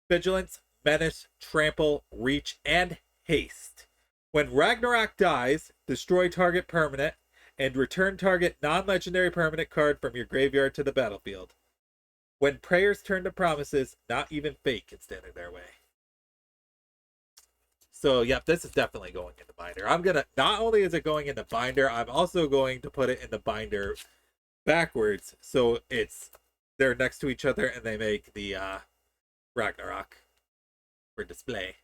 [SPEAKER 1] Vigilance, Menace, Trample, Reach, and Haste. When Ragnarok dies, destroy target permanent, and return target non-legendary permanent card from your graveyard to the battlefield. When prayers turn to promises, not even fate can stand in their way. So, yep, this is definitely going in the binder. Not only is it going in the binder, I'm also going to put it in the binder backwards, so they're next to each other and they make the Ragnarok for display.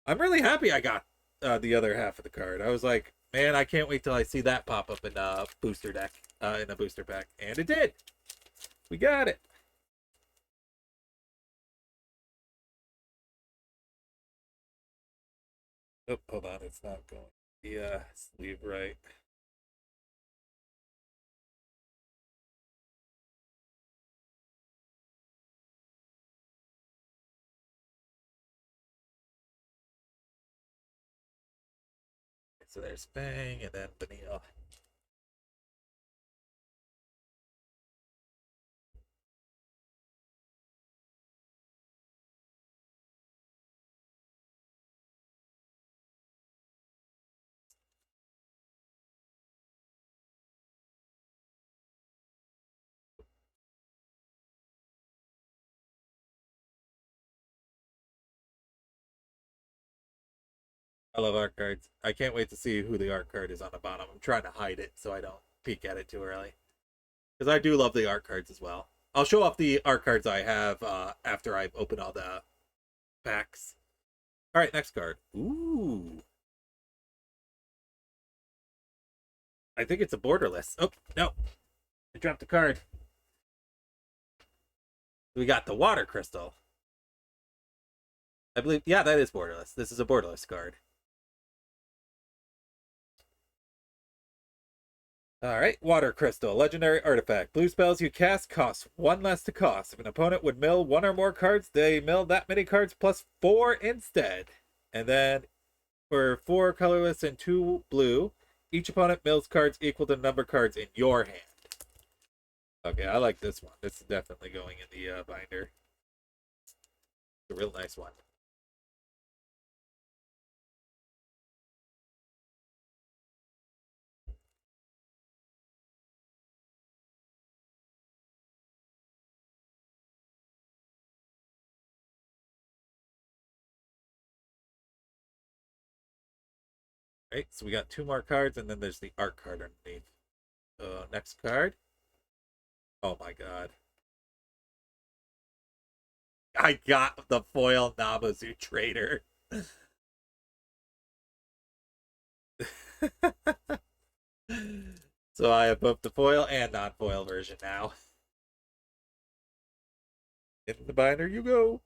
[SPEAKER 1] I'm really happy I got the other half of the card. I was like, man, I can't wait till I see that pop up in a booster deck, in a booster pack, and it did. We got it. Oh, hold on, it's not going. Yeah, sleeve right. So there's Bang and then Vanille. I love art cards. I can't wait to see who the art card is on the bottom. I'm trying to hide it so I don't peek at it too early. Because I do love the art cards as well. I'll show off the art cards I have after I've opened all the packs. All right, next card. Ooh. I think it's a borderless. Oh, no. I dropped the card. We got the water crystal. I believe, yeah, that is borderless. This is a borderless card. All right, water crystal, legendary artifact. Blue spells you cast cost one less to cost. If an opponent would mill one or more cards, they mill that many cards plus four instead. And then for 4 colorless and 2 blue, each opponent mills cards equal to the number of cards in your hand. Okay, I like this one. This is definitely going in the binder. It's a real nice one. Right, so we got 2 more cards, and then there's the art card underneath. Next card. Oh my god. I got the foil Namazu Trader. So I have both the foil and non-foil version now. In the binder you go.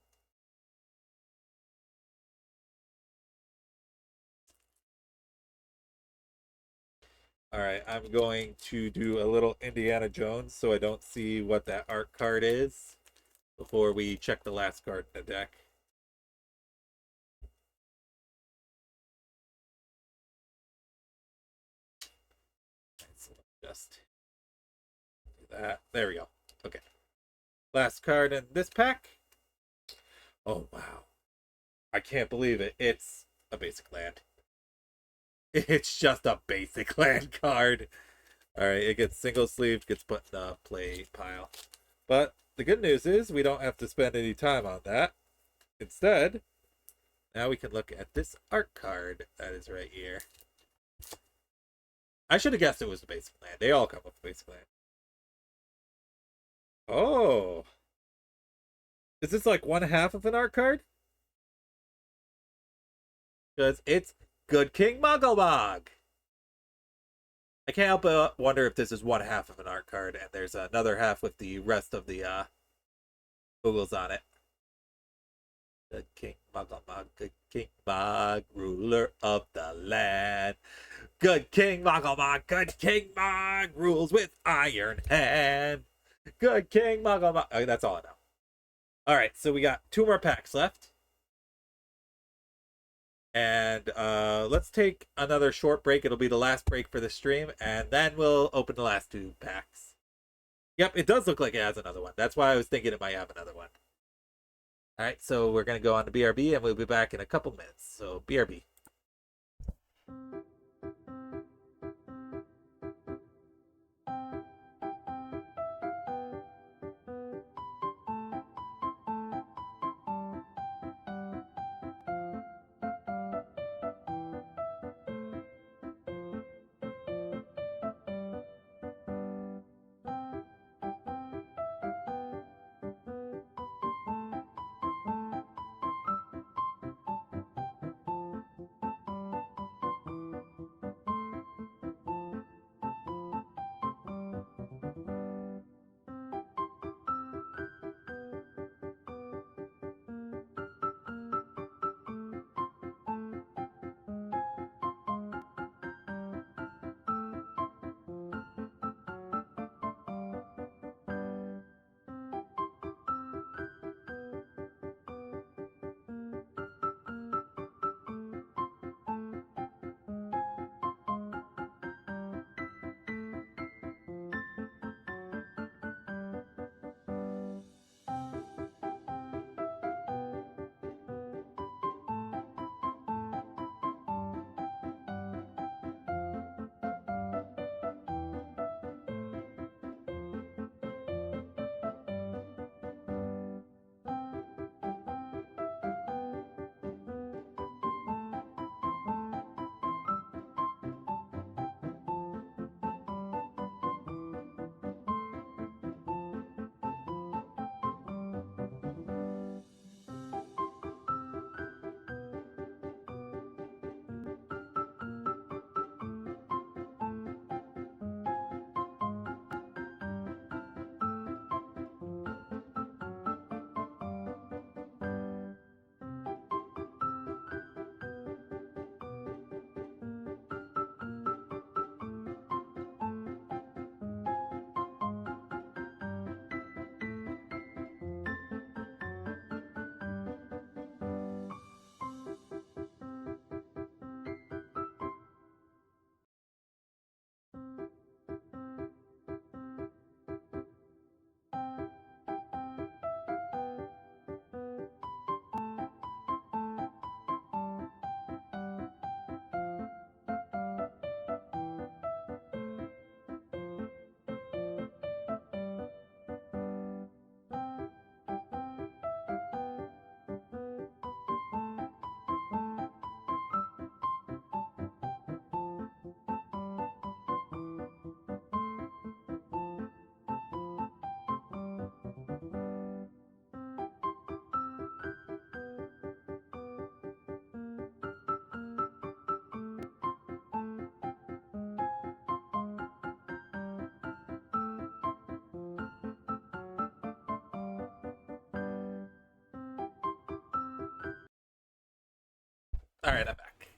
[SPEAKER 1] Alright, I'm going to do a little Indiana Jones so I don't see what that art card is before we check the last card in the deck. So just do that. There we go. Okay. Last card in this pack. Oh, wow. I can't believe it. It's a basic land. It's just a basic land card. Alright, it gets single sleeved, gets put in the play pile. But the good news is we don't have to spend any time on that. Instead, now we can look at this art card that is right here. I should have guessed it was the basic land. They all come with the basic land. Oh. Is this like 1/2 of an art card? Because it's Good King Mugglebog. I can't help but wonder if this is 1/2 of an art card and there's another half with the rest of the Googles on it. Good King Mugglebog, Good King Mog, ruler of the land. Good King Mugglebog, Good King Mog, rules with iron hand. Good King Mugglebog. Okay, that's all I know. All right, so we got 2 more packs left. And let's take another short break. It'll be the last break for the stream, and then we'll open the last 2 packs. Yep, it does look like it has another one. That's why I was thinking it might have another one. All right, so we're going to go on to BRB, and we'll be back in a couple minutes. So, BRB. Alright, I'm back.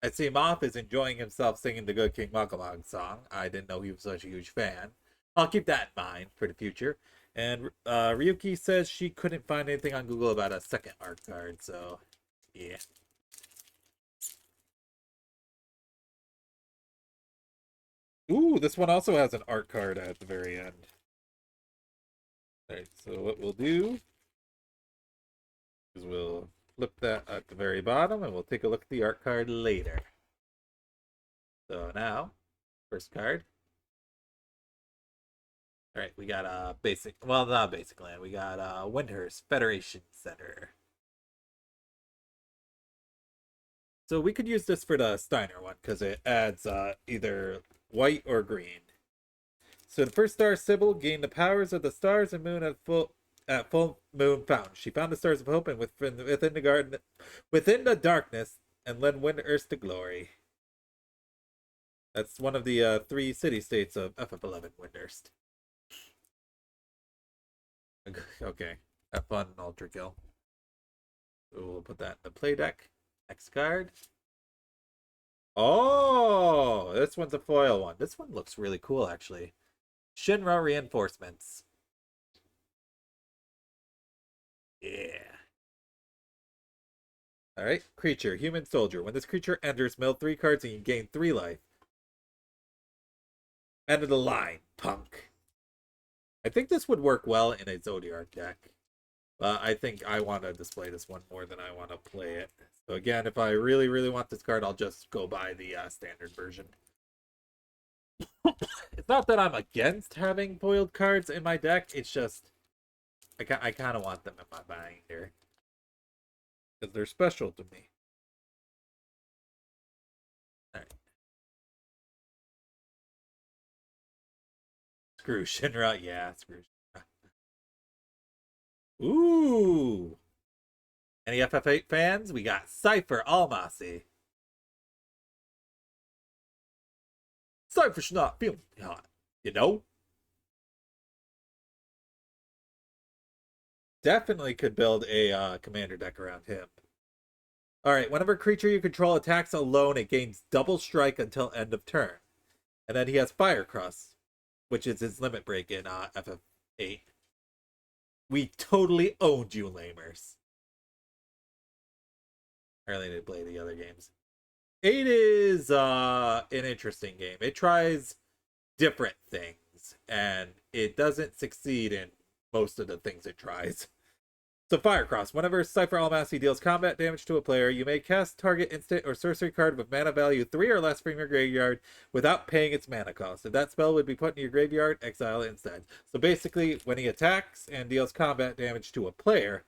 [SPEAKER 1] I see Moth is enjoying himself singing the Good King Makamag song. I didn't know he was such a huge fan. I'll keep that in mind for the future. And Ryuki says she couldn't find anything on Google about a second art card, so yeah. Ooh, this one also has an art card at the very end. Alright, so what we'll do is we'll flip that at the very bottom and we'll take a look at the art card later. So now, first card. Alright, we got a basic, well, not basic land. We got Windhurst Federation Center. So we could use this for the Steiner one because it adds either white or green. So the first star, Sybil, gained the powers of the stars and moon at full moon found. She found the stars of hope and within the garden, within the darkness, and led Windhurst to glory. That's one of the 3 city-states of FF11, Windhurst. Okay, have fun, Ultra Kill. We'll put that in the play deck. Next card. Oh, this one's a foil one. This one looks really cool, actually. Shinra Reinforcements. Yeah. Alright, creature, human soldier. When this creature enters, mill 3 cards and you gain 3 life. End of the line, punk. I think this would work well in a Zodiac deck. I think I want to display this one more than I want to play it. So again, if I really, really want this card, I'll just go buy the standard version. It's not that I'm against having foiled cards in my deck. It's just, I kind of want them in my binder. Because they're special to me. Alright. Screw Shinra. Yeah, screw Shinra. Ooh! Any FF8 fans? We got Cypher Almasi. Cypher's not feeling hot, you know? Definitely could build a commander deck around him. Alright, whenever a creature you control attacks alone, it gains double strike until end of turn. And then he has Fire Cross, which is his limit break in FF8. We totally owned you, lamers. I really need to play the other games. 8 is an interesting game. It tries different things, and it doesn't succeed in most of the things it tries. So Firecross. Whenever Cypher Almasi deals combat damage to a player, you may cast target instant or sorcery card with mana value 3 or less from your graveyard without paying its mana cost. If that spell would be put in your graveyard, exile it instead. So basically, when he attacks and deals combat damage to a player,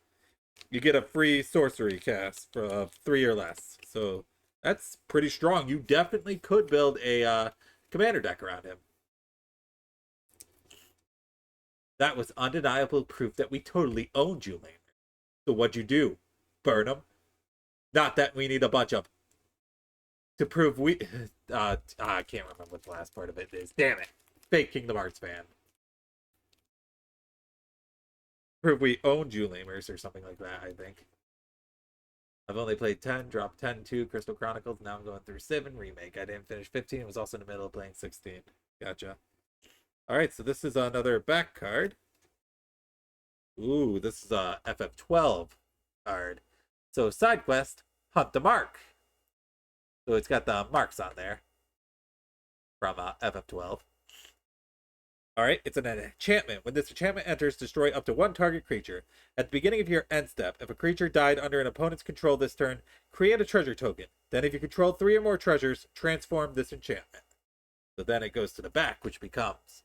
[SPEAKER 1] you get a free sorcery cast for 3 or less. So that's pretty strong. You definitely could build a commander deck around him. That was undeniable proof that we totally owned you, Lane. So what'd you do? Burn them? Not that we need a bunch of... To prove we... I can't remember what the last part of it is. Damn it. Fake Kingdom Hearts fan. Prove we owned you, lamers, or something like that, I think. I've only played 10, dropped 10, 2, Crystal Chronicles. Now I'm going through 7, Remake. I didn't finish 15. Was also in the middle of playing 16. Gotcha. Alright, so this is another back card. Ooh, this is a FF12 card. So side quest, hunt the mark. So it's got the marks on there from FF12. Alright, it's an enchantment. When this enchantment enters, destroy up to 1 target creature. At the beginning of your end step, if a creature died under an opponent's control this turn, create a treasure token. Then if you control 3 or more treasures, transform this enchantment. So then it goes to the back, which becomes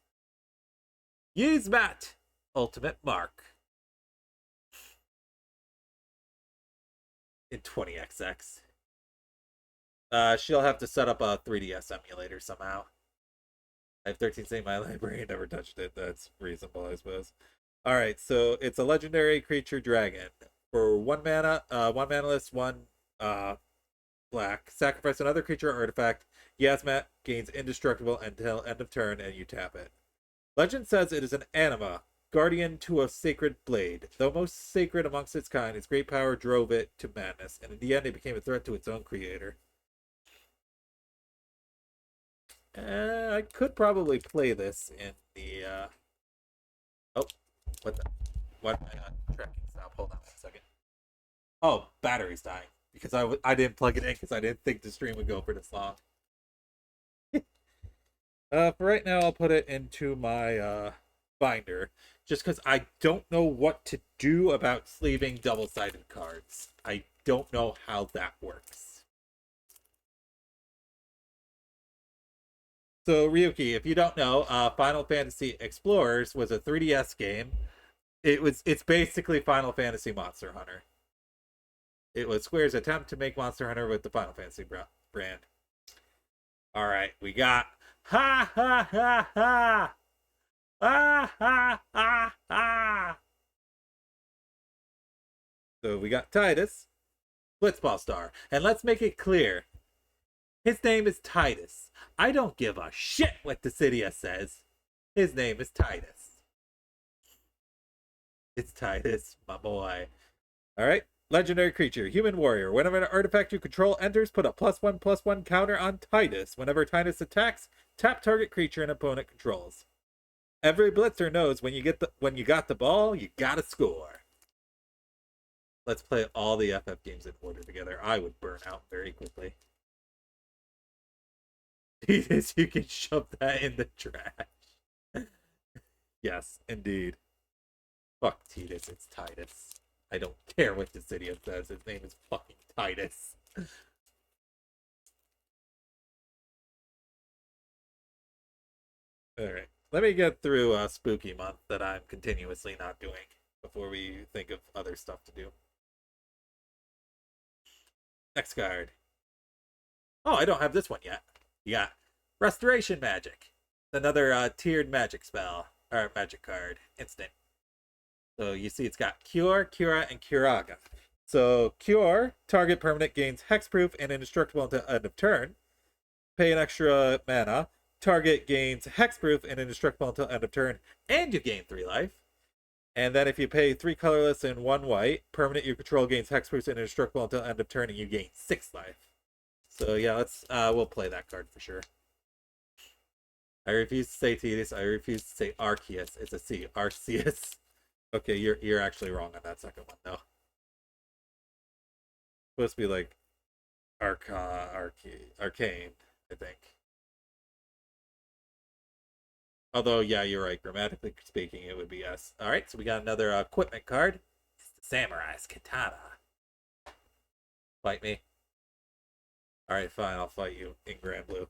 [SPEAKER 1] Yzmat, Ultimate Mark. In 20XX. She'll have to set up a 3DS emulator somehow. I have 13 in my library and never touched it. That's reasonable, I suppose. Alright, so it's a legendary creature dragon. For 1 mana, 1 manaless, 1 black. Sacrifice another creature or artifact. Yzmat gains indestructible until end of turn and you tap it. Legend says it is an anima guardian to a sacred blade. Though most sacred amongst its kind, its great power drove it to madness, and in the end it became a threat to its own creator. I could probably play this in the, oh, what the, what am I not tracking? Stop, hold on 1 second. Oh, battery's dying, because I didn't plug it in, because I didn't think the stream would go for this long. For right now, I'll put it into my, binder, just because I don't know what to do about sleeving double-sided cards. I don't know how that works. So, Ryuki, if you don't know, Final Fantasy Explorers was a 3DS game. It's basically Final Fantasy Monster Hunter. It was Square's attempt to make Monster Hunter with the Final Fantasy brand. All right, we got ha ha ha ha. Ah, ah, ah, ah. So we got Titus, Blitzball Star. And let's make it clear. His name is Titus. I don't give a shit what Dissidia says. His name is Titus. It's Titus, my boy. Alright. Legendary creature, human warrior. Whenever an artifact you control enters, put a +1/+1 counter on Titus. Whenever Titus attacks, tap target creature an opponent controls. Every blitzer knows when you got the ball, you gotta score. Let's play all the FF games in order together. I would burn out very quickly. Jesus, you can shove that in the trash. Yes, indeed. Fuck Titus, it's Titus. I don't care what Dissidia says. His name is fucking Titus. Alright. Let me get through Spooky Month that I'm continuously not doing before we think of other stuff to do. Next card. Oh, I don't have this one yet. Yeah. Restoration Magic. Another tiered magic spell. Or magic card. Instant. So you see it's got Cure, Cura, and Curaga. So Cure, target permanent gains hexproof and indestructible until end of turn. Pay an extra mana. Target gains hexproof and indestructible until end of turn, and you gain 3 life. And then if you pay 3 colorless and 1 white, permanent you control gains hexproof and indestructible until end of turn, and you gain 6 life. So yeah, we'll play that card for sure. I refuse to say Titus. I refuse to say Arceus. It's a C. Arceus. Okay, you're actually wrong on that second one though. Supposed to be like Arcane, I think. Although, yeah, you're right. Grammatically speaking, it would be yes. All right, so we got another equipment card. It's the Samurai's Katana. Fight me. All right, fine. I'll fight you in Grand Blue.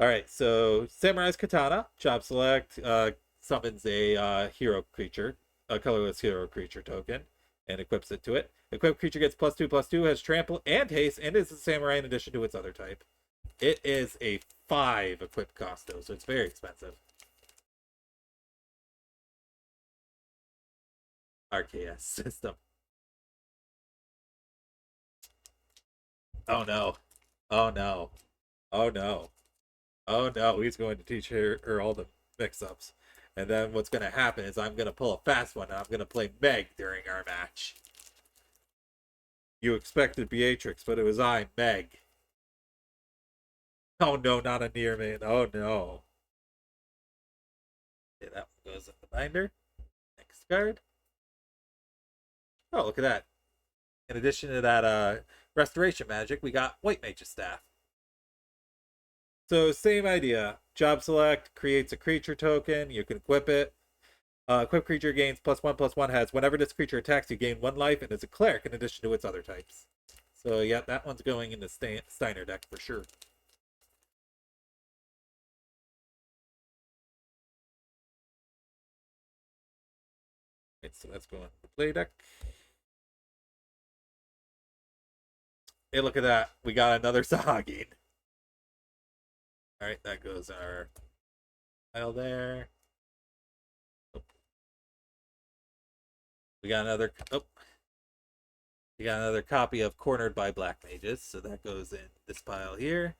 [SPEAKER 1] All right, so Samurai's Katana. Job select. Summons a hero creature, a colorless hero creature token, and equips it to it. Equipped creature gets +2/+2, has trample and haste, and is a samurai in addition to its other type. It is a 5 equipped cost though, so it's very expensive. RKS system. Oh no. Oh no. Oh no. Oh no. He's going to teach her all the mix-ups. And then what's going to happen is I'm going to pull a fast one and I'm going to play Meg during our match. You expected Beatrix, but it was I, Meg. Oh no, not a near man. Oh no. Okay, that one goes in the binder. Next card. Oh, look at that. In addition to that restoration magic, we got White Mage's Staff. So same idea. Job select creates a creature token. You can equip it. Equip creature gains +1/+1 has whenever this creature attacks, you gain 1 life and is a cleric in addition to its other types. So yeah, that one's going in the Steiner deck for sure. Right, so that's going to the play deck. Hey, look at that. We got another Sahagin. Alright, that goes our pile there. Oh. We got another copy of Cornered by Black Mages, so that goes in this pile here.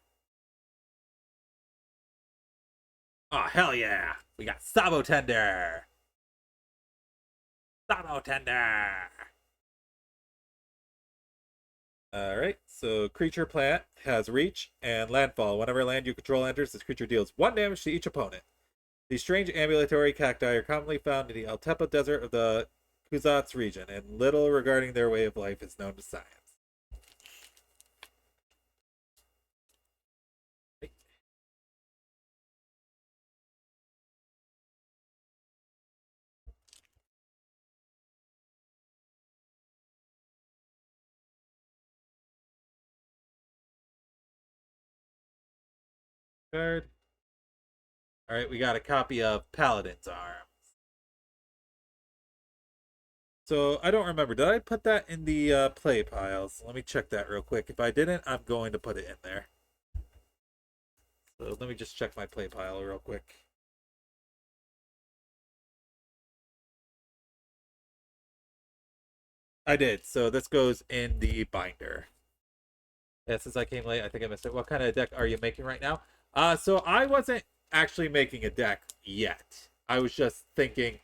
[SPEAKER 1] Oh, hell yeah! We got Sabo Tender. Sabo Tender. Alright, so creature plant has reach and landfall. Whenever land you control enters, this creature deals 1 damage to each opponent. These strange ambulatory cacti are commonly found in the Altepa Desert of the Kuzats region, and little regarding their way of life is known to science. Card. Alright, we got a copy of Paladin's Arms. So, I don't remember. Did I put that in the play piles? Let me check that real quick. If I didn't, I'm going to put it in there. So, let me just check my play pile real quick. I did. So, this goes in the binder. Yeah, since I came late, I think I missed it. What kind of deck are you making right now? So I wasn't actually making a deck yet. I was just thinking,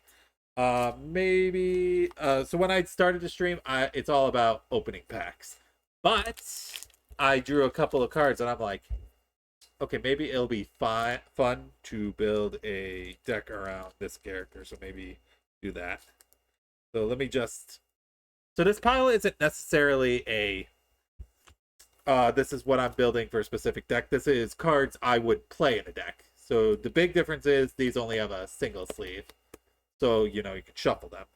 [SPEAKER 1] maybe. So when I started to stream, it's all about opening packs. But I drew a couple of cards, and I'm like, okay, maybe it'll be fun to build a deck around this character. So maybe do that. So let me just. So this pile isn't necessarily a this is what I'm building for a specific deck. This is cards I would play in a deck. So the big difference is these only have a single sleeve. So, you know, you can shuffle them.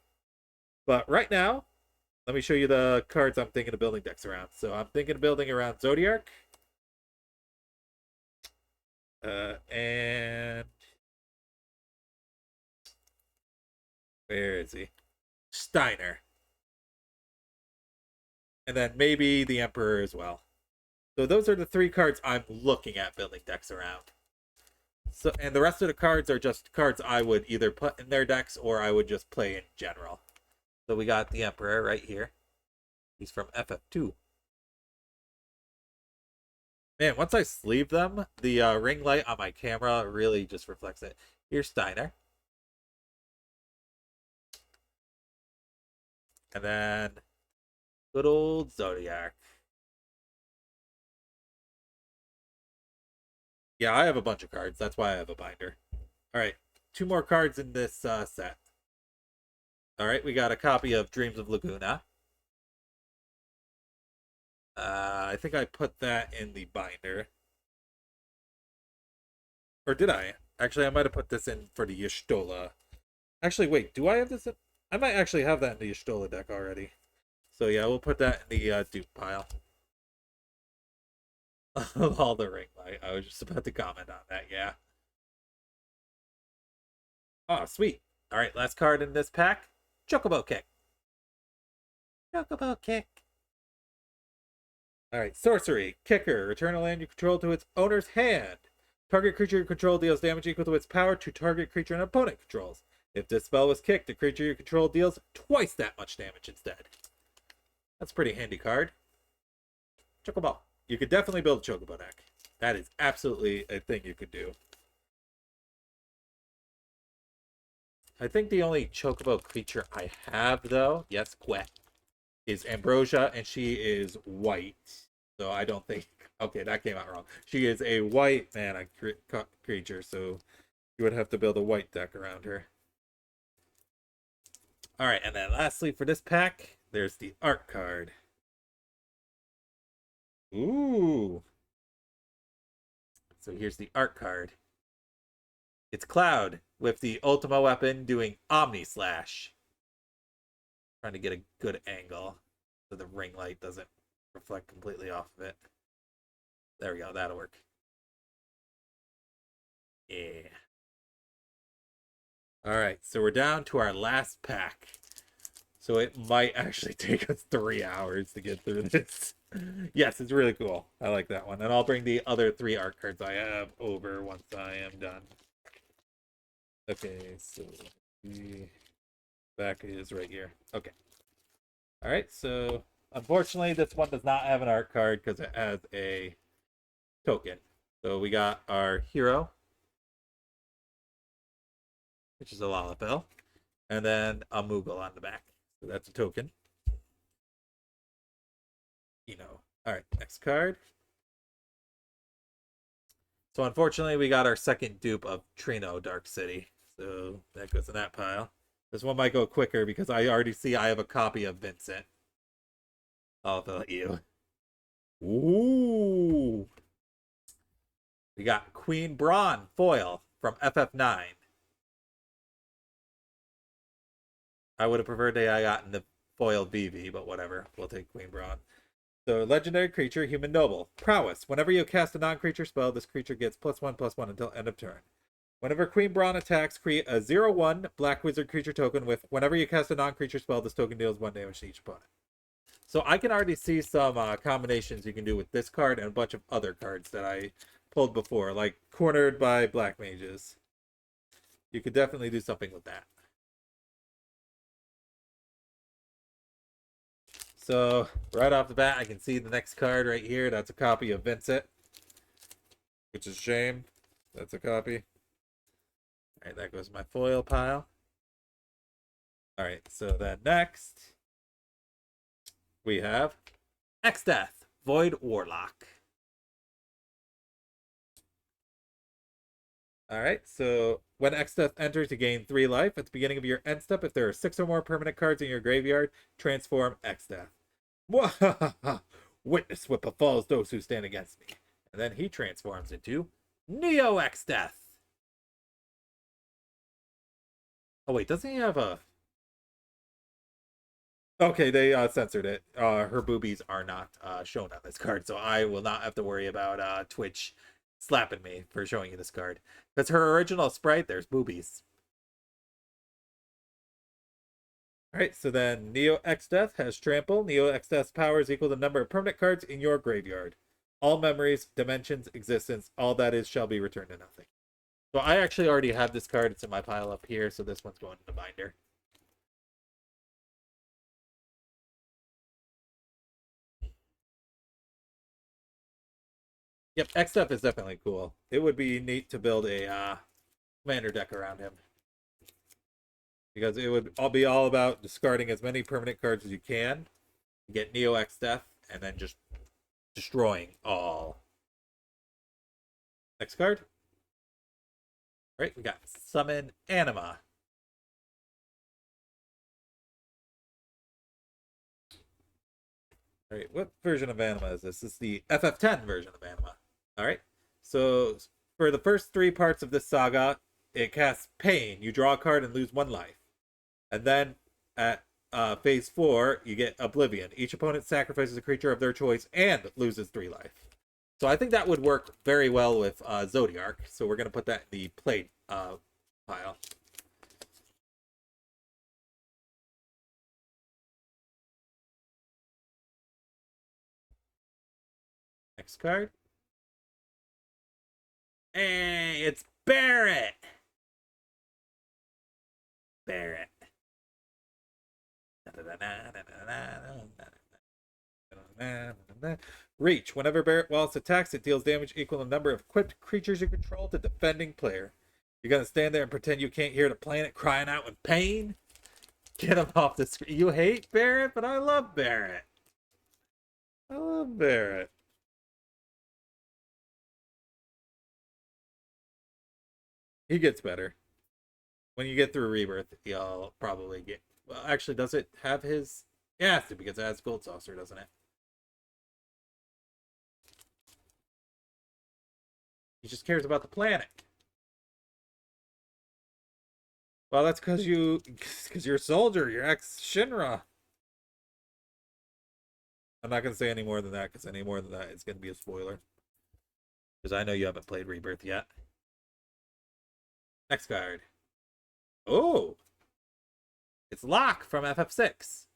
[SPEAKER 1] But right now, let me show you the cards I'm thinking of building decks around. So I'm thinking of building around Zodiark. And where is he? Steiner. And then maybe the Emperor as well. So those are the 3 cards I'm looking at building decks around. So, and the rest of the cards are just cards I would either put in their decks or I would just play in general. So we got the Emperor right here. He's from FF2. Man, once I sleeve them, the ring light on my camera really just reflects it. Here's Steiner. And then good old Zodiac. Yeah, I have a bunch of cards. That's why I have a binder. All right, 2 more cards in this set. All right, we got a copy of Dreams of Laguna. I think I put that in the binder. Or did I? Actually, I might have put this in for the Y'shtola. Actually, wait, do I have this in? I might actually have that in the Y'shtola deck already. So yeah, we'll put that in the dupe pile. All the ring light. I was just about to comment on that, yeah. Oh, sweet. All right, last card in this pack. Chocobo Kick. Chocobo Kick. All right, sorcery. Kicker. Return a land you control to its owner's hand. Target creature you control deals damage equal to its power to target creature an opponent controls. If this spell was kicked, the creature you control deals twice that much damage instead. That's a pretty handy card. Chocobo. You could definitely build a Chocobo deck. That is absolutely a thing you could do. I think the only Chocobo creature I have, though, yes, Quet, is Ambrosia, and she is white. So I don't think... Okay, that came out wrong. She is a white mana creature, so you would have to build a white deck around her. Alright, and then lastly for this pack, there's the art card. Ooh. So here's the art card. It's Cloud with the Ultima weapon doing Omni Slash. Trying to get a good angle so the ring light doesn't reflect completely off of it. There we go, that'll work. Yeah. Alright, so we're down to our last pack. So it might actually take us 3 hours to get through this. Yes, it's really cool. I like that one. And I'll bring the other 3 art cards I have over once I am done. Okay, so the back is right here. Okay. Alright, so unfortunately this one does not have an art card because it has a token. So we got our hero. which is a Lalafell, and then a Moogle on the back. So that's a token. All right, next card. So unfortunately, we got our second dupe of Trino Dark City. So that goes in that pile. This one might go quicker because I already see I have a copy of Vincent. I'll tell you. Ooh. We got Queen Braun foil from FF9. I would have preferred that I gotten the foiled VV, but whatever. We'll take Queen Braun. So, legendary creature, human noble. Prowess. Whenever you cast a non-creature spell, this creature gets +1/+1 until end of turn. Whenever Queen Braun attacks, create a 0/1 Black Wizard creature token with whenever you cast a non-creature spell, this token deals 1 damage to each opponent. So I can already see some combinations you can do with this card and a bunch of other cards that I pulled before, like Cornered by Black Mages. You could definitely do something with that. So right off the bat, I can see the next card right here. That's a copy of Vincent, which is a shame. That's a copy. All right, that goes in my foil pile. All right, so then next we have X-Death, Void Warlock. All right, so when X-Death enters, you gain 3 life. At the beginning of your end step, if there are 6 or more permanent cards in your graveyard, transform X-Death. Witness what befalls those who stand against me. And then he transforms into Neo X-Death. Oh, wait, doesn't he have a... Okay, they censored it. Her boobies are not shown on this card, so I will not have to worry about Twitch slapping me for showing you this card. That's her original sprite. There's boobies. Alright, so then Neo X-Death has Trample. Neo X-Death's power is equal to the number of permanent cards in your graveyard. All memories, dimensions, existence, all that is shall be returned to nothing. So I actually already have this card. It's in my pile up here, so this one's going in the binder. Yep, X-Death is definitely cool. It would be neat to build a commander deck around him. Because it would all be all about discarding as many permanent cards as you can, get Neo X-Death, and then just destroying all. Next card. All right, we got Summon Anima. All right, what version of Anima is this? This is the FF10 version of Anima. All right, so for the first 3 parts of this saga, it casts Pain. You draw a card and lose 1 life. And then at phase 4, you get Oblivion. Each opponent sacrifices a creature of their choice and loses 3 life. So I think that would work very well with Zodiark. So we're going to put that in the plate pile. Next card. Hey, it's Barrett! Barrett. Reach. Whenever Barrett Wallace attacks, it deals damage equal to the number of equipped creatures you control to defending player. You're gonna stand there and pretend you can't hear the planet crying out in pain? Get him off the screen. You hate Barrett, but I love Barrett. I love Barrett. He gets better. When you get through Rebirth, you'll probably get... Well, actually, does it have his... Yeah, it has to, because it has Gold Saucer, doesn't it? He just cares about the planet. Well, that's because you're a soldier. You're ex-Shinra. I'm not going to say any more than that, because any more than that is going to be a spoiler. Because I know you haven't played Rebirth yet. Next card. Oh! It's Locke from FF6.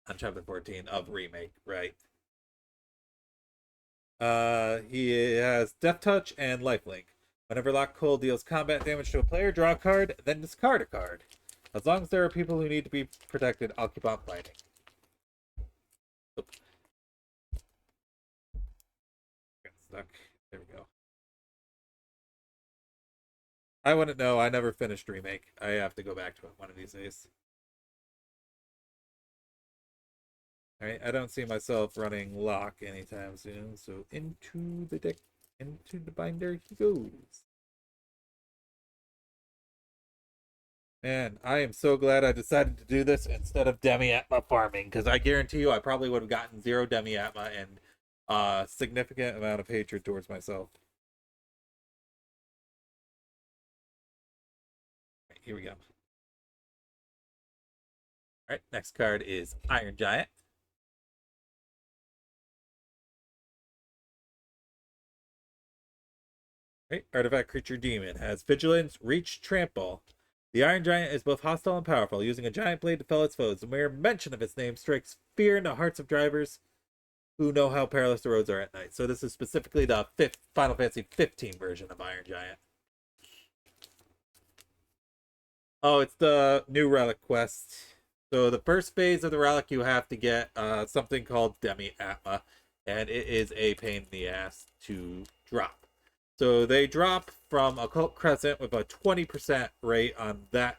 [SPEAKER 1] On chapter 14 of Remake, right? He has Death Touch and Lifelink. Whenever Lock Coal deals combat damage to a player, draw a card, then discard a card. As long as there are people who need to be protected, I'll keep on fighting. stuck. There we go. I wouldn't know. I never finished Remake. I have to go back to it one of these days. Alright, I don't see myself running Lock anytime soon, so into the deck, into the binder he goes. Man, I am so glad I decided to do this instead of Demi-Atma farming, because I guarantee you I probably would have gotten 0 Demi-Atma and a significant amount of hatred towards myself. Right, here we go. Alright, next card is Iron Giant. Right, Artifact Creature Demon has Vigilance, Reach, Trample. The Iron Giant is both hostile and powerful, using a giant blade to fell its foes. The mere mention of its name strikes fear into hearts of drivers who know how perilous the roads are at night. So this is specifically the Final Fantasy 15 version of Iron Giant. Oh, it's the new relic quest. So the first phase of the relic, you have to get something called Demi-Atma, and it is a pain in the ass to drop. So they drop from Occult Crescent with a 20% rate on that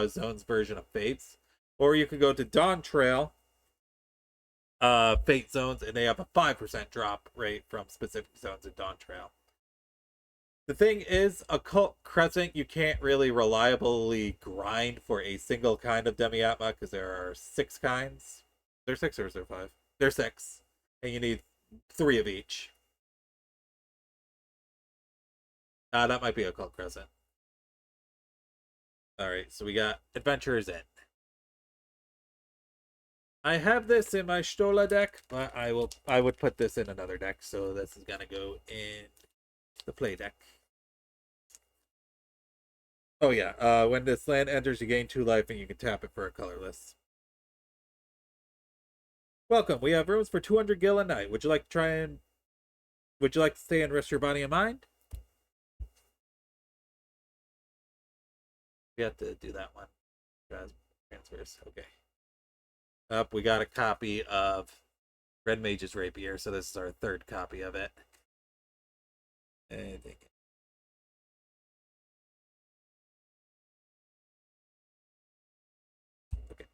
[SPEAKER 1] zone's version of Fates. Or you could go to Dawn Trail Fate zones, and they have a 5% drop rate from specific zones in Dawn Trail. The thing is, Occult Crescent, you can't really reliably grind for a single kind of Demi-Atma because there are 6 kinds. There's 6 or is there 5? There's 6. And you need 3 of each. That might be Occult Crescent. Alright, so we got Adventurer's End. I have this in my Stola deck, but I would put this in another deck, so this is gonna go in the play deck. Oh yeah, when this land enters, you gain 2 life and you can tap it for a colorless. Welcome, we have rooms for 200 gil a night. Would you like to stay and rest your body and mind? We have to do that one. Transfers, okay. Up, we got a copy of Red Mage's Rapier, so this is our 3rd copy of it. Anything. Okay.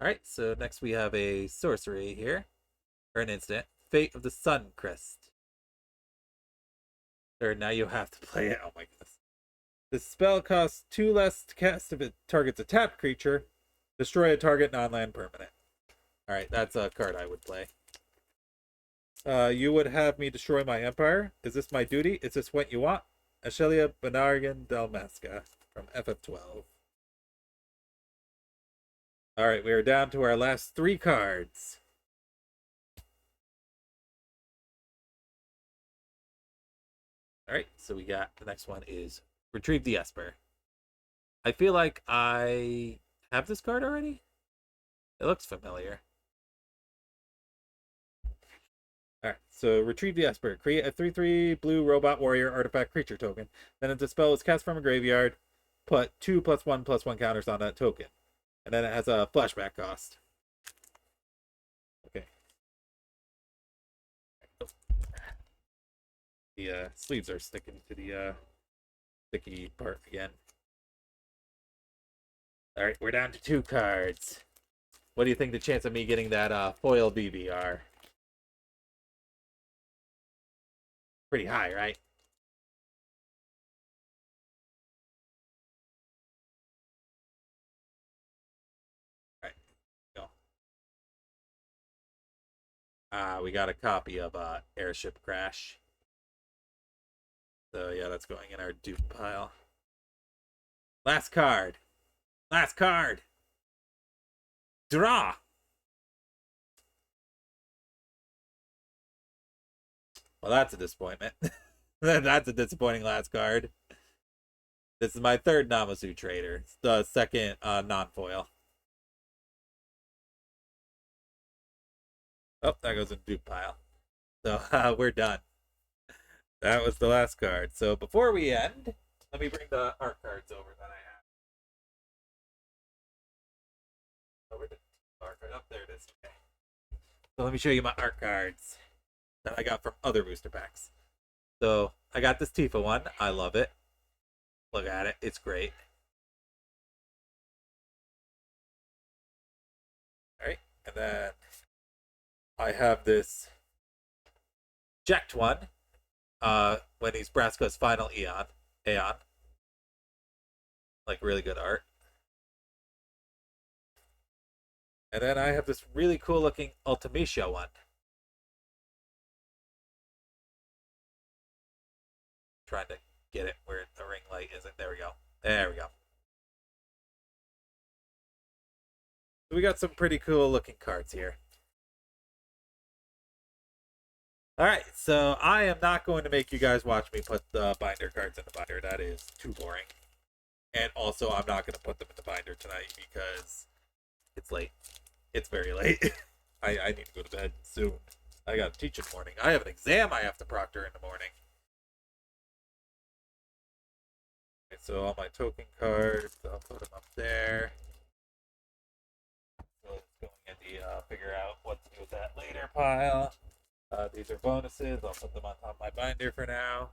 [SPEAKER 1] Alright, so next we have a sorcery here. Or an instant. Fate of the Sun Crest. Or now you have to play it. Oh my goodness. This spell costs 2 less to cast if it targets a tapped creature. Destroy a target non-land permanent. Alright, that's a card I would play. You would have me destroy my empire. Is this my duty? Is this what you want? Ashelia Benargan Dalmasca from FF12. Alright, we are down to our last 3 cards. Alright, so we got the next one is Retrieve the Esper. I feel like I have this card already. It looks familiar. Alright, so Retrieve the Esper. Create a 3/3 blue robot warrior artifact creature token. Then if the spell is cast from a graveyard, put 2+1/+1 counters on that token. And then it has a flashback cost. Okay. The sleeves are sticking to the sticky part again. Alright, we're down to 2 cards. What do you think the chance of me getting that foil BB are? Pretty high, right? Alright, go. We got a copy of Airship Crash. So yeah, that's going in our dupe pile. Last card. Last card. Draw. Well, that's a disappointment. That's a disappointing last card. This is my 3rd Namazu trader. It's the 2nd non-foil. Oh, that goes in dupe pile. So we're done. That was the last card. So before we end, let me bring the art cards over that I have. Over the art card. Up there it is. Okay. So let me show you my art cards that I got from other booster packs. So I got this Tifa one. I love it. Look at it. It's great. All right. And then I have this Ject one. When he's Braska's final Aeon. Like really good art. And then I have this really cool looking Ultimecia one. Trying to get it where the ring light isn't. There we go. There we go. So we got some pretty cool looking cards here. Alright, so I am not going to make you guys watch me put the binder cards in the binder. That is too boring. And also, I'm not going to put them in the binder tonight because it's late. It's very late. I need to go to bed soon. I got to teach in the morning. I have an exam I have to proctor in the morning. Okay, so all my token cards, I'll put them up there. So it's going at the figure out what to do with that later pile. These are bonuses. I'll put them on top of my binder for now.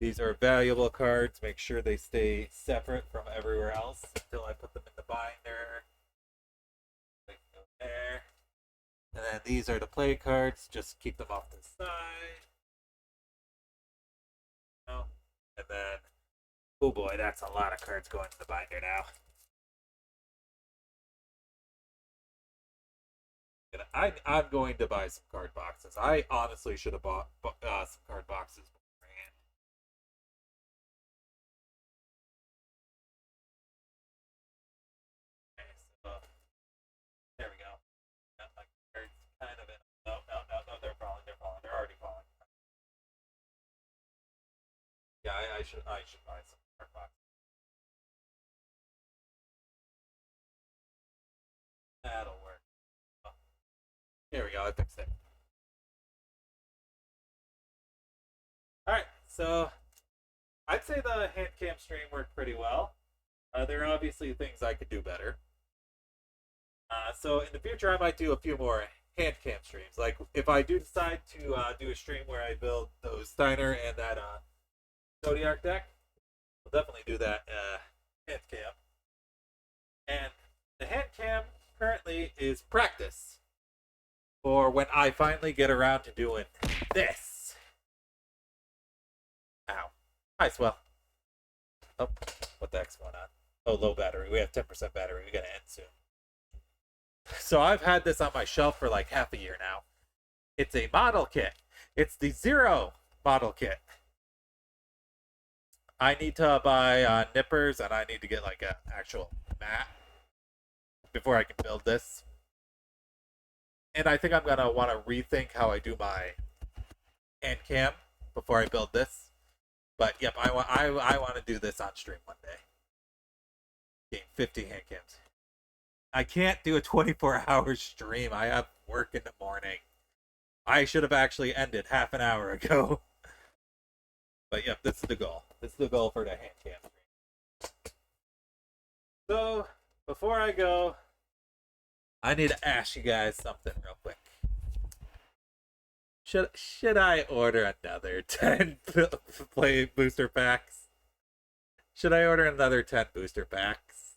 [SPEAKER 1] These are valuable cards. Make sure they stay separate from everywhere else until I put them in the binder. They can go there. And then these are the play cards. Just keep them off to the side. Oh. And then, oh boy, that's a lot of cards going in the binder now. I'm going to buy some card boxes. I honestly should have bought some card boxes beforehand. Okay, so there we go. Got my cards kind of in. No, they're falling. They're already falling. Yeah, I should buy some card boxes. That'll work. Oh, here we go. I fixed it. All right, so I'd say the hand cam stream worked pretty well. There are obviously things I could do better. So in the future, I might do a few more hand cam streams. Like if I do decide to do a stream where I build those Steiner and that Zodiac deck, we'll definitely do that hand cam. And the hand cam currently is practice for when I finally get around to doing this. Ow. Hi, Swell. Oh, what the heck's going on? Oh, low battery. We have 10% battery. We gotta end soon. So I've had this on my shelf for like half a year now. It's a model kit. It's the Zero model kit. I need to buy nippers, and I need to get like an actual mat before I can build this. And I think I'm gonna want to rethink how I do my hand cam before I build this. But yep, I want to do this on stream one day. Game 50 hand cams. I can't do a 24-hour stream. I have work in the morning. I should have actually ended half an hour ago. But yep, this is the goal. This is the goal for the hand cam stream. So, before I go, I need to ask you guys something real quick. Should I order another 10 play booster packs? Should I order another 10 booster packs?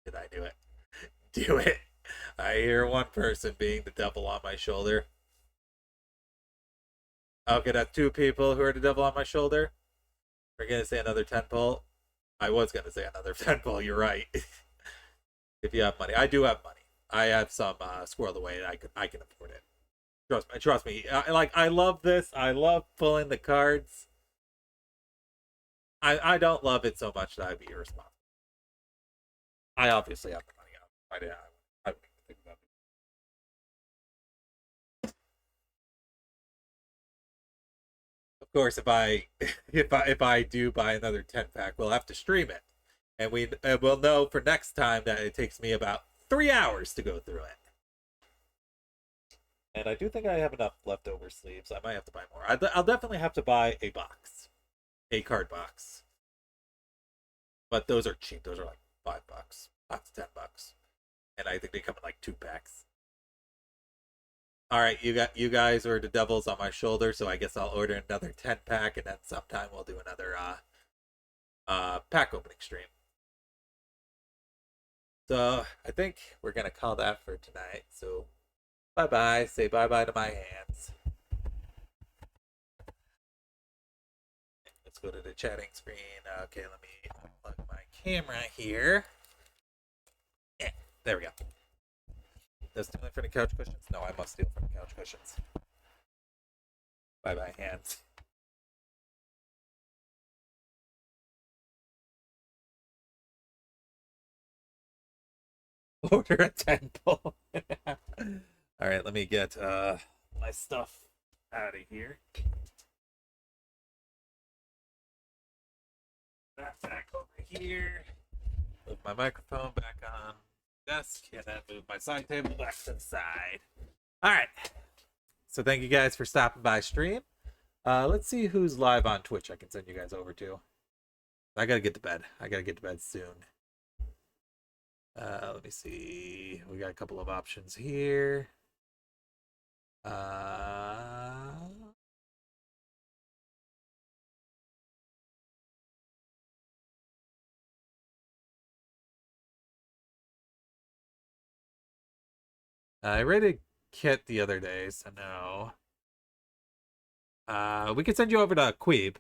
[SPEAKER 1] Did I do it? Do it. I hear one person being the devil on my shoulder. Okay, that's 2 people who are the devil on my shoulder. We're gonna say another 10 pull. I was gonna say another 10 pull. You're right. If you have money, I do have money. I have some squirreled away. I can afford it. Trust me. I love this. I love pulling the cards. I don't love it so much that I'd be irresponsible. I obviously have the money out. I wouldn't even think about it. Of course, if I if I do buy another 10 pack, we'll have to stream it, and we'll know for next time that it takes me about 3 hours to go through it. And I do think I have enough leftover sleeves. I might have to buy more. I'll definitely have to buy a box. a card box. But those are cheap. Those are like $5, not $10. And I think they come in like 2 packs. All right, you guys are the devils on my shoulder, so I guess I'll order another 10 pack, and then sometime we'll do another pack opening stream. So I think we're gonna call that for tonight. So bye bye. Say bye bye to my hands. Let's go to the chatting screen. Okay, let me unplug my camera here. Yeah, there we go. Does stealing from the couch cushions? No, I must steal from the couch cushions. Bye bye, hands. Order a 10 pull. All right, let me get my stuff out of here. That back over here. Move my microphone back on the desk, and then move my side table back to the side. All right. So thank you guys for stopping by stream. Let's see who's live on Twitch I can send you guys over to. I gotta get to bed. I gotta get to bed soon. Let me see. We got a couple of options here. I rated Kit the other day, so no. We could send you over to Queeb.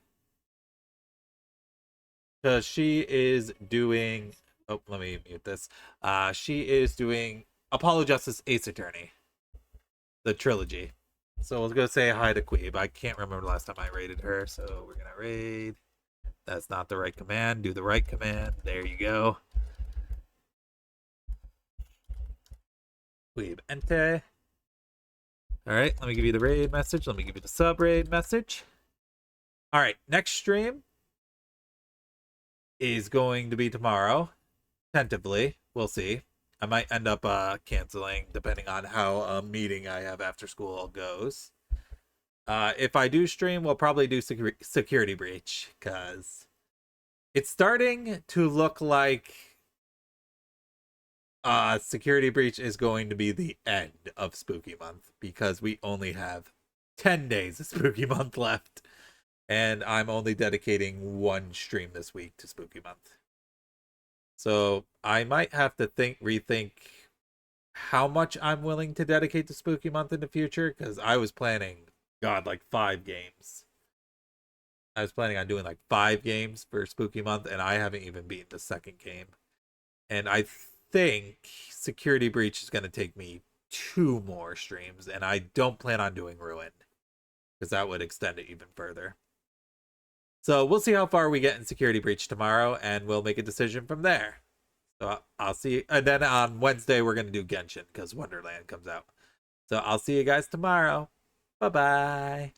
[SPEAKER 1] Because she is doing... Oh, let me mute this. She is doing Apollo Justice Ace Attorney. The trilogy. So we'll go say hi to Queeb. I can't remember the last time I raided her, so we're going to raid. That's not the right command. Do the right command. There you go. Queeb Ente. Alright, let me give you the raid message. Let me give you the sub raid message. Alright, next stream is going to be tomorrow. Tentatively. We'll see. I might end up canceling depending on how a meeting I have after school goes. If I do stream, we'll probably do security breach, because it's starting to look like security breach is going to be the end of Spooky Month, because we only have 10 days of Spooky Month left, and I'm only dedicating one stream this week to Spooky Month. So I might have to rethink how much I'm willing to dedicate to Spooky Month in the future, because I was planning, like 5 games. I was planning on doing like 5 games for Spooky Month, and I haven't even beaten the second game. And I think Security Breach is going to take me 2 more streams, and I don't plan on doing Ruin, because that would extend it even further. So we'll see how far we get in Security Breach tomorrow, and we'll make a decision from there. So I'll see. And then on Wednesday, we're going to do Genshin, because Wonderland comes out. So I'll see you guys tomorrow. Bye-bye.